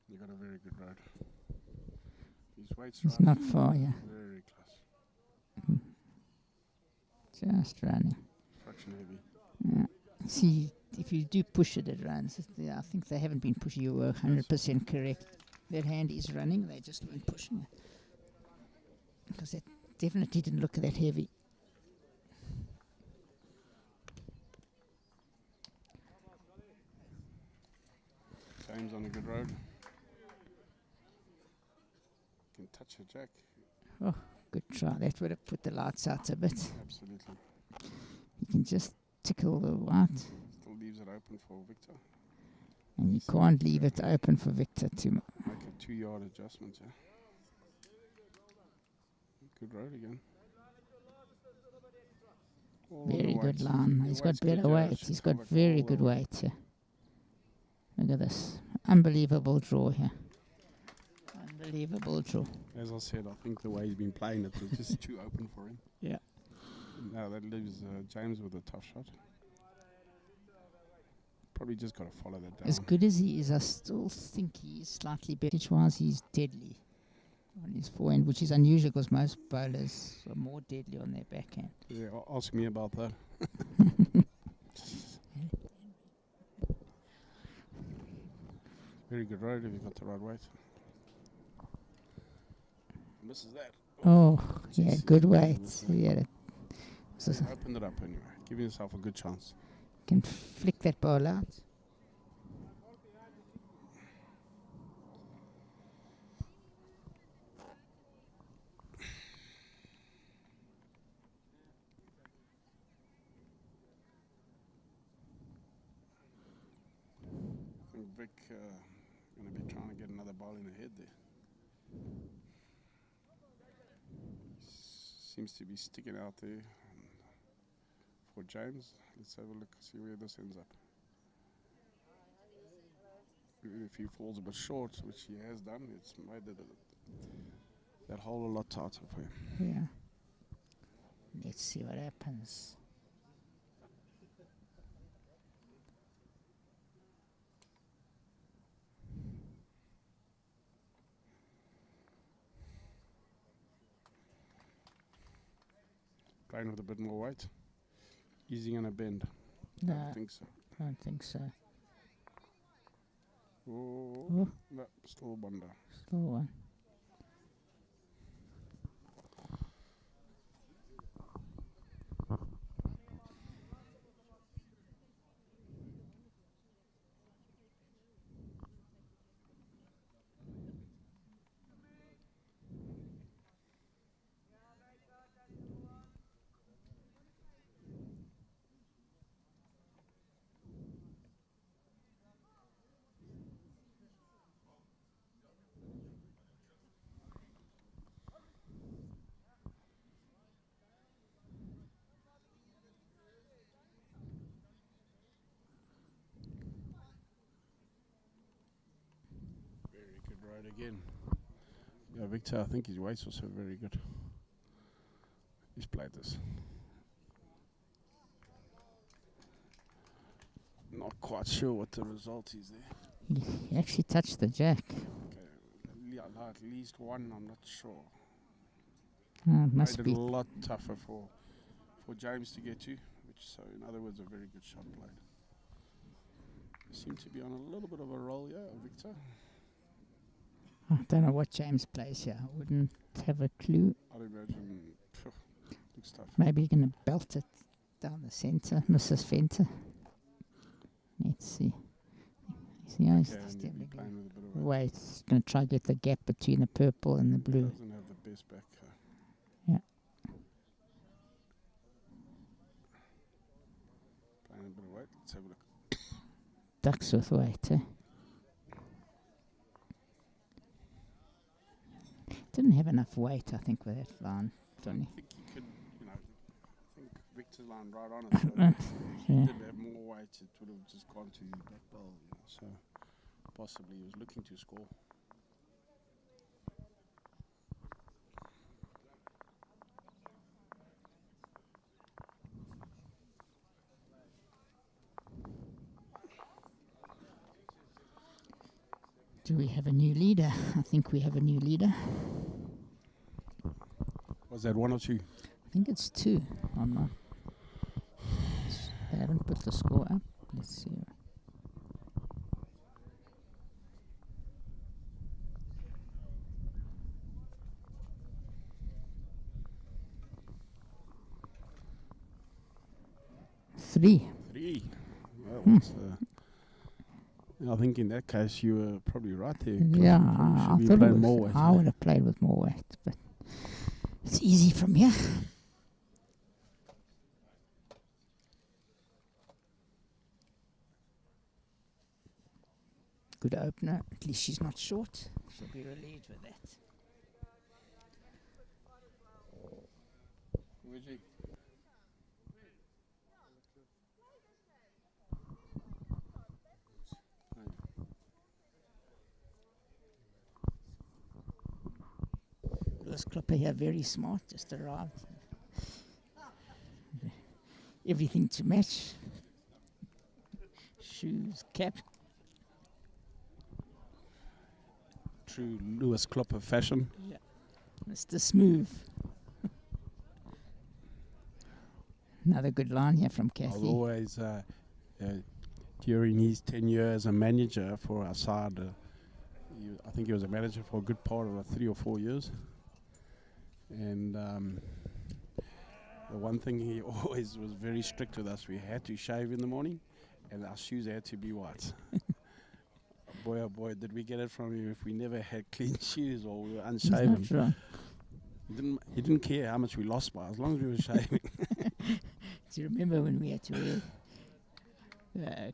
You got a very good road. His weight's It's right. not far, yeah. Very close. Just running. Fraction heavy. Yeah. See, if you do push it, it runs. I think they haven't been pushing. You were 100% correct. That hand is running. They just weren't pushing it. Because that definitely didn't look that heavy. James on a good road. Can touch a jack. Good try. That would have put the lights out a bit. Absolutely. You can just tickle the white. Still leaves it open for Victor. And you can't leave it open for Victor to Make a 2-yard adjustment, yeah. Good road again. All the very good weights. line. The He's got weight's good, better yeah. weight. Should He's got cover very all good the weight here. Look at this. Unbelievable draw here. Unbelievable draw. As I said, I think the way he's been playing it was just too open for him. Yeah. Now that leaves James with a tough shot. Probably just got to follow that down. As good as he is, I still think he is slightly better. Pitch-wise, he's deadly on his forehand, which is unusual because most bowlers are more deadly on their backhand. Yeah, ask me about that. Very good road if you've got the right weight. Misses that. Oh, yeah, good weight. Yeah, Opened it up anyway. Give yourself a good chance. can flick that ball out. I think Vic going to be trying to get another ball in the head there. Seems to be sticking out there for James. Let's have a look, see where this ends up. If he falls a bit short, which he has done, it's made that hole a lot tighter for him. Yeah. Let's see what happens. Playing with a bit more weight. Easy on a bend. No, I think so. I don't think so. Oh, Oh. no, still wonder. Still one. Road again. Yeah, Victor, I think his weight's also very good. He's played this. Not quite sure what the result is there. He actually touched the jack. Okay. At least one, I'm not sure. It must Made be. it a lot tougher for James to get to, which, so in other words, a very good shot played. Seem to be on a little bit of a roll, yeah, Victor. I don't know what James plays here. I wouldn't have a clue. I'd imagine, looks tough. Maybe you're going to belt it down the centre, Mrs. Fenter. Let's see. Yeah, he's definitely playing with a bit of wait. He's going to try to get the gap between the purple and the blue. Doesn't have the best back. Yeah. Playing a bit of weight. Let's have a look. Ducks with weight, eh? Didn't have enough weight, I think, with that line, Johnny. I think he could, I think Victor's line right on it. So if he did have more weight, it would have just gone to the back ball. So possibly he was looking to score. Do we have a new leader? I think we have a new leader. Was that 1 or 2? I think it's 2. I'm not. They haven't put the score up. Let's see. Three. Well, I think in that case you were probably right there. Yeah, I should thought be playing more weight. I would have played with more weight, but it's easy from here. Good opener. At least she's not short. She'll be relieved with that. Lewis Clipper here, very smart, just arrived. Everything to match. Shoes, cap. True Lewis Klopper fashion. Yeah. Mr. Smooth. Another good line here from Kathy. I'll always, during his tenure as a manager for our side, I think he was a manager for a good part of 3 or 4 years. And the one thing he always was very strict with us, we had to shave in the morning and our shoes had to be white. Boy, oh boy, did we get it from him if we never had clean shoes or we were unshaven. That's right. He didn't care how much we lost by, as long as we were shaving. Do you remember when we had to wear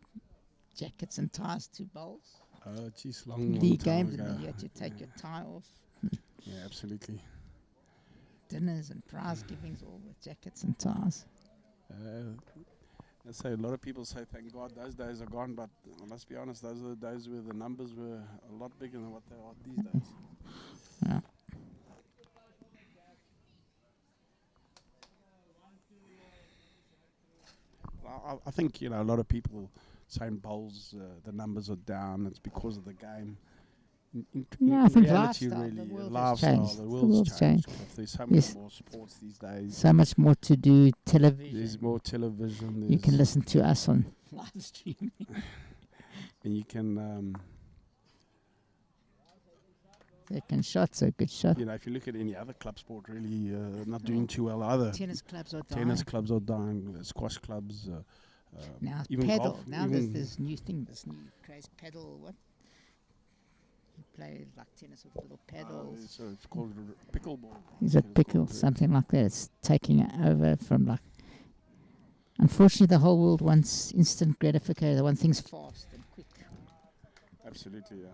jackets and ties to bowls? Oh, geez, long League time games, ago. and then you had to take your tie off. Yeah, absolutely. Dinners and prize givings, all with jackets and ties. I say a lot of people say, thank God those days are gone, but I must be honest, those are the days where the numbers were a lot bigger than what they are these days. Yeah. I think, a lot of people saying bowls, the numbers are down, it's because of the game. Yeah, I think reality, lifestyle, really, the world has lifestyle, changed. the The world's world's changed. changed. There's so Yes. much more sports these days. So much more to do, television. There's more television. You can listen to us on live streaming. And you can, Second shot's a good shot. if you look at any other club sport, really not doing too well either. Tennis clubs are dying. Tennis clubs are dying, squash clubs. Now even paddle. golf, Now even there's this new thing, this new craze paddle. What? You play like tennis with little paddles. So it's called pickleball. Is it pickle? Something like that. It's taking it over from like. Unfortunately, the whole world wants instant gratification. They want things fast and quick. Absolutely, yeah.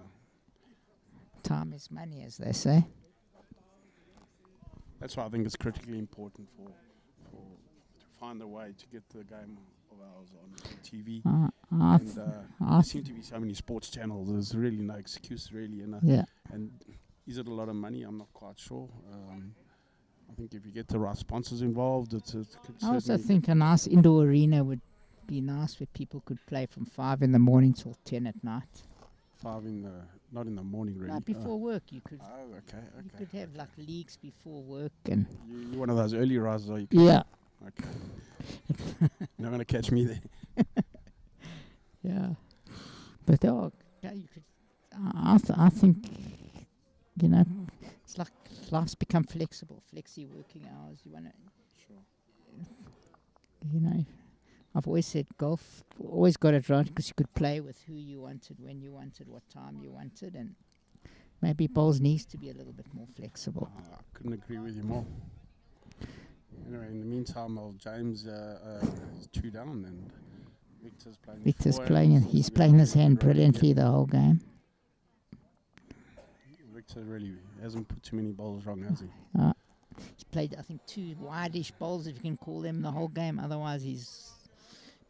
Time is money, as they say. That's why I think it's critically important for to find a way to get the game of ours on TV. I There seem to be so many sports channels. There's really no excuse, really. And yeah. And is it a lot of money? I'm not quite sure. I think if you get the right sponsors involved, it could I also certainly think a nice indoor arena would be nice where people could play from 5 in the morning till 10 at night. 5 in the, not in the morning really. No, before work you could. Oh, okay. You could have like leagues before work and. You're one of those early risers, are you? Yeah. Okay. You're not going to catch me there. Yeah. But you could. I think, you know, it's like life's become flexible, flexi working hours. You want to. Sure. You know, I've always said golf always got it right because you could play with who you wanted, when you wanted, what time you wanted, and maybe bowls needs to be a little bit more flexible. I couldn't agree with you more. Anyway, in the meantime, old James is 2 down and Victor's playing. He's playing his hand brilliantly the whole game. Victor really hasn't put too many bowls wrong, has he? He's played, I think, 2 wide-ish bowls, if you can call them, the whole game. Otherwise, he's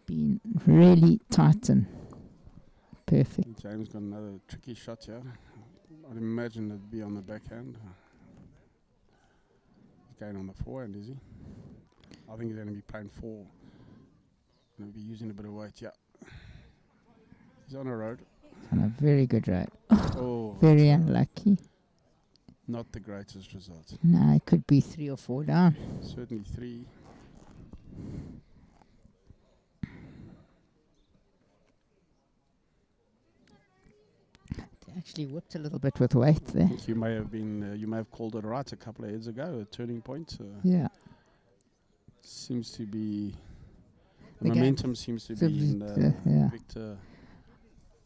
been really tight and perfect. James got another tricky shot here. I'd imagine it'd be on the backhand. He's going on the forehand, is he? I think he's going to be playing 4. Going to be using a bit of weight, yeah. He's on a road. On a very good road. Oh, Very unlucky. not the greatest result. No, it could be 3 or 4 down. Certainly 3. Actually whipped a little bit with weight there. I think you may have been, you may have called it right a couple of heads ago, a turning point. Yeah. Seems to be, the The game momentum seems to be in yeah. Victor.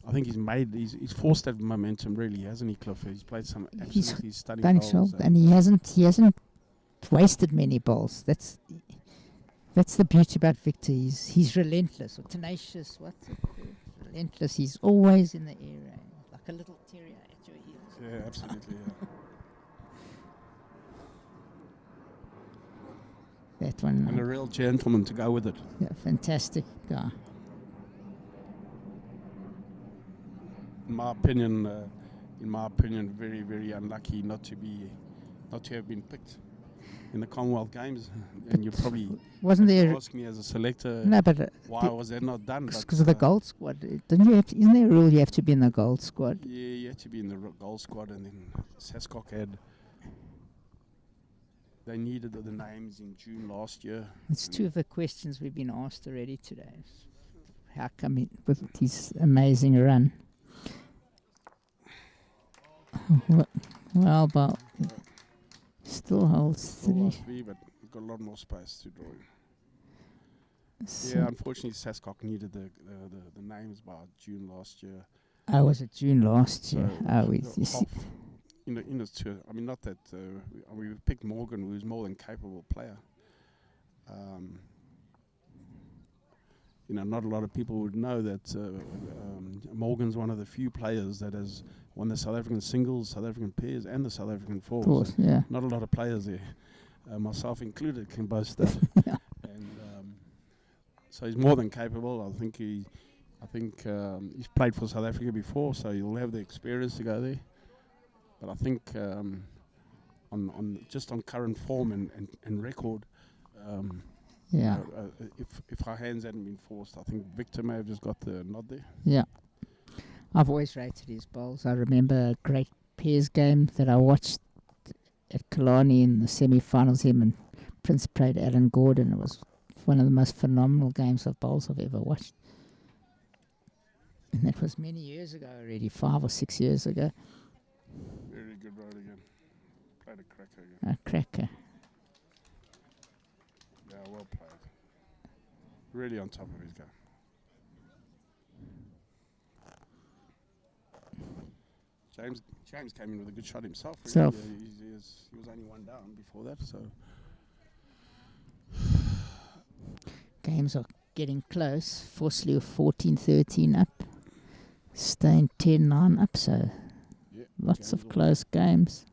I think he's forced that momentum really, hasn't he, Cliff? He's played some absolutely stunning Done bowls. so, and he hasn't wasted many balls. That's the beauty about Victor. He's relentless or tenacious. What's it called? Relentless. He's always in the area, like a little terrier at your heels. Yeah, absolutely. Yeah. That one. And a real gentleman to go with it. Yeah, fantastic guy. In my opinion, very, very unlucky not to have been picked in the Commonwealth Games. And you probably wasn't there. Ask me as a selector. No, but why was that not done? Because of the gold squad. Don't you have to, isn't there a rule you have to be in the gold squad? Yeah, you have to be in the gold squad, and then Sascock had. They needed the names in June last year. It's 2 of the questions we've been asked already today. How come he, with his amazing run? Well, but still holds 3. But we've got a lot more space to draw in. Yeah, unfortunately, Sascock needed the names by June last year. Oh, was it June last year? So in the tour. I mean, not that we picked Morgan, who's more than capable player. Not a lot of people would know that Morgan's one of the few players that has won the South African singles, South African pairs, and the South African fours. Of course, yeah. Not a lot of players there, myself included, can boast that. And so he's more than capable. I think he's played for South Africa before, so he'll have the experience to go there. But I think on current form and record. Yeah. If our hands hadn't been forced, I think Victor may have just got the nod there. Yeah. I've always rated his bowls. I remember a great pairs game that I watched at Killarney in the semi-finals. Him and Prince played Alan Gordon. It was one of the most phenomenal games of bowls I've ever watched. And that was many years ago already, 5 or 6 years ago. Very good ride again. Played a cracker again. A cracker. Yeah, well played. Really on top of his game. James came in with a good shot himself. Really. He was only 1 down before that, so. Games are getting close. Forsley 14-13 up. Steyn 10-9 up, so lots of close games.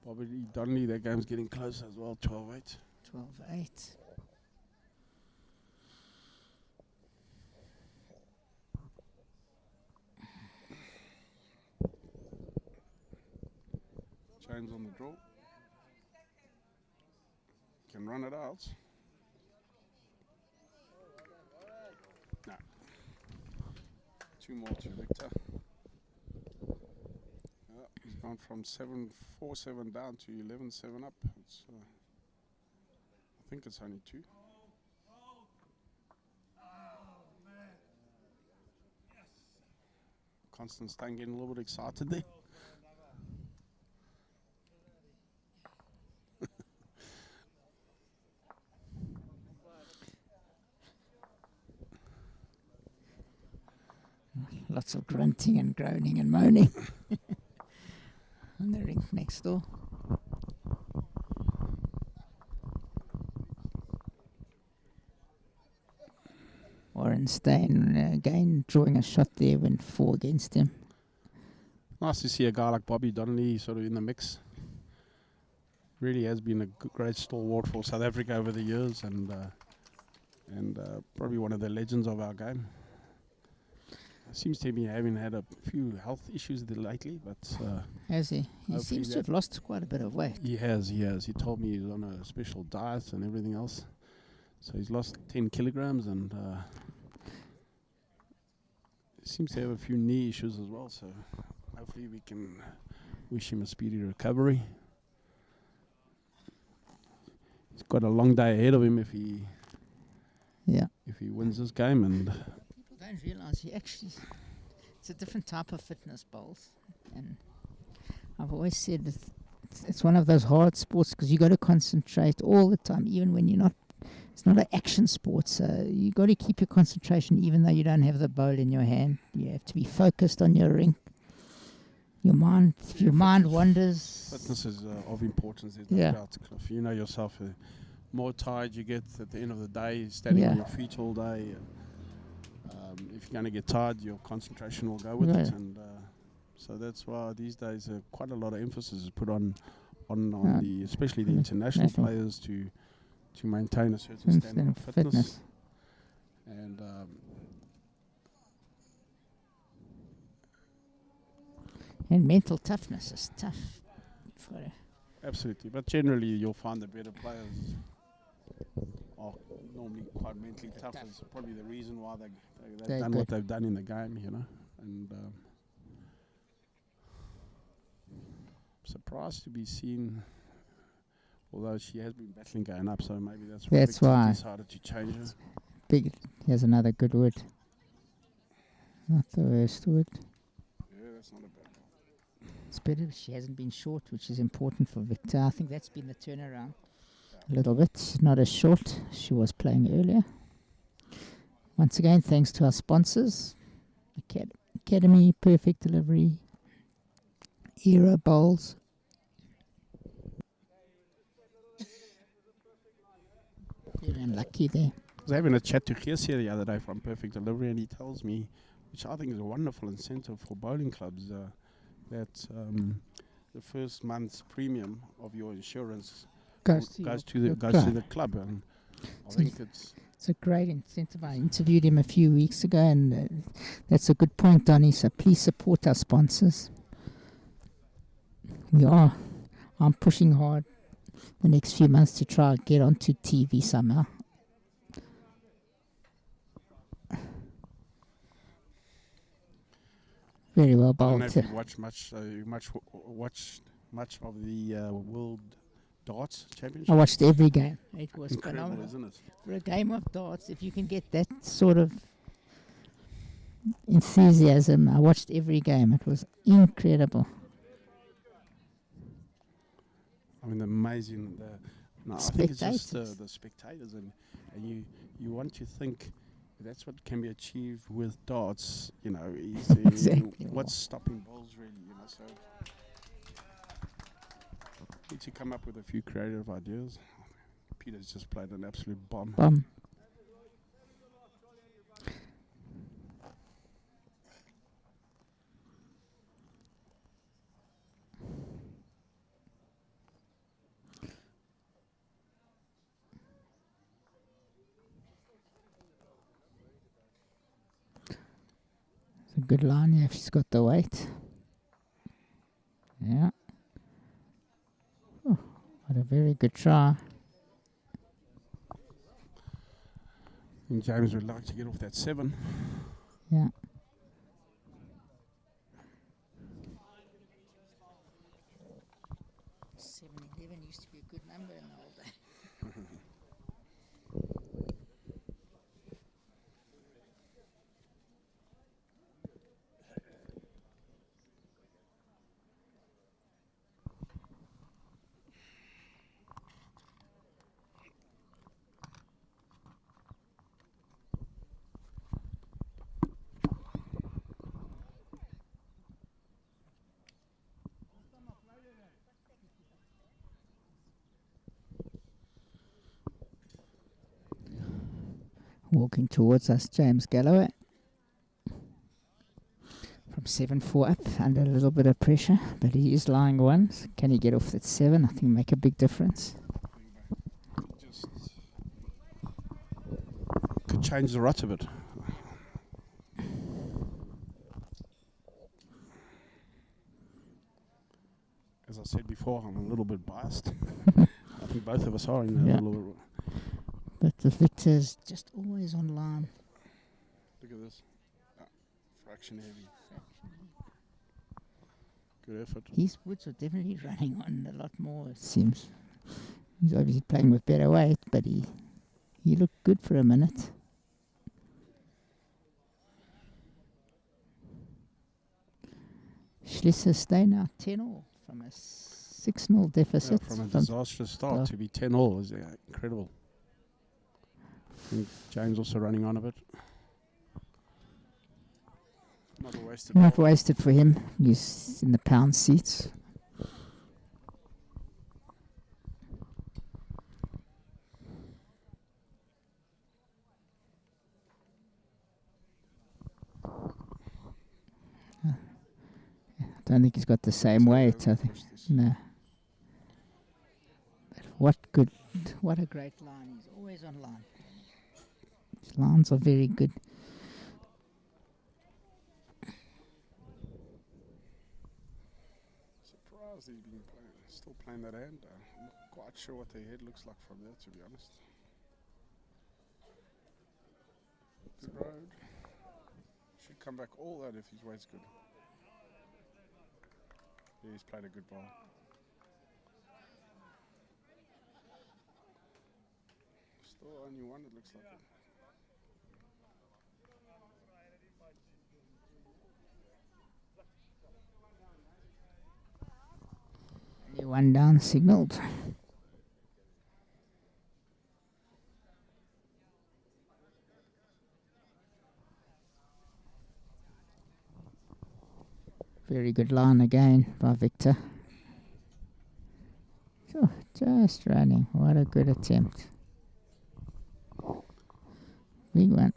Probably Donnelly, that game's getting close as well, 12-8. 12-8. games on the draw. Can run it out. No. 2 more to Victor. He's gone from 4-7 down to 11-7 up. It's, I think it's only 2. Constance getting a little bit excited there. Lots of grunting and groaning and moaning on the rink next door. Warren Stein again drawing a shot there, went 4 against him. Nice to see a guy like Bobby Donnelly sort of in the mix. Really has been a great stalwart for South Africa over the years, and probably one of the legends of our game. Seems to be having had a few health issues lately, but has he? He seems to have lost quite a bit of weight. He has. He told me he's on a special diet and everything else. So he's lost 10 kilograms, and seems to have a few knee issues as well. So hopefully we can wish him a speedy recovery. He's got a long day ahead of him if he wins this game. And people don't realise it's a different type of fitness, bowls. And I've always said it's one of those hard sports because you got to concentrate all the time, even when you're not. It's not an action sport, so you got to keep your concentration even though you don't have the bowl in your hand. You have to be focused on your rink. Your mind, if your mind wanders. Fitness is of importance. There's no doubt, Cliff. You know yourself. The more tired you get at the end of the day, standing on your feet all day. If you're going to get tired, your concentration will go with it, and so that's why these days quite a lot of emphasis is put on the especially the international players to maintain a certain standard of fitness. And mental toughness is tough. Absolutely, but generally you'll find the better players are normally quite mentally tough. It's probably the reason why they've done what they've done in the game, you know. And surprised to be seen. Although she has been battling going up, so maybe that's why decided to change her. Big. Here's another good wood. Not the worst wood. Yeah, that's not a bad one. It's better if she hasn't been short, which is important for Victor. I think that's been the turnaround a little bit. Not as short. She was playing earlier. Once again, thanks to our sponsors. Academy, Perfect Delivery, Era Bowls. You're unlucky there. I was having a chat to Geesie the other day from Perfect Delivery, and he tells me, which I think is a wonderful incentive for bowling clubs, that the first month's premium of your insurance goes to the club. And I think it's a great incentive. I interviewed him a few weeks ago, and that's a good point, Donnie. So please support our sponsors. I'm pushing hard the next few months to try and get onto TV somehow. Very well bowled. I don't know if you watched much of the World Darts Championship. I watched every game. It was incredible, phenomenal. isn't it? For a game of darts, if you can get that sort of enthusiasm, I watched every game. It was incredible. I mean, amazing. I think it's just the spectators, and you want to think that's what can be achieved with darts. You know, exactly. What's stopping bowls really? You know, so need to come up with a few creative ideas. Peter's just played an absolute bomb. Good line if she's got the weight. Yeah. Very good try. And James would like to get off that 7. Yeah. $7.11 used to be a good number in the old day. Walking towards us, James Galloway. From 7-4 up, under a little bit of pressure, but he is lying one. So can he get off that 7? I think make a big difference. Just could change the rut a bit. As I said before, I'm a little bit biased. I think both of us are in a little bit. But the Victor's just always on line. Look at this. Fraction heavy. Good effort. His woods are definitely running on a lot more, it seems. He's obviously playing with better weight, but he looked good for a minute. Schlesser stay now 10-all from a 6-0 deficit. From a disastrous start to be 10-all is incredible. I think James also running on a bit. Not wasted for him. He's in the pound seats. I don't think he's got the same weight. I think no. But what a great line! He's always on line. His lines are very good. Surprised he's been still playing that hand. I'm not quite sure what the head looks like from there, to be honest. Good road. Should come back all that if his weight's good. Yeah, he's played a good ball. Still only one, it looks like it. Only one down signalled. Very good line again by Victor. Oh, just running. What a good attempt. Big one.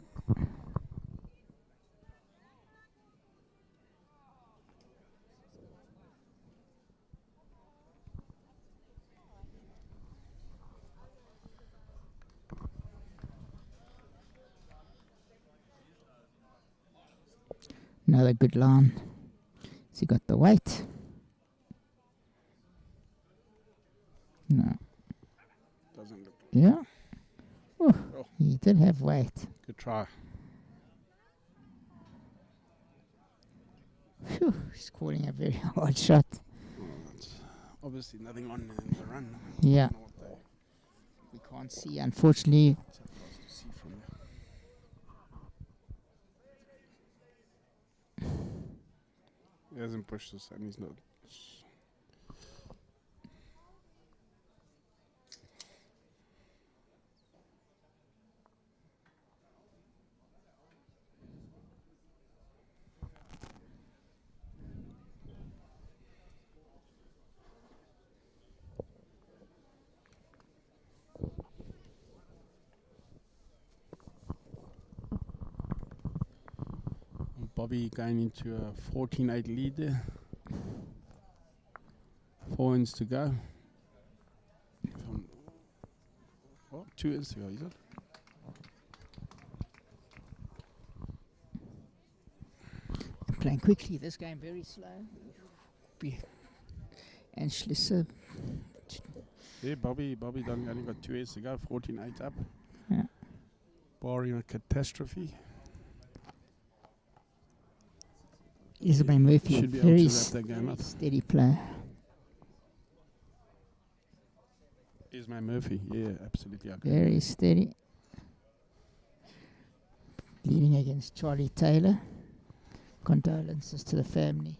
Another good line. Has he got the weight? No. Doesn't look like Yeah. Oh, he did have weight. Good try. Phew, he's calling a very hard shot. Obviously nothing on in the run. Yeah. We can't see, unfortunately. It's hard to see from there. He hasn't pushed this and he's not. Bobby going into a 14-8 lead there. 4 ends to go. 2 ends to go, is it? Playing quickly, this game very slow. And Schlesser Yeah, Bobby done only got 2 years to go, 14-8 up. Yeah. Barring a catastrophe. Isabel Murphy, Should be able very, to wrap that game up. steady player. Ismail Murphy, yeah, absolutely. I agree. Very steady. Leading against Charlie Taylor. Condolences to the family.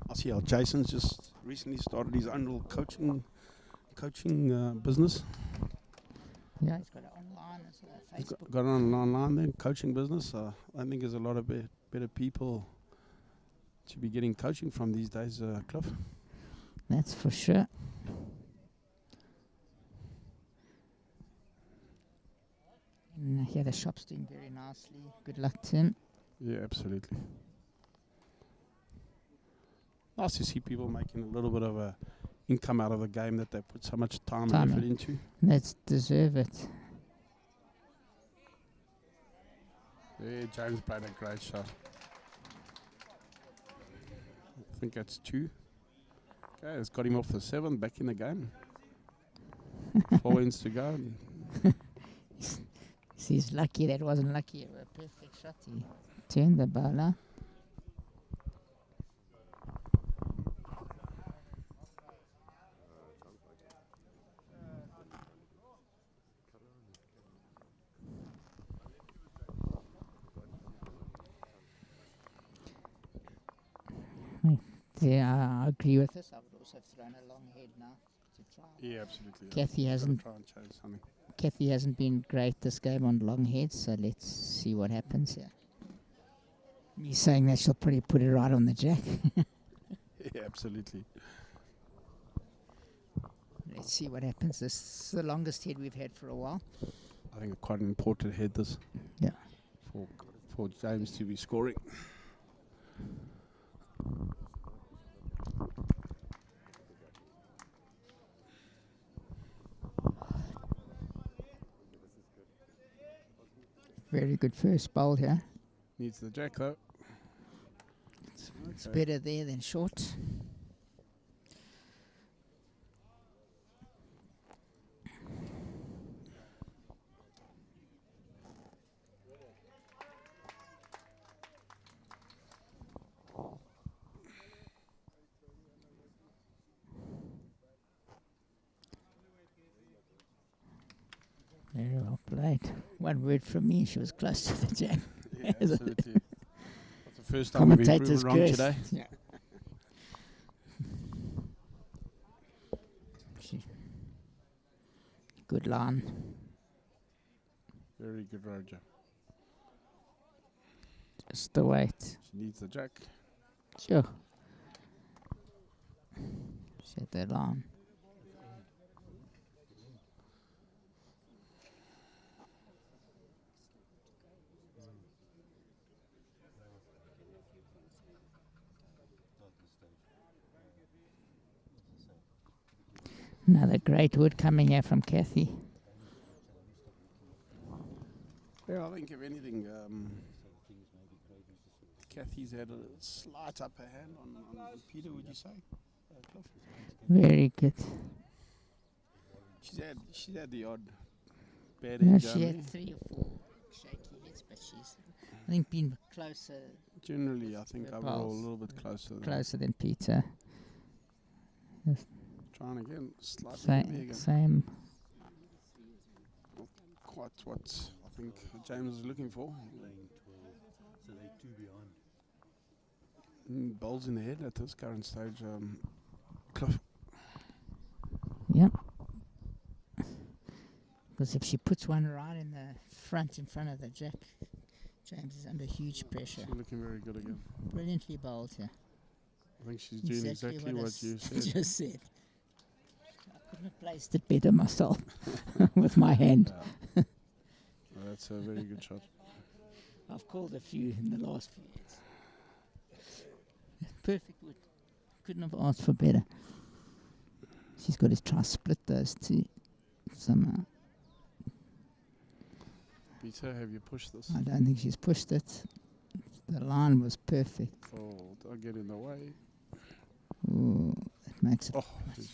I see how Jason's just recently started his own little coaching business. Yeah, he's got it online as well. He's Facebook. got it online then, coaching business. I think there's a lot of better people to be getting coaching from these days, Cliff. That's for sure. And here the shop's doing very nicely. Good luck to him. Yeah, absolutely. Nice to see people making a little bit of a income out of a game that they put so much time and effort into. They deserve it. Yeah, James played a great shot. I think that's 2. Okay, it's got him off the 7, back in the game. 4 ends to go. He's lucky that wasn't lucky. A perfect shot. He turned the ball out. Yeah, I agree with this. I would also have thrown a long head now to try. Yeah, absolutely. Kathy hasn't. Try and chase something. Kathy hasn't been great this game on long heads, so let's see what happens here. Me saying that, she'll probably put it right on the jack. Yeah, absolutely. Let's see what happens. This is the longest head we've had for a while. I think quite an important head this. Yeah. For James to be scoring. Very good first bowl here. Needs the jack though. It's better there than short. Very well played. One word from me, she was close to the jack. Yeah, absolutely. That's the first time we've been Commentator's proven wrong curse. today. Yeah. Good line. Very good, Roger. Just the weight. She needs the jack. Sure. Set that line. Another great wood coming here from Kathy. Yeah, I think if anything, Kathy's had a slight upper hand on Peter, would you say? Cliff? Very good. She's had the odd bad No, end she down had there. 3 or 4 shaky hits, but she's, I think, been closer Generally, I think The overall a balls. little bit closer. than Peter. Trying again, slightly heavy again. Same. Not quite what I think James was looking for. So they're 2 behind. Bowls in the head at this current stage. Cliff. Yep. Because if she puts one right in front of the jack, James is under huge pressure. She's looking very good again. Brilliantly bowled here. I think she's doing exactly what I you said. just said. I couldn't have placed it better myself with my hand. Well, that's a very good shot. I've called a few in the last few years. Perfect wood. couldn't have asked for better. She's got to try split those two somehow. Peter, have you pushed this? I don't think she's pushed it. The line was perfect. Oh, don't get in the way. Ooh, that makes it. Oh, she's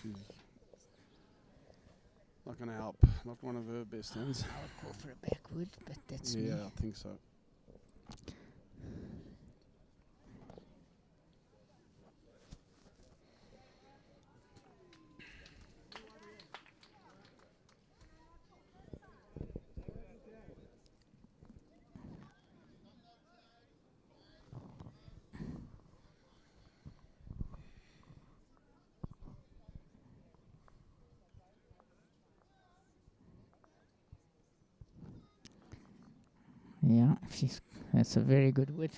not going to help. Not one of her best hands. I would call for a backward, but that's me. Yeah, I think so. Yeah, that's a very good wood.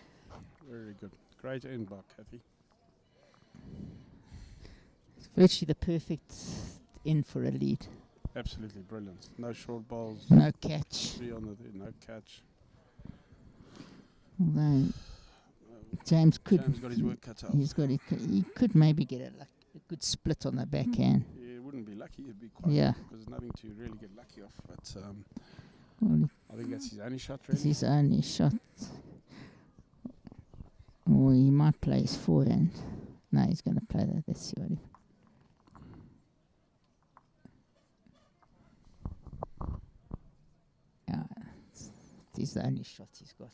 Very good. Great end by Kathy. It's virtually the perfect end for a lead. Absolutely brilliant. No short balls. No catch. 3 on the no catch. Although James could. James got his work cut out. He could maybe get a good split on the backhand. Yeah, it wouldn't be lucky. It'd be quite Yeah. because there's nothing to really get lucky off. But Well, I think that's his only shot, it's really. his only shot. Or he might play his forehand. No, he's going to play that. Let's see what he. Yeah, it's the only shot he's got.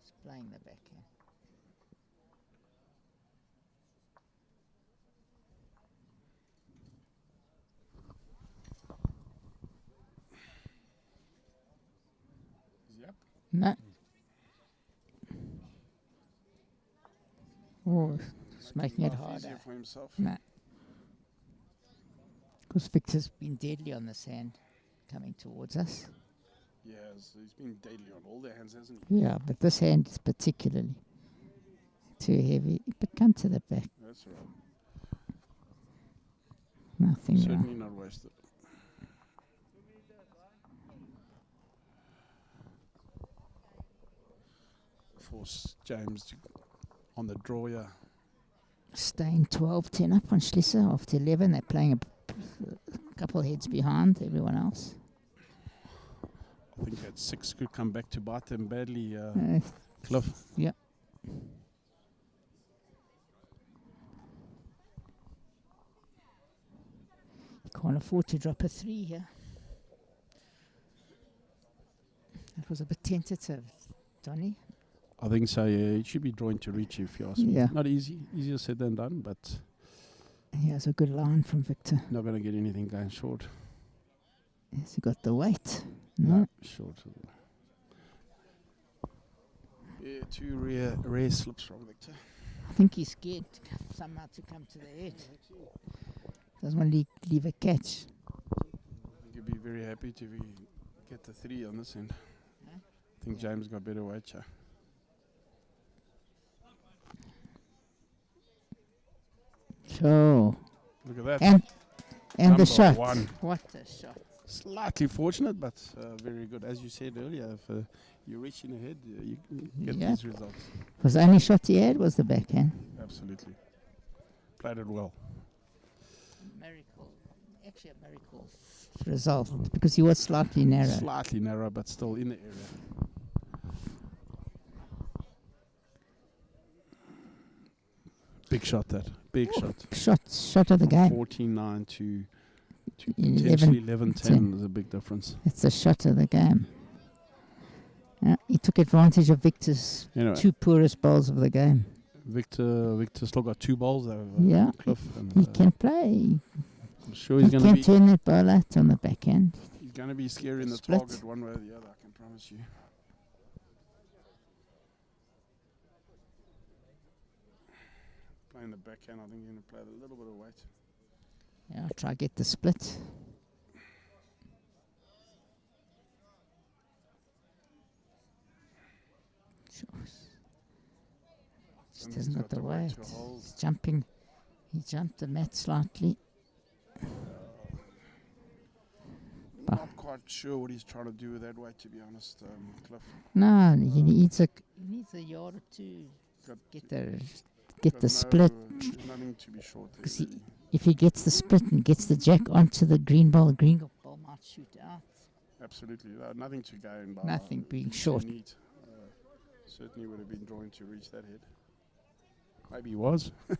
He's playing the backhand. Yep. No. Oh, it's making it life harder. easier for himself. No. Because Victor's been deadly on this hand coming towards us. Yeah, he's been deadly on all their hands, hasn't he? Yeah, but this hand is particularly too heavy. But come to the back. That's right. Nothing Certainly wrong. not wasted. Force James to on the draw, yeah. Staying 12-10 up on Schlesser after 11. They're playing a couple heads behind everyone else. I think that 6 could come back to bite them badly, Cliff. Yeah. You can't afford to drop a 3 here. That was a bit tentative, Donny. I think so, yeah. It should be drawing to reach, if you ask me. Yeah. Not easy. Easier said than done, but Here's a good line from Victor. not going to get anything going short. Has he got the weight? No. Short. Yeah, 2 rare slips from Victor. I think he's scared somehow to come to the head. Doesn't want to leave a catch. I think he'd be very happy to get the 3 on this end. Huh? I think James got better weight, yeah. Sure. Look at that. And the Number shot. 1. What a shot. Slightly fortunate, but very good. As you said earlier, if you're reaching ahead, you get Yeah. these results. Was the only shot he had was the backhand. Absolutely. Played it well. Miracle. Actually a miracle result because he was slightly narrow. Slightly narrow, but still in the area. Big shot, that. Big shot. Shot of the game. 14-9 to 11, potentially 11-10 is a big difference. It's the shot of the game. He took advantage of Victor's Anyway, 2 poorest bowls of the game. Victor still got 2 balls over Yeah. Cliff. And, He can play. I'm sure He he's going to can be turn that ball out on the backhand. he's going to be scaring the Split. target one way or the other, I can promise you. Playing the backhand, I think you're going to play a little bit of weight. Yeah, try get the split. Sure. Just Somebody's hasn't got the weight weight. to hold. He's jumping. He jumped the mat slightly. Not quite sure what he's trying to do with that weight, to be honest, Cliff. No, he needs a yard or two. Got Get the get the split. There's nothing to be short there, 'Cause really. if he gets the split and gets the jack onto the green ball might shoot out. Absolutely. Nothing to gain by Nothing being too short. neat. Certainly would have been drawn to reach that head. Maybe he was. But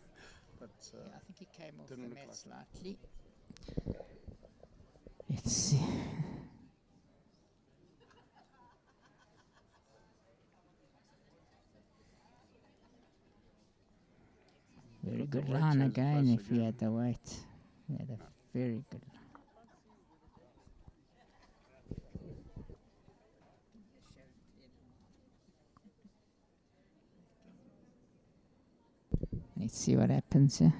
I think he came off the didn't look mat like slightly. Let's see. Very Got the good weight line as again close if he again. had the weight. He had a very good line. Let's see what happens here.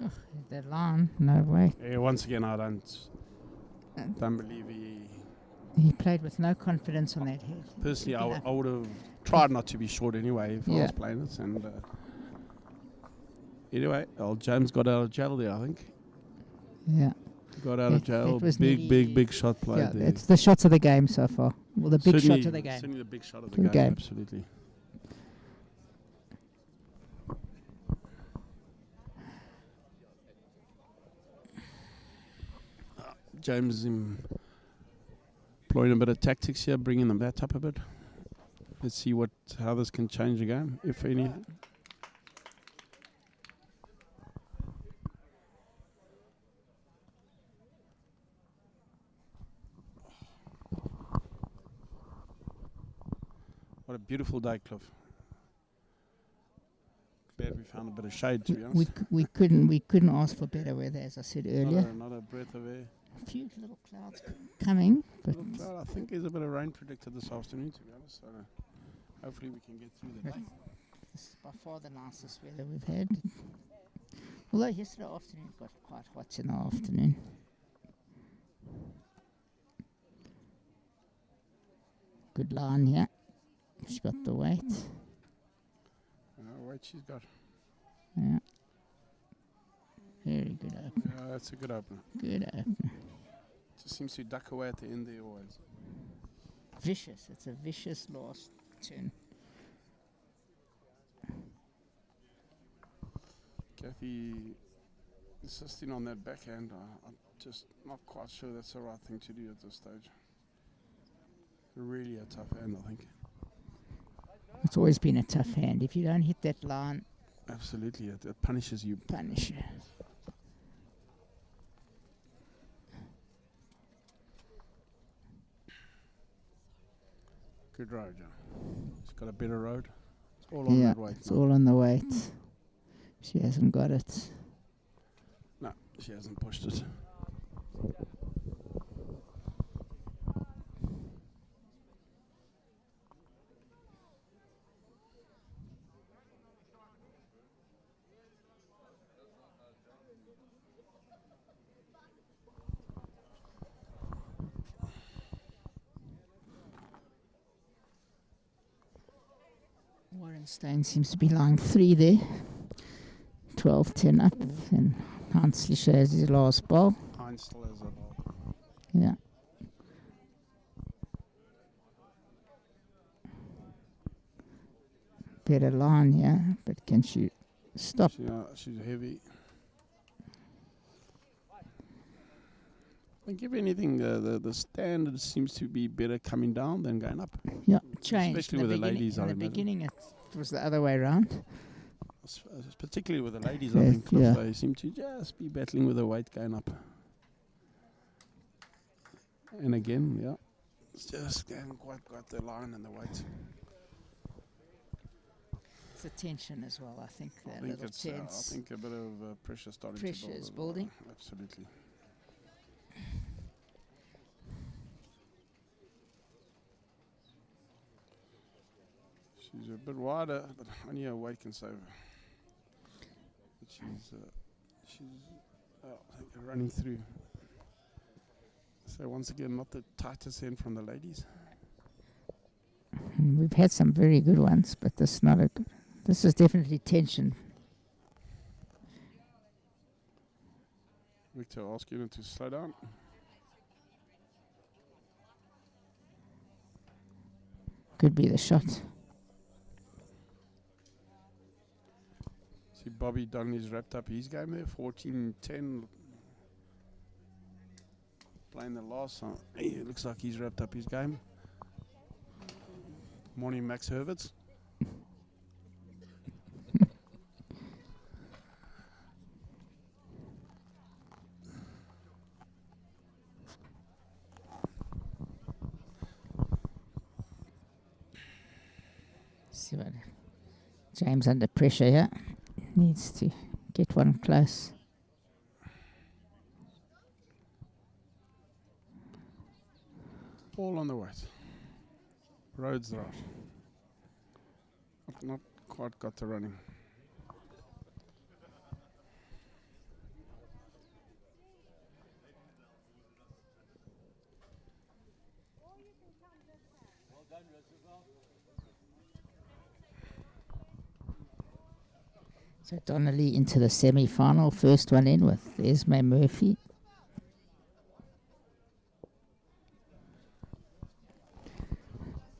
Oh, the line, no way. Yeah, once again, I don't believe He played with no confidence on that head. personally, Yeah. I would have tried not to be short anyway if I Yeah. was playing it. And anyway, old James got out of jail there, I think. Yeah. Got out of jail. It was Big shot played Yeah, there. it's the shots of the game so far. Well, the big Certainly- shot of the game. Certainly the big shot of the The game, game. absolutely. James employing a bit of tactics here, bringing them that up a bit. Let's see how this can change the game, if anything. What a beautiful day, Cliff. Glad we found a bit of shade, to be honest. We couldn't ask for better weather, as I said earlier. Not a breath of air. A few little clouds coming, but Little cloud. I think there's a bit of rain predicted this afternoon, to be honest. So hopefully we can get through the day. this is by far the nicest weather we've had. Although yesterday afternoon it got quite hot in the afternoon. Good line here. She's got the weight. Weight she's got. Yeah. Very good opener. Yeah, that's a good opener. Good opener. Just seems to duck away at the end there always. Vicious. It's a vicious last turn. Kathy insisting on that backhand. I'm just not quite sure that's the right thing to do at this stage. Really a tough hand, I think. It's always been a tough hand. If you don't hit that line, Absolutely, it punishes you. punish you. Good road, John. It's got a better road. It's all on that weight. It's now. all on the weight. She hasn't got it. No, she hasn't pushed it. Warrenstein seems to be lying 3 there. 12-10 up. And Hans Lischer has his last ball. Heinz still has a ball. Yeah. Better line here, but can she stop? She's heavy. I think if anything, the standard seems to be better coming down than going up. Yeah, changed. Especially in with the beginning- ladies, I In the imagine. beginning, it was the other way around. Particularly with the ladies, I Yes, think Cliff, yeah. they seem to just be battling with the weight going up. And again, yeah, it's just haven't quite got the line and the weight. It's a tension as well, I think. I That think little it's I tense. think a bit of pressure starting Pressure to build. is as well. building. Absolutely. She's a bit wider, but only her weight can save her. But she's running through. So once again, not the tightest end from the ladies. We've had some very good ones, but this is not a good. This is definitely tension. Victor asking him to slow down. Could be the shot. See Bobby Dunley's wrapped up his game there, 14-10. Playing the last song. It looks like he's wrapped up his game. Morning, Max Herberts. See what James under pressure here. Needs to get one close. Ball on the white. Roads right. Not quite got the running. So Donnelly into the semi-final. First one in with Esme Murphy.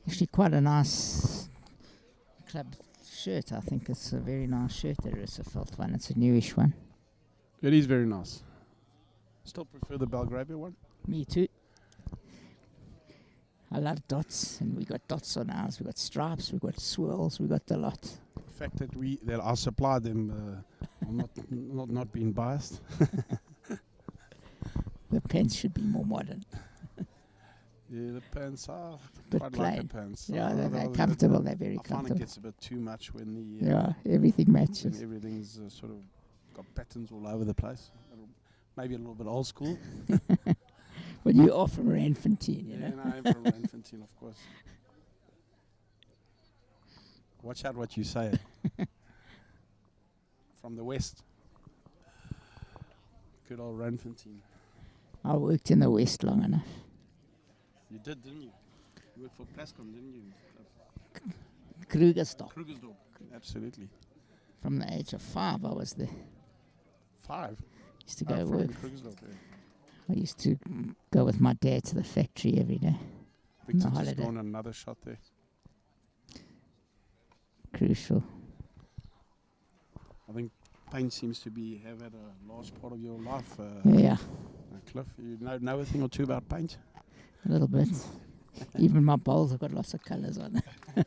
Actually quite a nice club shirt. I think it's a very nice shirt, the Roosevelt one. It's a newish one. It is very nice. Still prefer the Belgravia one. Me too. I love dots, and we got dots on ours. We got stripes, we got swirls, we got the lot. The fact that I supplied them, I'm not being biased. The pants should be more modern. Yeah, the pants are Bit quite plain. like the pants. Yeah, they're comfortable. They're very I find it comfortable. gets a bit too much when the Yeah, everything when matches. everything's sort of got patterns all over the place. Maybe a little bit old school. Well, you are from Randfontein, you Yeah, know. no, I'm from Randfontein, of course. Watch out what you say. From the west. Good old Randfontein. I worked in the West long enough. You did, didn't you? You worked for Plascon, didn't you? Krugersdorp. Krugersdorp. Absolutely. From the age of 5, I was there. 5. Used to go From work. Krugersdorp, yeah. I used to go with my dad to the factory every day. Victor just holiday. scored another shot there. Crucial. I think pain seems to have had a large part of your life. Yeah, Cliff, you know a thing or two about paint? a little bit. Even my bowls have got lots of colours on them. I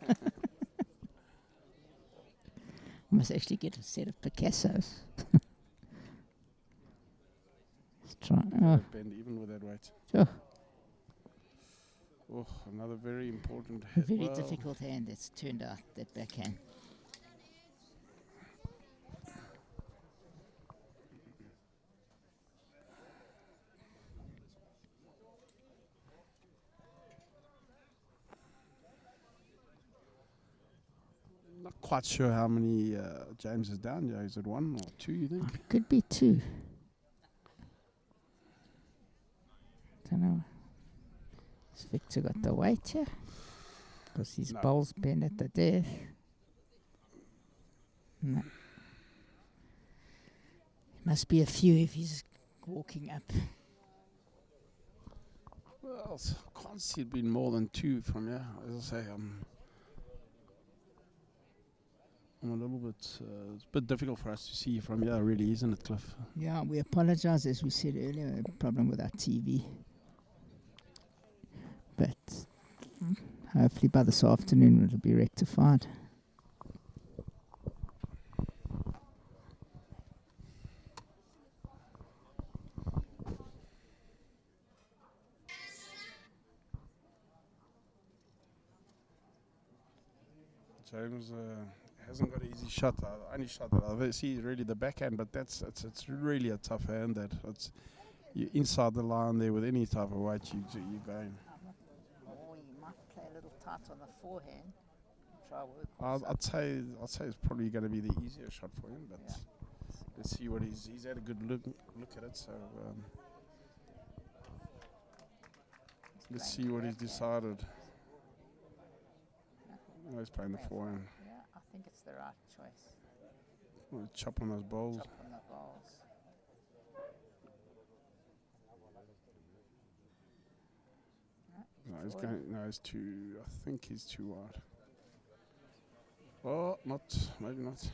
must actually get a set of Picassos. Let's try. Oh, Bend even with that weight. oh, Oh, another very important a hit. very Well, difficult hand that's turned out, that backhand. Not quite sure how many James is down. Yeah, is it 1 or 2, you think? Could be 2. Don't know. Has Victor got the weight here? Because his No. bowls bend at the death. No. Must be a few if he's walking up. Well, can't see it being more than 2 from here. As I say, I'm a little bit. It's a bit difficult for us to see from here, really, isn't it, Cliff? Yeah, we apologize, as we said earlier, a problem with our TV. But hopefully by this afternoon it'll be rectified. James hasn't got an easy shot. The only shot that I've ever seen is really the backhand, but it's really a tough hand. That it's you inside the line there with any type of weight you going. Or you might play a little tight on the forehand. Try work. I'd say it's probably going to be the easier shot for him, but let's see what he's had a good look at it. So let's see what he's decided. Oh, he's playing the forehand. Yeah, I think it's the right choice. Chop on those balls. Chop on the balls. No, he's going. No, he's too. I think he's too wide. Oh, not. Maybe not.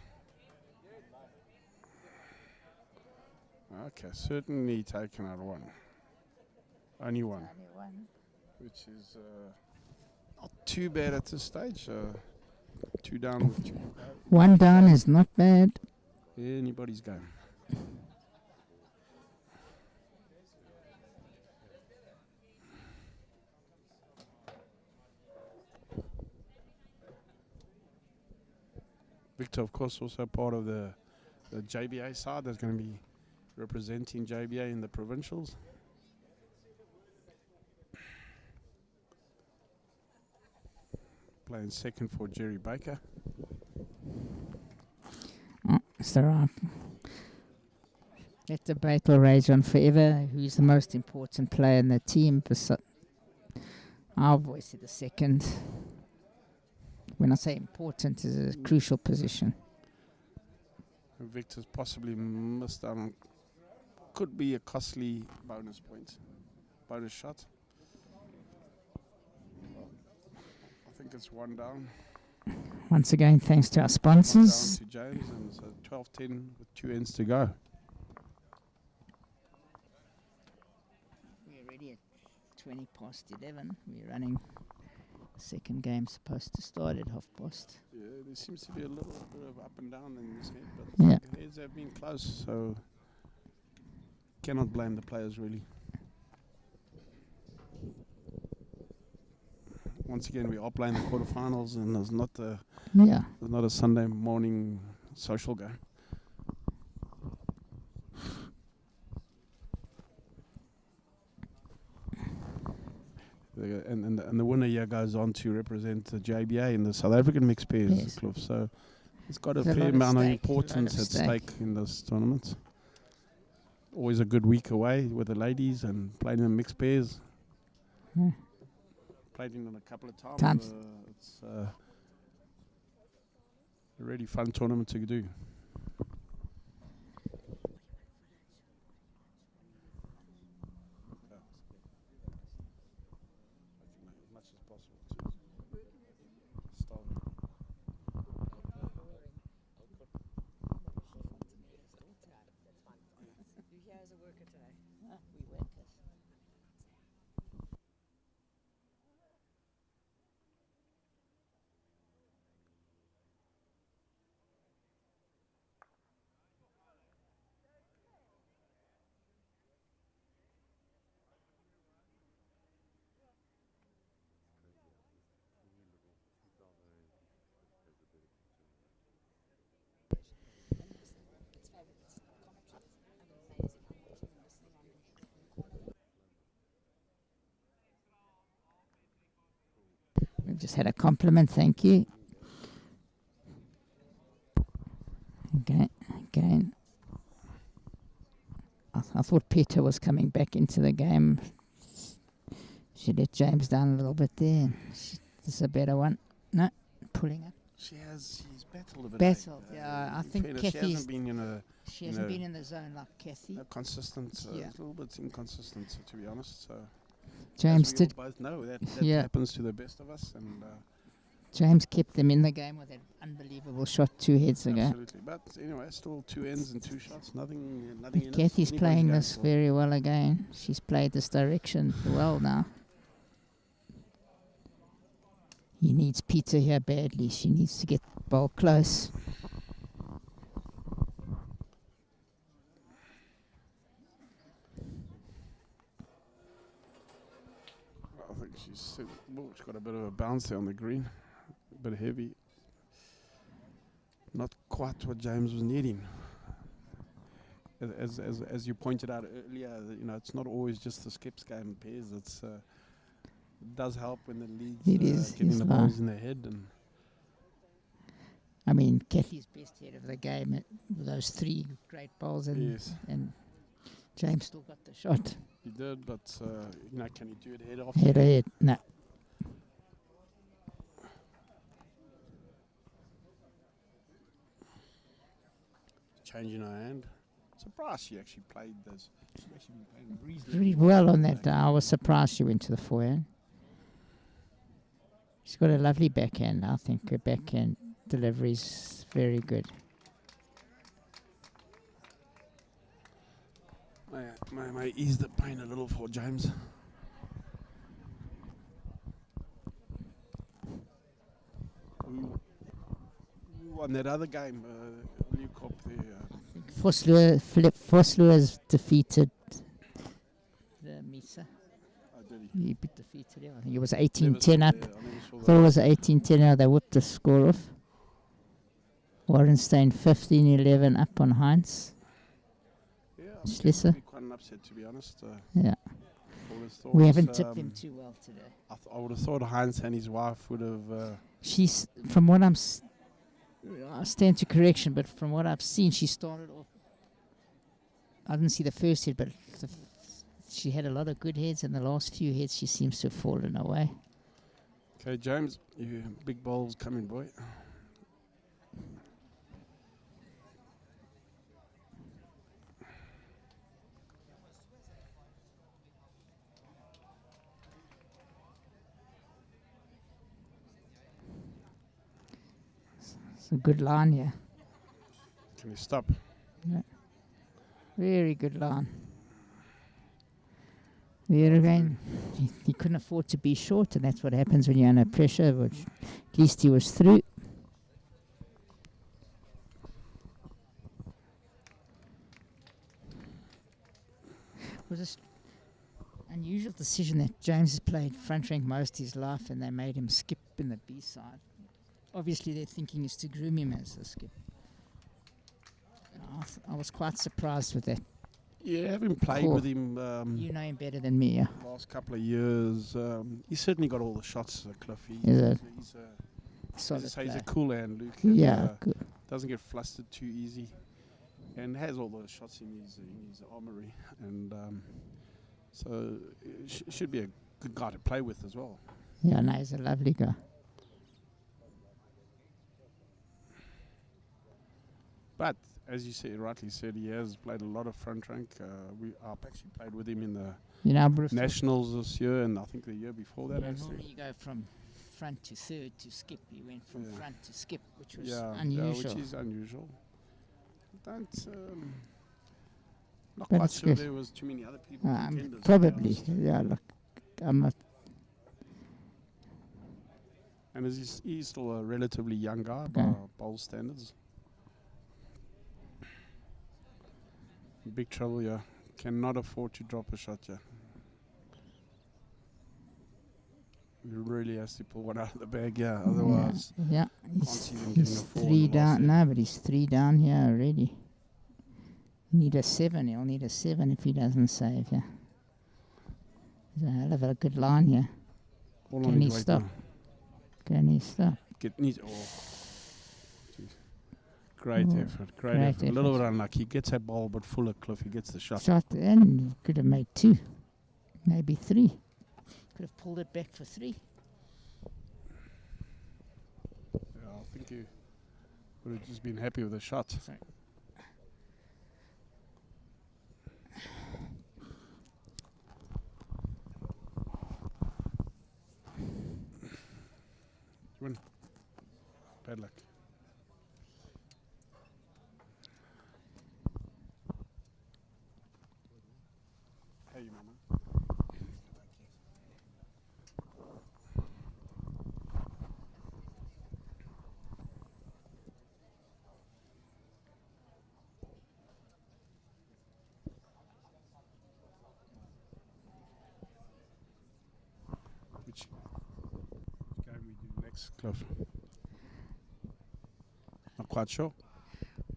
Okay, certainly taken out one. Only one. Only one. Which is not too bad at this stage. 2 down with 2. 1 down is not bad. Anybody's game. Victor, of course, also part of the JBA side. That's going to be representing JBA in the provincials. Playing second for Jerry Baker. It's the right. That debate will rage on forever. Who's the most important player in the team? I've always said the second. When I say important, is a crucial position. Victor's possibly missed out on. Could be a costly bonus point. Bonus shot. I think it's 1 down. Once again, thanks to our sponsors. 1 down to James, and so 12-10 with 2 ends to go. We're already at 20 past 11. We're running. The second game supposed to start at 1:30. Yeah, there seems to be a little bit of up and down in this head, but Yeah. the heads have been close, so cannot blame the players really. Once again, we are playing the quarterfinals, and there's not a Sunday morning social game. And the winner here goes on to represent the JBA in the South African mixed pairs club. So it's got a fair amount of importance at stake in this tournament. Always a good week away with the ladies and playing in mixed pairs. Yeah. Played in a couple of times. It's a really fun tournament to do. We've just had a compliment, thank you. Again. I thought Peter was coming back into the game. She let James down a little bit there. This is a better one. No, pulling up. She's battled a bit. Battled, yeah. I think Kathy's... She hasn't been in a... She hasn't been in the zone like Kathy. Consistent. A little bit inconsistent, to be honest. So James did... both know that happens to the best of us. And James kept them in the game with that unbelievable shot 2 heads ago. Absolutely. But anyway, still 2 ends and 2 shots. Nothing in Kathy's playing this very well again. She's played this direction well now. He needs Peter here badly. She needs to get the ball close. I think she's got a bit of a bounce there on the green. A bit heavy. Not quite what James was needing. As you pointed out earlier, it's not always just the skips game pairs. It does help when the league's getting the balls in their head. And I mean, Kathy's best head of the game with those 3 great balls, and James still got the shot. He did, but can he do it head off? Head, no. changing her hand. Surprised she actually played this. She's actually been playing Really reasonably well on today. that. I was surprised she went to the forehand. She's got a lovely backhand. I think her backhand delivery is very good. May ease the pain a little for James. Who won that other game? New Cop there. Vosloo has defeated the Misa. Oh, did he? He defeated him. I think it was Never 18-10 saw up. the- I never saw Thought it the- was 18-10 now. They whipped the score off. Warrenstein 15-11 up on Heinz. Yeah, Schlesser. be quite an upset, to be honest. Yeah. I would have thought, We haven't tipped him too well today. I would have thought Heinz and his wife would have. She's, from what I stand to correction, but from what I've seen, she started off. I didn't see the first hit, but she had a lot of good heads, and the last few hits she seems to have fallen away. Okay, James, you big balls coming, boy. It's a good line here. Can you stop? Very good line. There again, he couldn't afford to be short, and that's what happens when you're under pressure, which at least he was through. It was an unusual decision that James has played front rank most of his life, and they made him skip in the B side. Obviously, their thinking is to groom him as a skip. I was quite surprised with that. Yeah, having played Cool. with him You know him better than me, yeah. last couple of years, he's certainly got all the shots, Cliff. Is it? He's Solid he's player. a cool hand, Luke. And, Yeah, good. doesn't get flustered too easy, and has all the shots in his armory, and so should be a good guy to play with as well. Yeah, no, he's a lovely guy. But as you said, rightly said, he has played a lot of front rank. I've actually played with him in the You know, Bruce. Nationals this year, and I think the year before that. Yeah, actually. normally you go from front to third to skip. He went from Yeah. front to skip, which was Yeah, unusual. which is unusual. Don't. Not But quite it's sure good. there was too many other people. contenders, to be Probably, honest. yeah. Look, I'm not. And he's still a relatively young guy Okay. by bowl standards. Big trouble, yeah. Cannot afford to drop a shot, yeah. He really has to pull one out of the bag, yeah. Otherwise, Yeah, can't he's, see them getting he's a 4 in three the last down. set. No, but he's 3 down here already. Need a 7. He'll need a 7 if he doesn't save. Yeah. There's a hell of a good line here. all Can on he his weight stop? now. Can he stop? Jeez. Great Oh, effort, great great effort. A little effort. bit unlucky. He gets that ball, but full of Cliff. He gets the shot. Shot and could have made 2, maybe 3. Could have pulled it back for 3. Yeah, I think he would have just been happy with the shot. Sorry. Bad luck. Hey, mama. Which game we do next, Cliff? Not quite sure.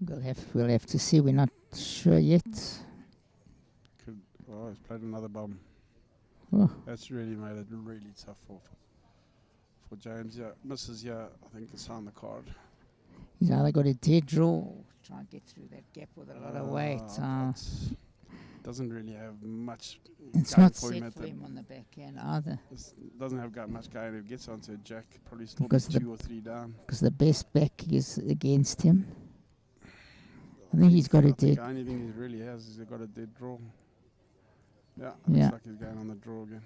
We'll have to see. We're not sure yet. Oh, he's played another bum. Oh. That's really made it really tough for James. Yeah, misses. Yeah, I think it's on the card. He's either got a dead draw or try and get through that gap with a lot of weight. But doesn't really have much. It's going not for him set at for the- him on the backhand either. Doesn't have got much going. If he gets onto a jack, probably still be Because the- 2 or 3 down. Because the best back is against him. I think he's got a dead. The only thing he really has is he's got a dead draw. Yeah, Yeah. looks like he's going on the draw again.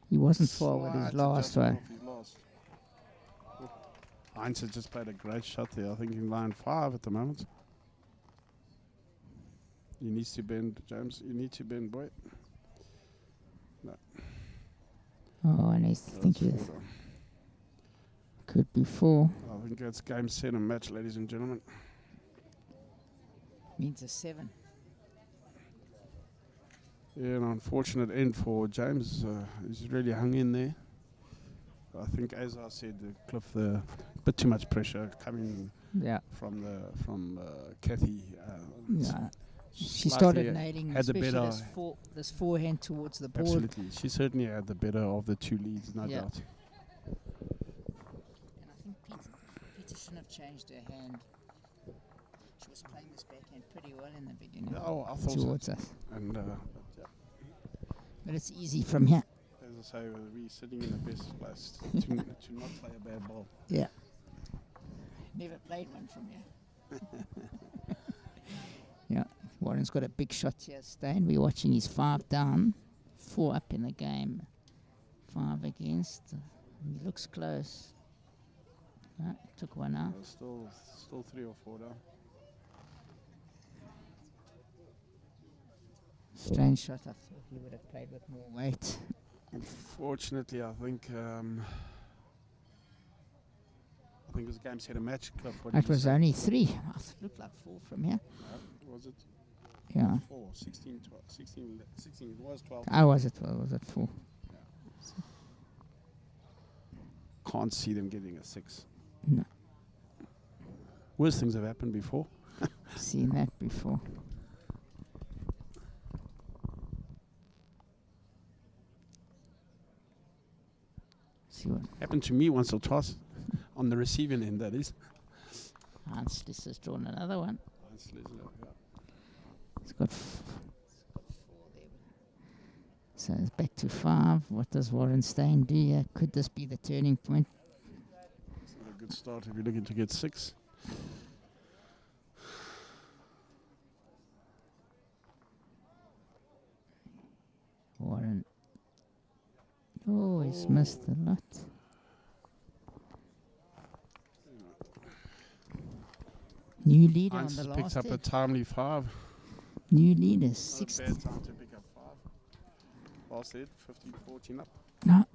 He wasn't far with his Slight last adjustment one. off his last. Oh, Heinz has just played a great shot there. I think in line 5 at the moment. He needs to bend, James. You need to bend, boy. No. Oh, and I think That's it 4 down. could be 4. I think that's game, set, and match, ladies and gentlemen. Means a 7. Yeah, an unfortunate end for James. He's really hung in there. I think, as I said, Cliff, a bit too much pressure coming Yeah. from Kathy. Yeah. She slightly started nailing, had the especially better. this forehand towards the board. Absolutely, she certainly had the better of the 2 leads, no Yeah. doubt. And I think Peter shouldn't have changed her hand. She was playing this backhand pretty well in the beginning. Oh, I thought towards so. us. And yeah, But it's easy from here. as I say, we're sitting in the best place to not play a bad ball. Yeah. Never played one from here. Yeah. Warren's got a big shot here, Stain. We're watching his 5 down, 4 up in the game, 5 against. He looks close. Took one out. Still 3 or 4 down. Strange shot. I thought he would have played with more weight. Unfortunately, I think it was a game, set, a match. Cliff, what did It you was say? only 3. It looked like 4 from here. Was it Yeah. 4? 16, 12, 16, 16, it was 12. I was at 12. Was at 4. Can't see them getting a 6. No. Worse things have happened before. Seen that before. See what Happened to me once or twice. On the receiving end, that is. Hans Liss has drawn another one. Yeah. He's got 4 there. So it's back to 5. What does Warren Stein do here? Could this be the turning point? It's not a good start if you're looking to get 6. Warren. Oh, he's missed a lot. New leader on Heinz the picks last up a hit. timely 5. New leader, Not a 60. bad time to pick up 5. Last hit, 15-14 up. No,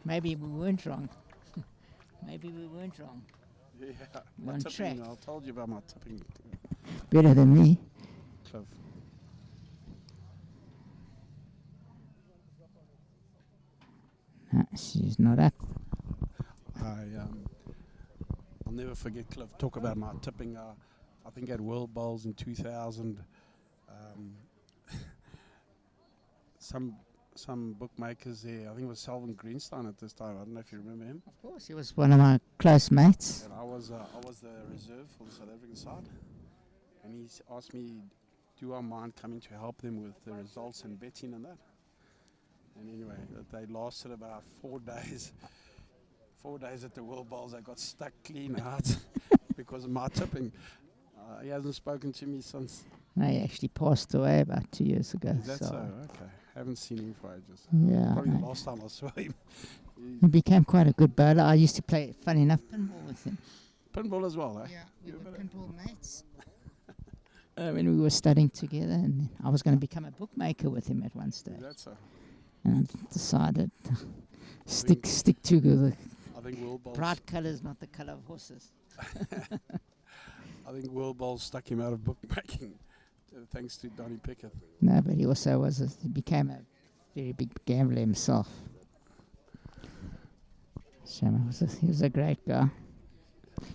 maybe we weren't wrong. Maybe we weren't wrong. Yeah, We're my on tipping, track. I told you about my tipping, Better than me. Cliff. No, she's not up. I'll never forget, Cliff, talk about my tipping. I think at World Bowls in 2000, some bookmakers there, I think it was Selvin Greenstein at this time, I don't know if you remember him. Of course, he was one of my close mates. And I was the reserve for the South African side. And he asked me, do I mind coming to help them with the results and betting and that? And anyway, they lasted about 4 days. 4 days at the World Bowls, I got stuck clean out because of my tipping. He hasn't spoken to me since. He actually passed away about 2 years ago. Is that so? Okay. Haven't seen him for ages. Yeah. Probably the last time I saw him. He became quite a good bowler. I used to play, funny enough, pinball with him. Pinball as well, eh? Yeah, we were pinball mates. When we were studying together, and I was going to become a bookmaker with him at one stage. Is that so? And I decided stick to the I think World Bowls. bright colours, not the colour of horses. I think World Bowls stuck him out of bookmaking, thanks to Donnie Pickett. No, but he also he became a very big gambler himself. So he was a great guy.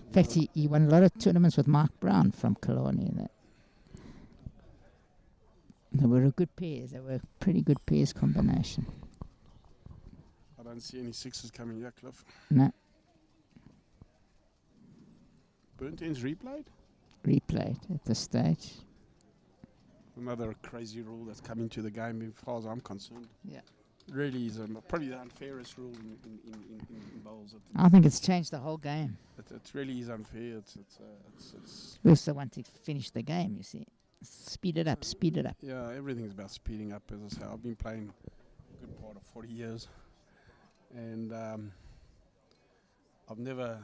In fact, he won a lot of tournaments with Mark Brown from Killarney. They were a good pair. They were a pretty good pairs combination. I don't see any 6s coming here, Cliff. No, Burnt ends replayed? replayed at this stage. Another crazy rule that's come into the game as far as I'm concerned. Yeah. really is probably the unfairest rule in bowls. I think it's changed the whole game. It really is unfair. It's We also want to finish the game, you see. Speed it up, speed it up. Yeah, everything's about speeding up. As I say, I've been playing a good part of 40 years, and I've never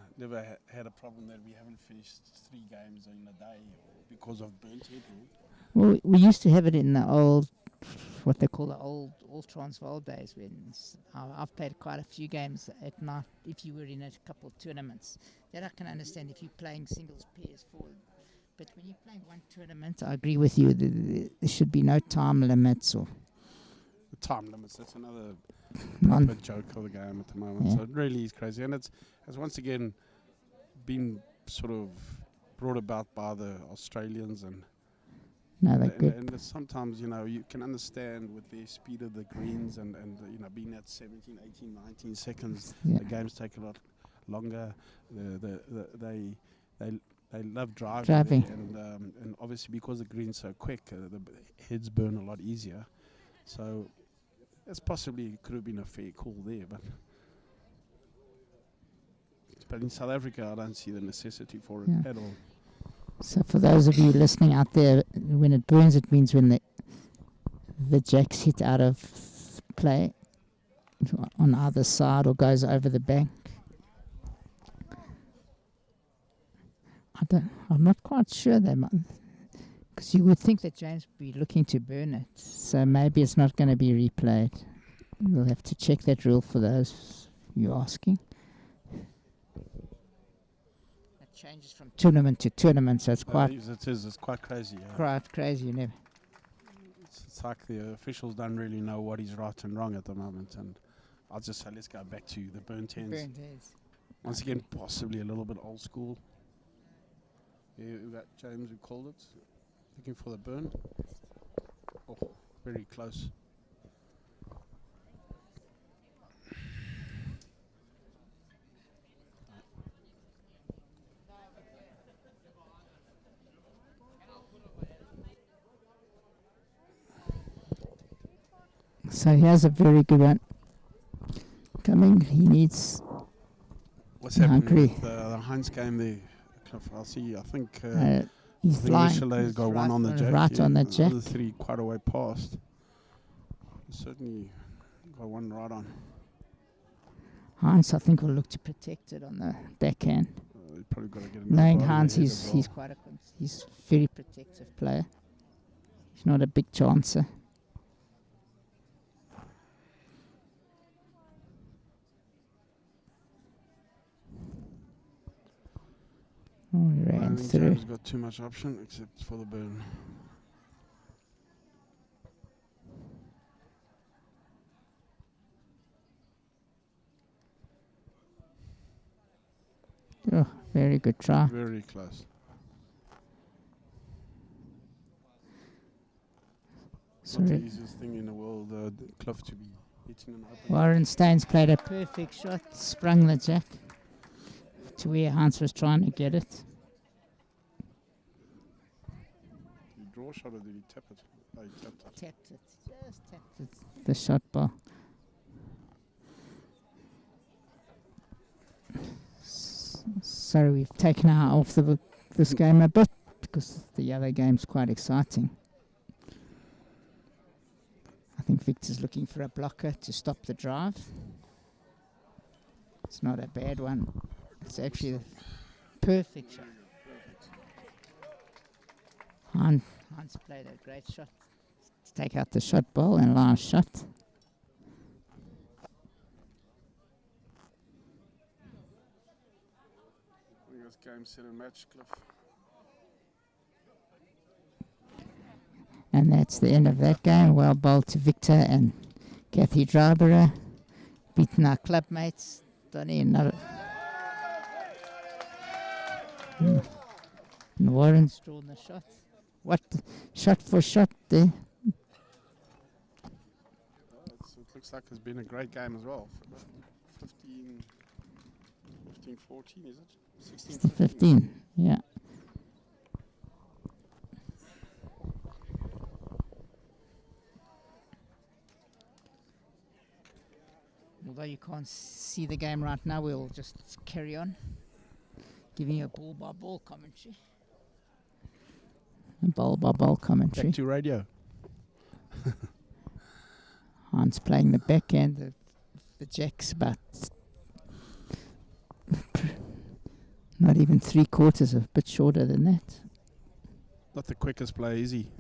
had a problem that we haven't finished 3 games in a day because of burnt head rule. Well, we used to have it in the old, what they call the old Transvaal days, when I've played quite a few games at night. If you were in a couple of tournaments, that I can understand if you're playing singles, pairs, forward. But when you're playing one tournament, I agree with you. There should be no time limits or the time limits. That's another joke of the game at the moment. Yeah. So it really is crazy, and it's has once again been sort of brought about by the Australians and. No, they're good. And sometimes, you can understand with the speed of the greens and being at 17, 18, 19 seconds, the games take a lot longer. They love driving. And obviously because the green's so quick, the heads burn a lot easier. So that's possibly could have been a fair call there, but in South Africa, I don't see the necessity for it at all. So for those of you listening out there, when it burns, it means when the jack's hit out of play on either side or goes over the bank. I'm not quite sure because you would think that James would be looking to burn it. So maybe it's not going to be replayed. We'll have to check that rule for those you're asking. Changes from tournament to tournament, so it's quite. It's quite crazy. Yeah. Quite crazy, you know. It's like the officials don't really know what is right and wrong at the moment, and I'll just say let's go back to the burnt ends. Once again, possibly a little bit old school. Yeah, we got James who called it, looking for the burn. Oh, very close. So he has a very good one coming. He needs. What's happening with the Heinz game there? I'll see. I think he's flying. He's got one on the jack. Right on the jack. The other 3 quite a way past. Certainly got one right on. Heinz, I think, will look to protect it on the backhand. Probably got to get knowing Heinz, he's quite he's very protective player. He's not a big chancer. Oh, he ran through. James got too much option except for the burn. Oh, very good try. Very close. Not the easiest thing in the world, the Cliff to be hitting an open. Warren Staines played a perfect shot, sprung the jack to where Hans was trying to get it. Did he draw shot or did he tap it? Oh, he tapped it. Tapped it, just tapped it. The shot ball. So we've taken our off this game a bit because the other game's quite exciting. I think Victor's looking for a blocker to stop the drive. It's not a bad one. It's actually a perfect shot. Hans played a great shot to take out the shot ball and last shot. I think it's game, set and match, Cliff. And that's the end of that game. Well bowled to Victor and Kathy Dryborough. Beaten our club mates. Donnie and Warren's drawn the shot. What shot for shot there? It looks like it's been a great game as well. 15, 14, is it? 16, 15, yeah. Although you can't see the game right now, we'll just carry on. Giving you a ball-by-ball commentary. A ball-by-ball commentary. Back to radio. Hans playing the backhand, the jack's about not even 3/4, a bit shorter than that. Not the quickest player, is he?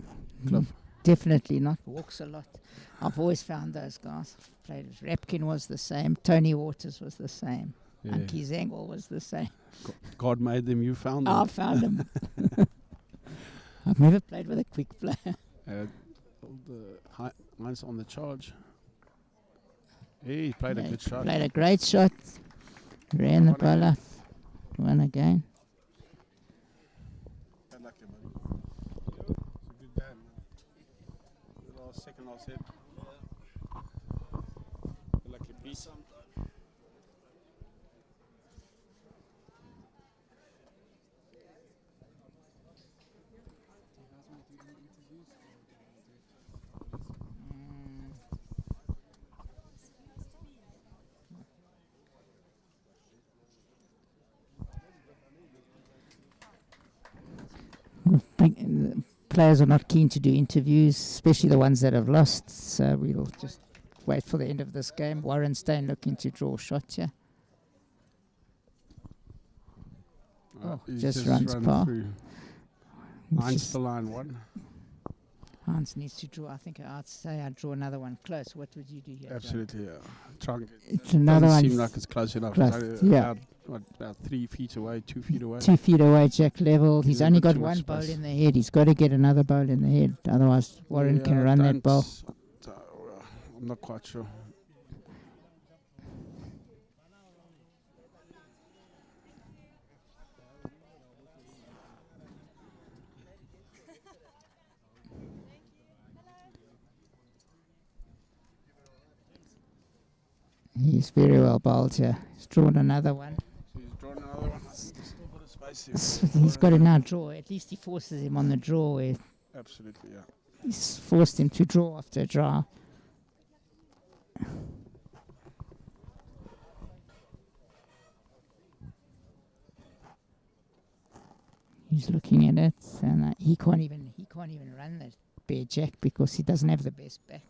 Definitely not. Walks a lot. I've always found those guys. Played with Rapkin was the same. Tony Waters was the same. Yeah. Anki Zengel was the same. God made them, you found them. I found them. I've never played with a quick player. The Heinz on the charge. Hey, he played a good shot. Played a great shot. Ran the ball out. Won again. Bad luck, buddy. It's a good game. The last second last hit. Good luck, Pete. Players are not keen to do interviews, especially the ones that have lost. So we'll just wait for the end of this game. Warren Stein looking to draw a shot here. Just runs par. Heinz the line one. Hans needs to draw. I think I'd say I'd draw another one close. What would you do here? Absolutely, yeah. Try and it's another one. Seem like it's close enough. Close, yeah. About 3 feet away, 2 feet away. 2 feet away, jack level. He's only got too much one bowl space. in the head. He's got to get another bowl in the head. Otherwise, Warren can run that bowl. I'm not quite sure. He's very well bowled here. He's drawn another one. So he's drawn another one. Still got a space here. He's got to now draw. At least he forces him on the draw. Absolutely, yeah. He's forced him to draw after a draw. He's looking at it, and he can't even run that bare jack because he doesn't have the best back.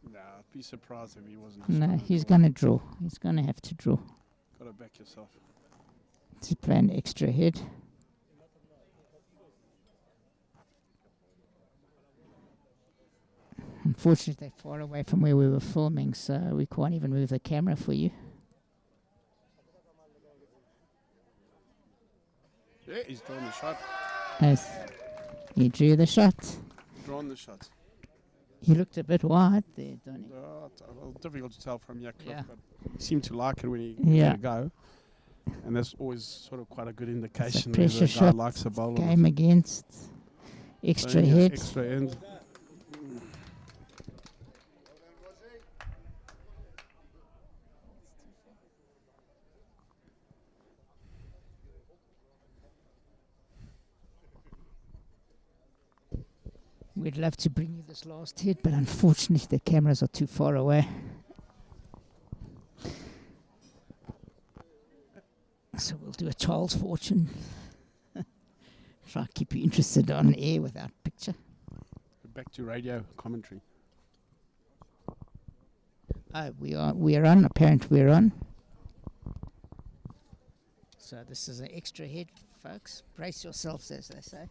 Nah, I'd be surprised if he wasn't. No, he's going to draw. He's going to have to draw. Got to back yourself. To play an extra head. Unfortunately, they're far away from where we were filming, so we can't even move the camera for you. Yeah, he's drawn the shot. Yes, he drew the shot. Drawn the shot. He looked a bit wide there, don't he? Well, difficult to tell from here, Cliff, yeah. But he seemed to like it when he let it go. And that's always sort of quite a good indication whether a guy likes a bowler. Game against. Extra head. Extra end. We'd love to bring you this last hit, but unfortunately the cameras are too far away. So we'll do a child's fortune. Try to keep you interested on air without picture. Back to radio commentary. We are on. Apparently we're on. So this is an extra head, folks. Brace yourselves, as they say.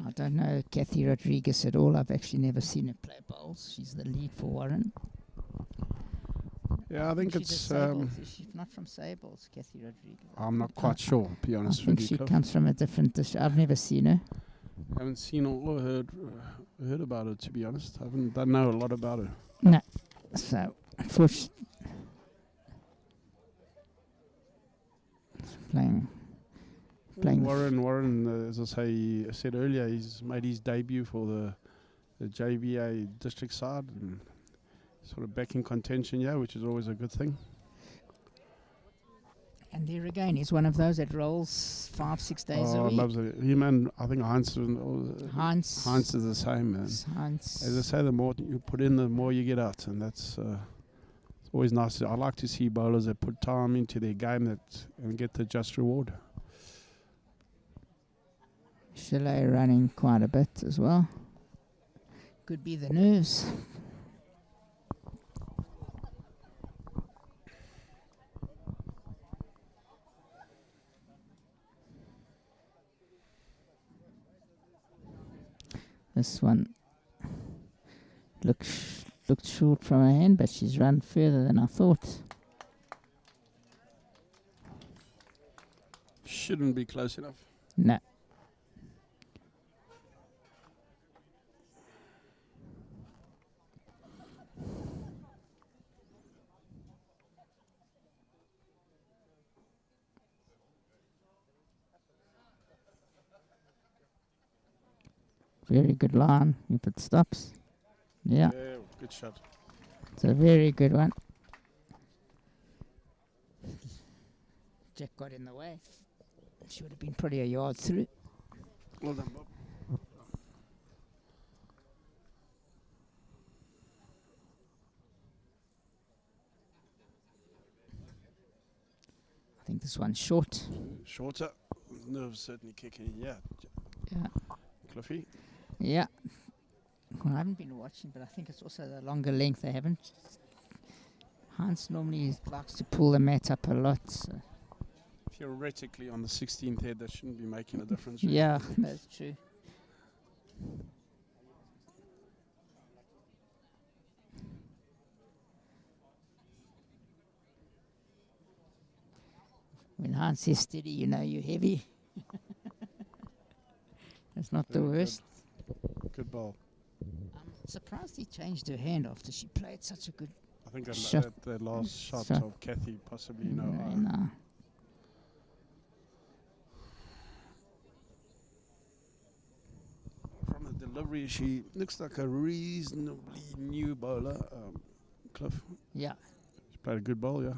I don't know Kathy Rodriguez at all. I've actually never seen her play bowls. She's the lead for Warren. Yeah, I think it's... She's not from Sables, Kathy Rodriguez. I'm not quite sure, to be honest with you. I think she comes from a different dish. I've never seen her. Haven't seen or heard about her, to be honest. Don't know a lot about her. No. So, unfortunately... Playing Warren, as I said earlier, he's made his debut for the JBA district side and sort of back in contention, which is always a good thing. And there again, he's one of those that rolls 5-6 days a week. Loves it. Him and I think Heinz is the same, man. Heinz. As I say, the more you put in, the more you get out, and that's it's always nice. I like to see bowlers that put time into their game and get the just reward. Chalet running quite a bit as well. Could be the nerves. This one looked short from her hand, but she's run further than I thought. Shouldn't be close enough. No. Very good line if it stops. Yeah. Yeah, good shot. It's a very good one. Jack got in the way. She would have been probably a yard through. Well done, Bob. I think this one's short. Shorter. Nerves certainly kicking in. Yeah. Yeah. Cliffy. Yeah. Well, I haven't been watching, but I think it's also the longer length they haven't. Hans normally likes to pull the mat up a lot. So. Theoretically, on the 16th head, that shouldn't be making a difference. Really. Yeah, that's true. When Hans says steady, you know you're heavy. That's not the worst. Good ball. I'm surprised he changed her hand after she played such a good I think shot. the last shot Shot. of Kathy possibly, No. From the delivery, she looks like a reasonably new bowler. Cliff. Yeah, She played a good bowl, yeah.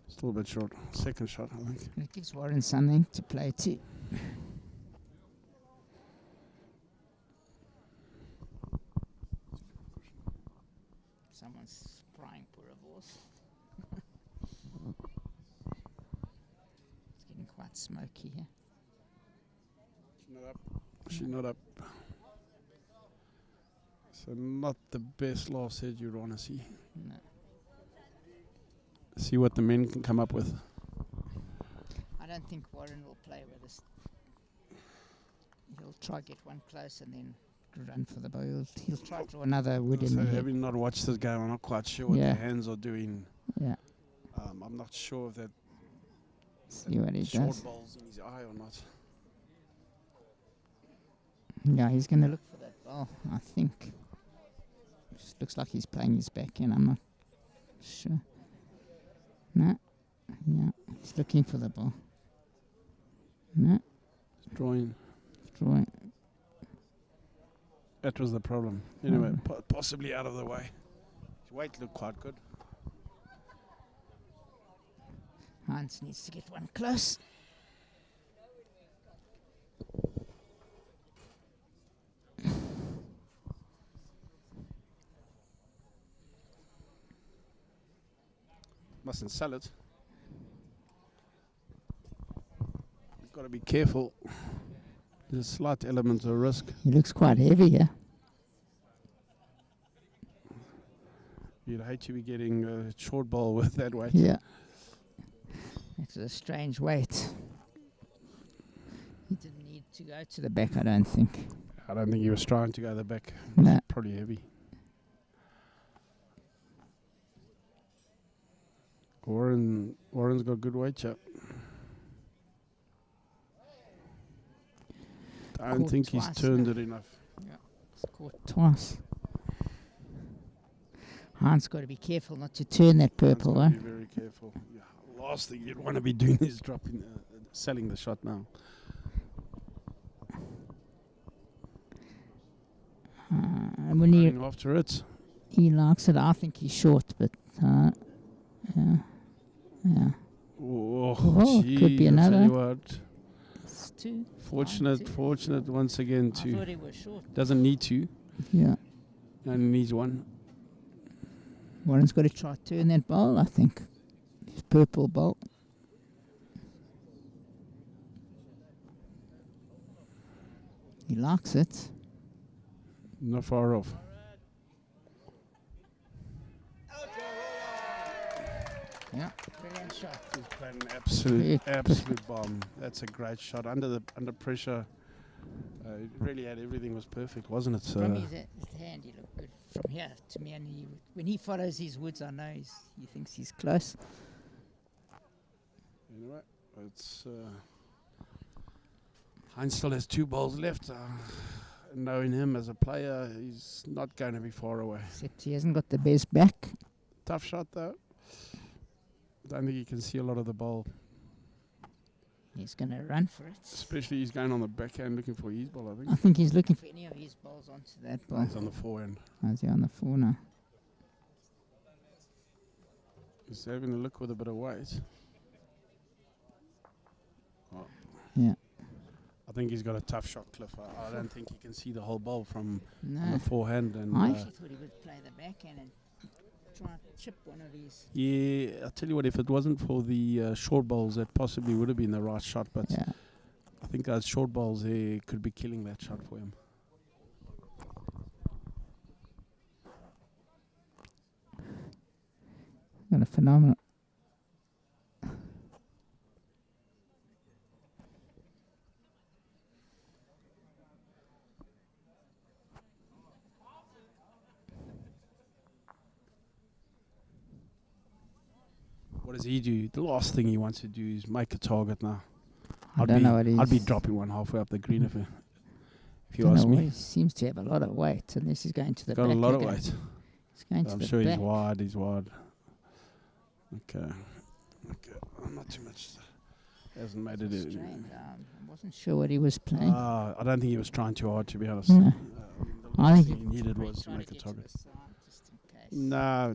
Still a bit short. Second shot, I think. it gives Warren something to play too. Someone's crying for a horse. It's getting quite smoky here. She's not up. She's not up. So not the best last head you'd want to see. No. See what the men can come up with. I don't think Warren will play with us. He'll try get one close and then run for the ball. He'll try to draw another wood in So the head. having not watched this game, I'm not quite sure what Yeah. the hands are doing. Yeah, I'm not sure if that see what he short does. ball's in his eye or not. Yeah, he's going to look for that ball, I think. Just looks like he's playing his back in. I'm not sure. No. Yeah, he's looking for the ball. No, Drawing. drawing. That was the problem. Anyway, possibly out of the way. His weight looked quite good. Hans needs to get one close. Mustn't sell it. You've got to be careful. There's a slight element of risk. He looks quite heavy here. You'd hate to be getting a short ball with that weight. Yeah. It's a strange weight. He didn't need to go to the back, I don't think. I don't think he was trying to go the back. No. Probably heavy. Warren's got good weight, chap. I don't Caught think he's twice turned now. it enough. Yeah. It's caught twice. Hans got to be careful not to turn that purple Man's one. gotta be very careful. Yeah. Last thing you'd want to be doing is dropping, selling the shot now. And when Running after it. he likes it, I think he's short, but yeah. Oh, Oh, gee, could be I'll tell another. you what. It's two. Fortunate once again I to. thought he was short. Doesn't need to. Yeah. Only needs one. Warren's got to try to turn that bowl, I think. His purple bowl. He likes it. Not far off. Yeah. Brilliant shot. He's played an absolute bomb. That's a great shot. Under pressure, it really had everything was perfect, wasn't it? From his hand, he looked good. From here to me, and when he follows his woods, I know he thinks he's close. Anyway, it's Heinz still has 2 balls left. Knowing him as a player, he's not going to be far away. Except he hasn't got the best back. Tough shot though. Don't think you can see a lot of the ball. He's going to run for it. Especially he's going on the backhand looking for his ball, I think. I think he's looking for any of his balls onto that ball. He's on the forehand. Is he on the 4 now? He's having a look with a bit of weight. Oh. Yeah. I think he's got a tough shot, Cliff. I don't think he can see the whole ball from No. the forehand. And I actually thought he would play the backhand and try and chip one of his. yeah, I'll tell you what, if it wasn't for the short bowls, that possibly would have been the right shot. But Yeah. I think those short bowls there could be killing that shot for him. Got a phenomenal. What does he do? The last thing he wants to do is make a target now. I don't know what he's. I'd be dropping one halfway up the green if you Don't ask know what me. He seems to have a lot of weight, unless he's going to the Got back. a lot of again. weight. He's going to I'm the sure back. he's wide. Okay. Not too much. Hasn't made it. Strange. I wasn't sure what he was playing. I don't think he was trying too hard, to be honest. No. The I last think thing he needed Probably was to trying make a get to target. the side just in case. No.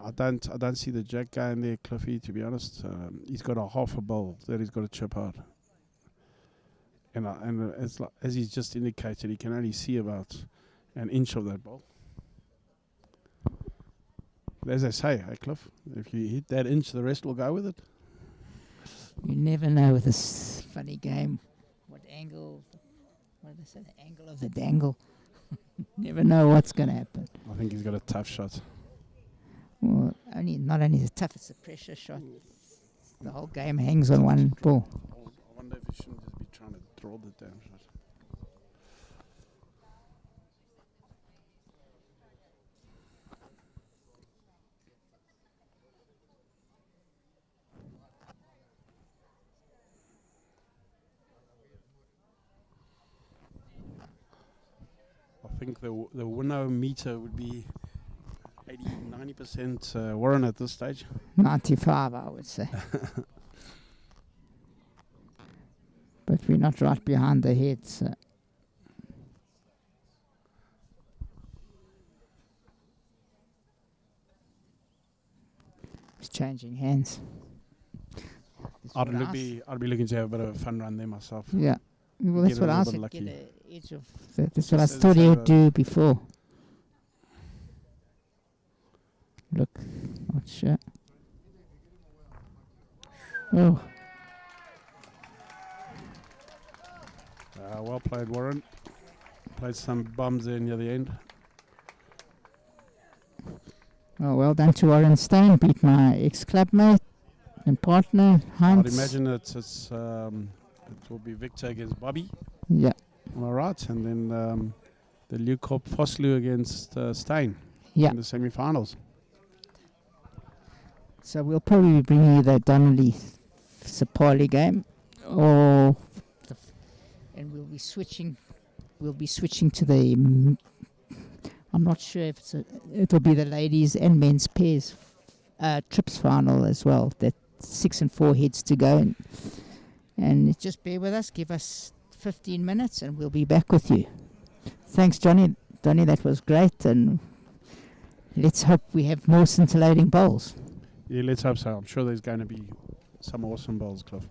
I don't see the jack going there, Cliffy, to be honest. He's got a half a bowl that he's got to chip out. And it's like, as he's just indicated, he can only see about an inch of that ball. But as I say, hey Cliff, if you hit that inch, the rest will go with it. You never know with this funny game what angle. What do they say? The angle of the dangle. Never know what's going to happen. I think he's got a tough shot. Well, not only is it tough, it's a pressure shot. The whole game hangs on one ball. I wonder if he shouldn't just be trying to draw the damn shot. I think the winnow meter would be 80-90% Warren at this stage. 95, I would say. But we're not right behind the head, so. It's changing hands. I'd be looking to have a bit of a fun run there myself. Yeah. Well, that's Get a what I little said. bit Get lucky. the edge of. That's what I Just thought he have would do before. Look, not sure. Oh, Well played, Warren. Played some bums there near the end. oh, well done to Warren Stein. Beat my ex-clubmate and partner, Heinz. I'd imagine it will be Victor against Bobby. Yeah, Am I right? And then the Leukop Vosloo against Stein yeah. in the semi-finals. So we'll probably bring you the Donnelly Sapali game, or and we'll be switching. We'll be switching to the. I'm not sure if it'll be the ladies and men's pairs trips final as well. That 6 and 4 heads to go, and just bear with us. Give us 15 minutes, and we'll be back with you. Thanks, Johnny. Donny, that was great, and let's hope we have more scintillating bowls. Yeah, let's hope so. I'm sure there's going to be some awesome bowls, Cliff.